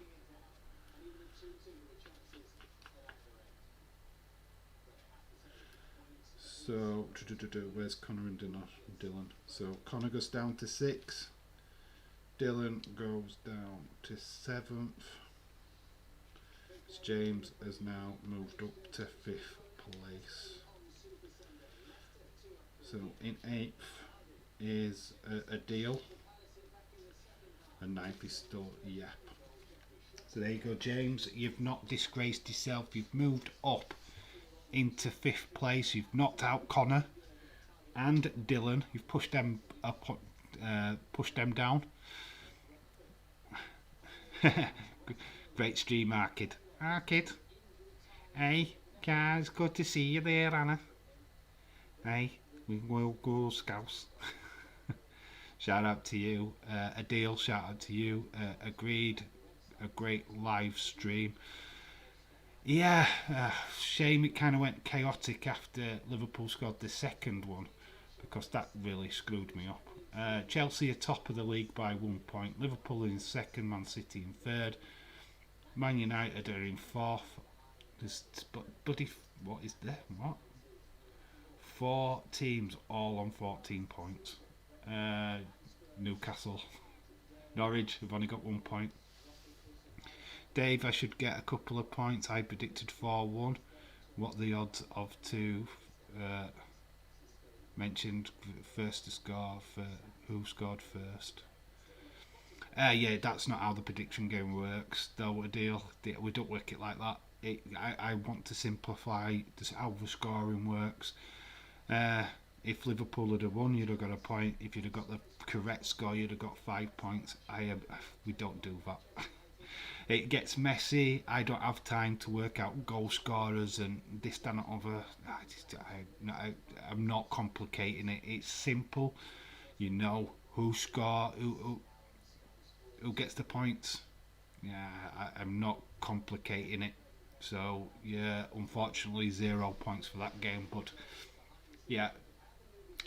[SPEAKER 1] So, where's Connor and Dylan? So Connor goes down to 6. Dylan goes down to 7th. James has now moved up to 5th place. So in 8th is a deal. And 9th is still Yap. So there you go, James. You've not disgraced yourself. You've moved up into 5th place. You've knocked out Connor and Dylan. You've pushed them up, pushed them down. Great stream, Arkid. Arkid. Hey, guys, good to see you there, Anna. Hey, we will go Scouts. Shout out to you, Adil. Shout out to you. Agreed. A great live stream. Yeah, shame it kind of went chaotic after Liverpool scored the second one because that really screwed me up. Chelsea are top of the league by 1 point. Liverpool in second, Man City in third. Man United are in fourth. What is there? What? 4 teams all on 14 points. Newcastle, Norwich have only got 1 point. Dave, I should get a couple of points. I predicted 4-1. What are the odds of two? Uh, Mentioned first to score for who scored first. Yeah, that's not how the prediction game works. Though a deal, we don't work it like that. I want to simplify how the scoring works. Uh, if Liverpool had won, you'd have got a point. If you'd have got the correct score, you'd have got 5 points. We don't do that. It gets messy. I don't have time to work out goal scorers and this, that, and other. I'm not complicating it. It's simple. You know who score, who gets the points. Yeah, I'm not complicating it. So yeah, unfortunately 0 points for that game. But yeah,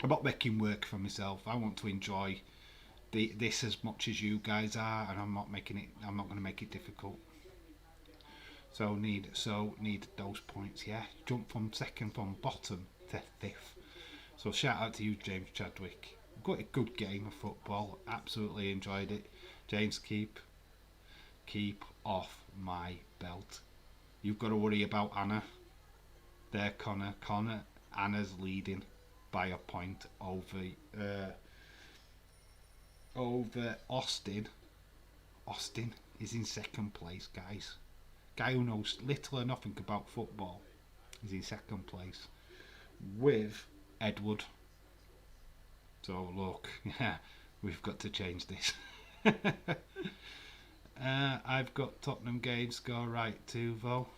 [SPEAKER 1] I'm not making work for myself. I want to enjoy this as much as you guys are, and I'm not making it. I'm not going to make it difficult. So need those points. Yeah, jump from second from bottom to fifth. So shout out to you, James Chadwick. Got a good game of football. Absolutely enjoyed it. James, keep off my belt. You've got to worry about Anna. There, Connor. Anna's leading by a point over Austin. Austin is in second place, guys. Guy who knows little or nothing about football is in second place with Edward. So look, yeah, we've got to change this. I've got Tottenham game score right too, though.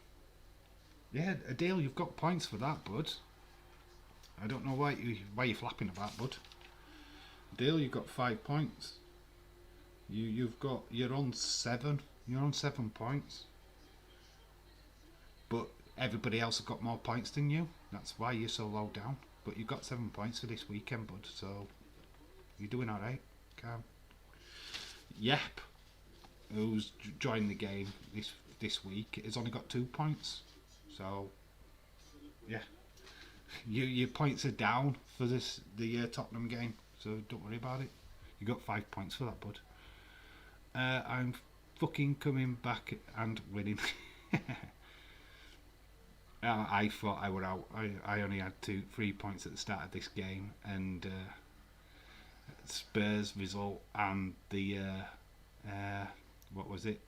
[SPEAKER 1] Yeah, Adele, you've got points for that, bud. I don't know why you're flapping about, bud. Adele, you've got 5 points. You're on 7. You're on 7 points. But everybody else has got more points than you. That's why you're so low down. But you've got 7 points for this weekend, bud. So you're doing all right. Calm. Yep, who's joined the game this week, has only got 2 points. So yeah, your points are down for the Tottenham game. So don't worry about it. You got 5 points for that, bud. I'm fucking coming back and winning. I thought I were out. I only had 3 points at the start of this game, and Spurs result and the what was it?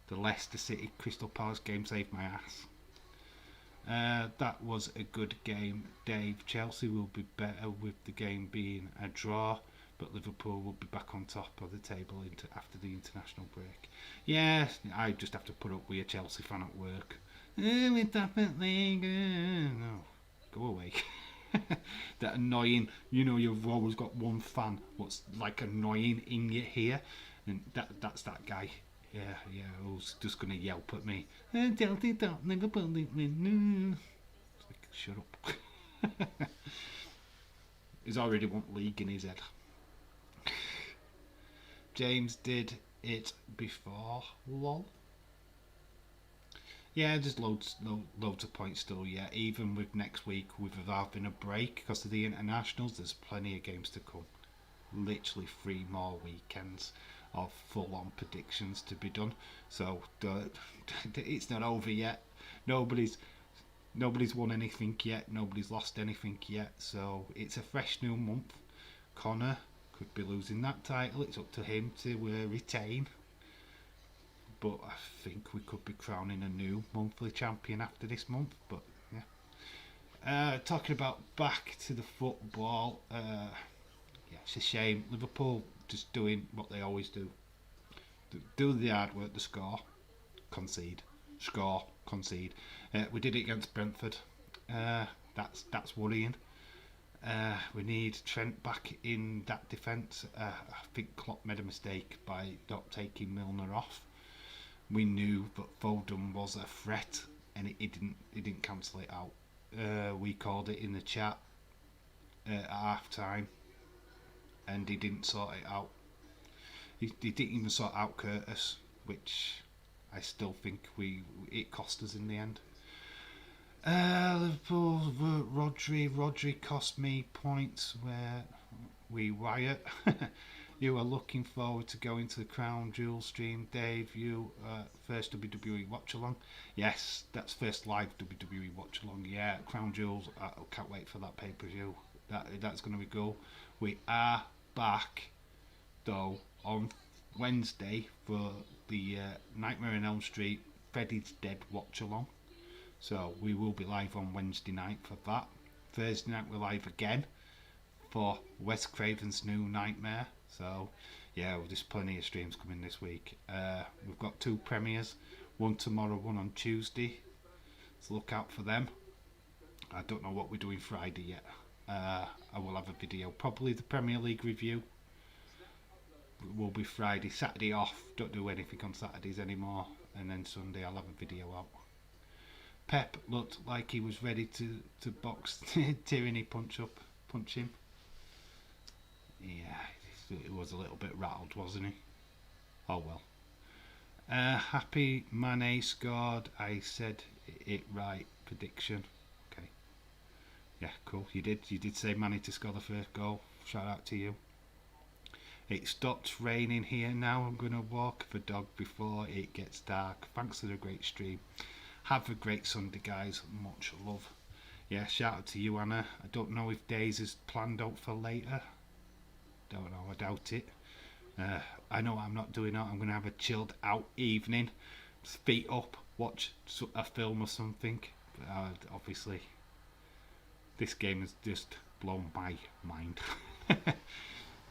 [SPEAKER 1] The Leicester City Crystal Palace game saved my ass. That was a good game, Dave. Chelsea will be better with the game being a draw, but Liverpool will be back on top of the table after the international break. Yeah, I just have to put up with a Chelsea fan at work. We're definitely good. No, go away. That annoying, you've always got one fan what's like annoying in your ear, and that's that guy. Yeah, who's just gonna yelp at me. Chelsea don't Liverpool win. It's like, shut up. He's already want league in his head. James did it before, lol. Yeah, there's loads of points still. Yeah, even with next week, with having a break because of the internationals, there's plenty of games to come. Literally 3 more weekends of full-on predictions to be done. So it's not over yet. Nobody's won anything yet. Nobody's lost anything yet. So it's a fresh new month. Connor could be losing that title. It's up to him to retain. But I think we could be crowning a new monthly champion after this month. But yeah. Talking about back to the football. Yeah, it's a shame. Liverpool just doing what they always do. Do the hard work to score, concede, score, concede. We did it against Brentford. That's worrying. We need Trent back in that defence. I think Klopp made a mistake by not taking Milner off. We knew that Foden was a threat, and he didn't cancel it out. We called it in the chat at half time, and he didn't sort it out. He didn't even sort out Curtis, which I still think it cost us in the end. Liverpool, Rodri cost me points where we Wyatt. You are looking forward to going to the Crown Jewel stream, Dave. You first WWE watch along. Yes, that's first live WWE watch along. Yeah, Crown Jewels. I can't wait for that pay per view. That's going to be cool. We are back though on Wednesday for the Nightmare on Elm Street Freddy's Dead watch along. So we will be live on Wednesday night for that. Thursday night we're live again for Wes Craven's new Nightmare. So yeah, well, there's plenty of streams coming this week. We've got 2 premieres, one tomorrow, one on Tuesday. So look out for them. I don't know what we're doing Friday yet. I will have a video, probably the Premier League review. Will be Friday, Saturday off. Don't do anything on Saturdays anymore, and then Sunday I'll have a video out. Pep looked like he was ready to box Tyranny punch him. Yeah, he was a little bit rattled, wasn't he? Oh well. Happy Mane scored. I said it right. Prediction. Okay. Yeah, cool. You did say Mane to score the first goal. Shout out to you. It stopped raining here now. I'm going to walk the dog before it gets dark. Thanks for the great stream. Have a great Sunday, guys. Much love. Yeah, shout out to you, Anna. I don't know if Days is planned out for later. Don't know, I doubt it. I know I'm not doing that. I'm going to have a chilled out evening. Feet up, watch a film or something. Obviously, this game has just blown my mind.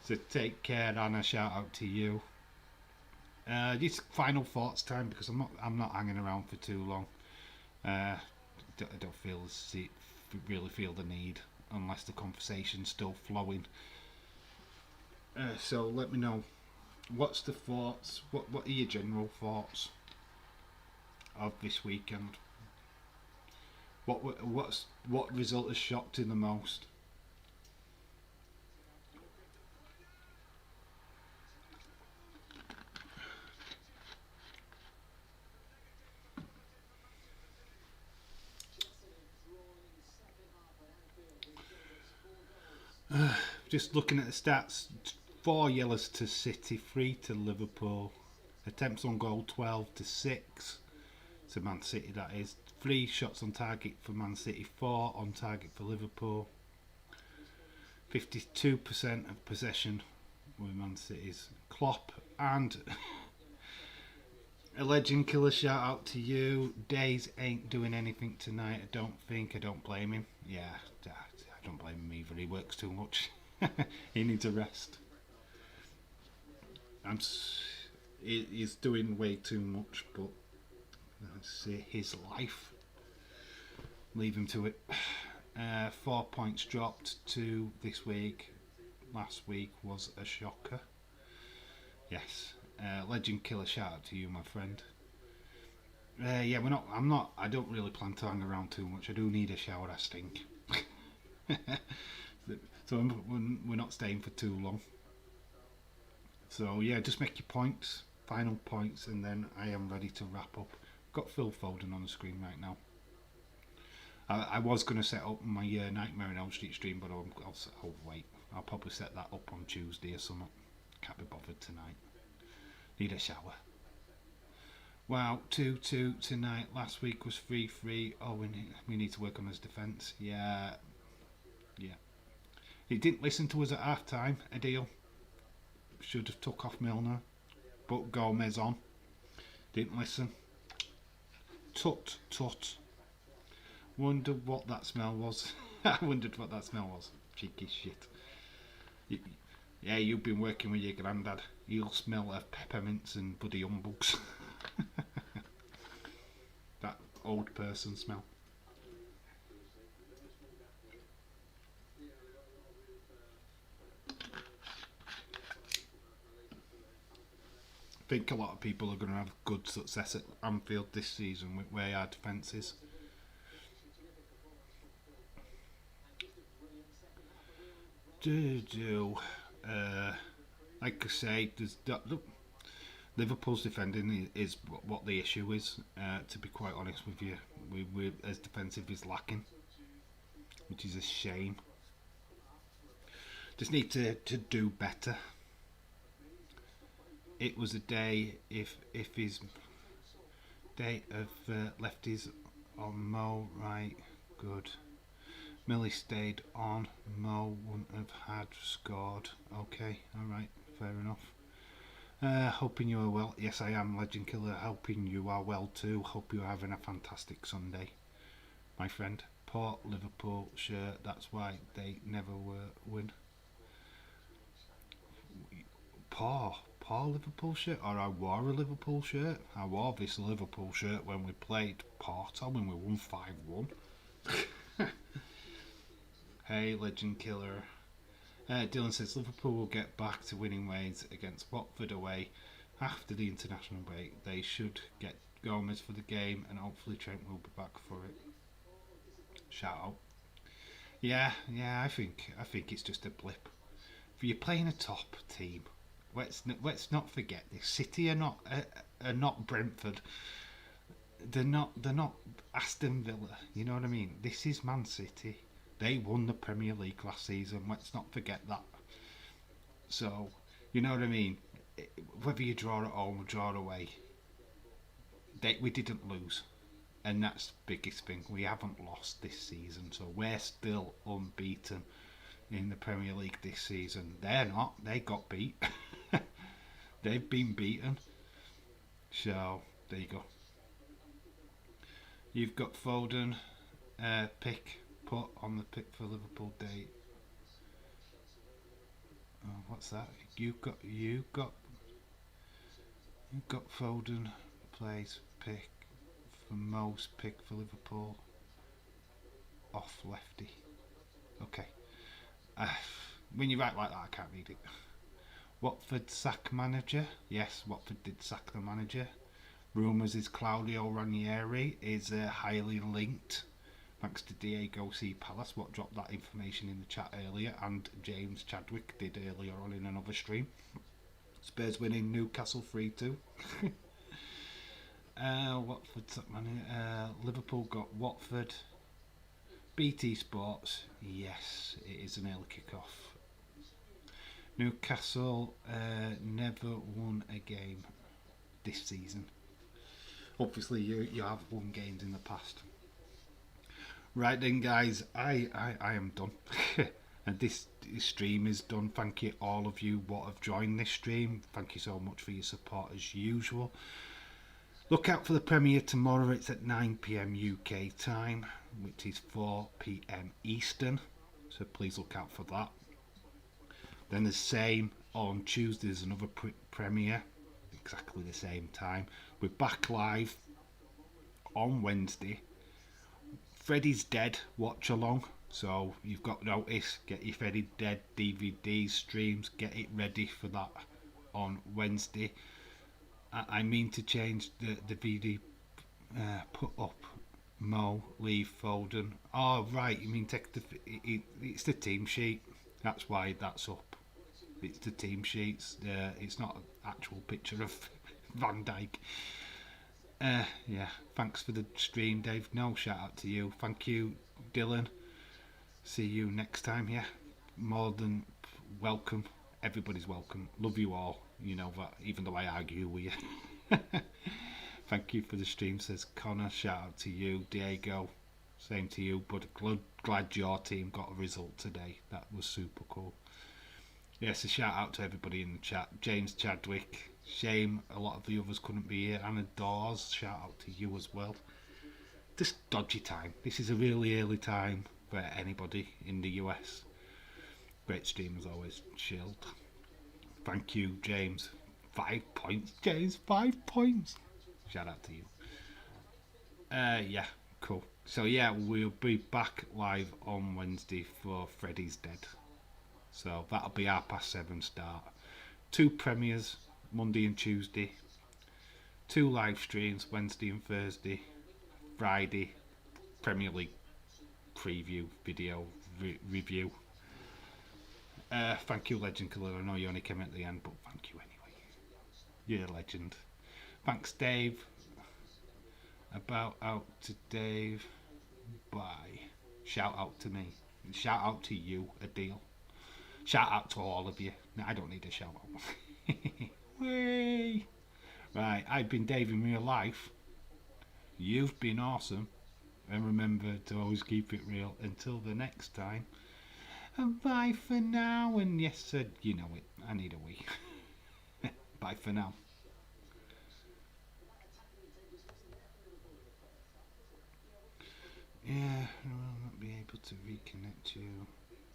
[SPEAKER 1] So take care, Anna. Shout out to you. This final thoughts time, because I'm not hanging around for too long. I don't really feel the need unless the conversation's still flowing. So let me know, what's the thoughts? What are your general thoughts of this weekend? What result has shocked you the most? Just looking at the stats, 4 yellows to City, 3 to Liverpool. Attempts on goal 12 to 6 to Man City, that is. 3 shots on target for Man City, 4 on target for Liverpool. 52% of possession with Man City's. Klopp and a legend killer, shout out to you. Days ain't doing anything tonight, I don't think. I don't blame him. Yeah, I don't blame him either. He works too much. He needs a rest. He's doing way too much, but that's his life. Leave him to it. 4 points dropped to this week. Last week was a shocker. Yes. Legend killer, shout out to you, my friend. Yeah, I don't really plan to hang around too much. I do need a shower, I stink. So we're not staying for too long. So yeah, just make your points, final points, and then I am ready to wrap up. Got Phil Foden on the screen right now. I was going to set up my Nightmare on Elm Street stream, but I'll wait. I'll probably set that up on Tuesday or something. Can't be bothered tonight. Need a shower. Wow, 2-2 tonight. Last week was 3-3. Oh, we need to work on his defence. Yeah. He didn't listen to us at half time. A deal. Should have took off Milner. Put Gomez on. Didn't listen. Tut. Wonder what that smell was. I wondered what that smell was. Cheeky shit. Yeah, you've been working with your granddad. You'll smell of peppermints and bloody humbugs. That old person smell. I think a lot of people are going to have good success at Anfield this season with where our defence is. Like I say, Liverpool's defending is what the issue is. To be quite honest with you, we're as defensive is lacking, which is a shame. Just need to do better. It was a day if his day of lefties on Mo, right, good. Millie stayed on. Mo wouldn't have had scored. Okay, alright, fair enough. Hoping you are well. Yes, I am, Legend Killer. Hoping you are well too. Hope you're having a fantastic Sunday, my friend. Port Liverpool shirt. That's why they never win. Poor Liverpool shirt, or I wore a Liverpool shirt. I wore this Liverpool shirt when we played Porto when we won 5-1. Hey, Legend Killer. Dylan says Liverpool will get back to winning ways against Watford away after the international break. They should get Gomez for the game, and hopefully Trent will be back for it. Shout out. Yeah, I think it's just a blip. If you're playing a top team, let's not forget this. City are not Brentford. They're not Aston Villa. You know what I mean? This is Man City. They won the Premier League last season. Let's not forget that. So, you know what I mean? Whether you draw at home or draw away, we didn't lose. And that's the biggest thing. We haven't lost this season. So we're still unbeaten in the Premier League this season. They're not. They got beat. They've been beaten. So, there you go. You've got Foden pick put on the pick for Liverpool date. Oh, what's that? You got Foden plays pick for most pick for Liverpool off lefty. Okay. When you write like that, I can't read it. Watford sack manager. Yes, Watford did sack the manager. Rumours is Claudio Ranieri is highly linked. Thanks to Diego C. Palace, what dropped that information in the chat earlier, and James Chadwick did earlier on in another stream. Spurs winning Newcastle 3-2. Watford, Liverpool got Watford. BT Sports, yes, it is an early kick-off. Newcastle never won a game this season. Obviously, you have won games in the past. Right then, guys, I am done. And this stream is done. Thank you all of you what have joined this stream. Thank you so much for your support as usual. Look out for the premiere tomorrow. It's at 9 p.m. UK time, which is 4 p.m. Eastern. So please look out for that. Then the same on Tuesday, there's another premiere, exactly the same time. We're back live on Wednesday. Freddy's Dead watch along. So you've got notice, get your Freddy Dead DVD streams, get it ready for that on Wednesday. I mean to change the VD put up Mo, leave Foden. Oh right, you mean take it's the team sheet. That's why that's up. It's the team sheets. It's not an actual picture of Van Dijk. Yeah, thanks for the stream, Dave. No, shout out to you. Thank you, Dylan. See you next time. Yeah, more than welcome. Everybody's welcome. Love you all. You know that, even though I argue with you. Thank you for the stream, says Connor. Shout out to you, Diego. Same to you, but glad your team got a result today. That was super cool. Yes, a shout out to everybody in the chat. James Chadwick. Shame a lot of the others couldn't be here. Anna Dawes, shout out to you as well. Just dodgy time. This is a really early time for anybody in the US. Great stream as always. Chilled. Thank you, James. 5 points. James, 5 points. Shout out to you. Yeah, cool. So yeah, we'll be back live on Wednesday for Freddy's Dead. So that'll be 7:30 start. 2 premieres, Monday and Tuesday. 2 live streams, Wednesday and Thursday. Friday, Premier League preview video review. Thank you, Legend Killer. I know you only came at the end, but thank you anyway. You're a legend. Thanks, Dave. About out to Dave. Bye. Shout out to me. Shout out to you, Adil. Shout out to all of you. No, I don't need a shout out. Whee! Right, I've been Dave in real life. You've been awesome. And remember to always keep it real until the next time. And bye for now. And yes, you know it. I need a wee. Bye for now. Yeah, I will not be able to reconnect you.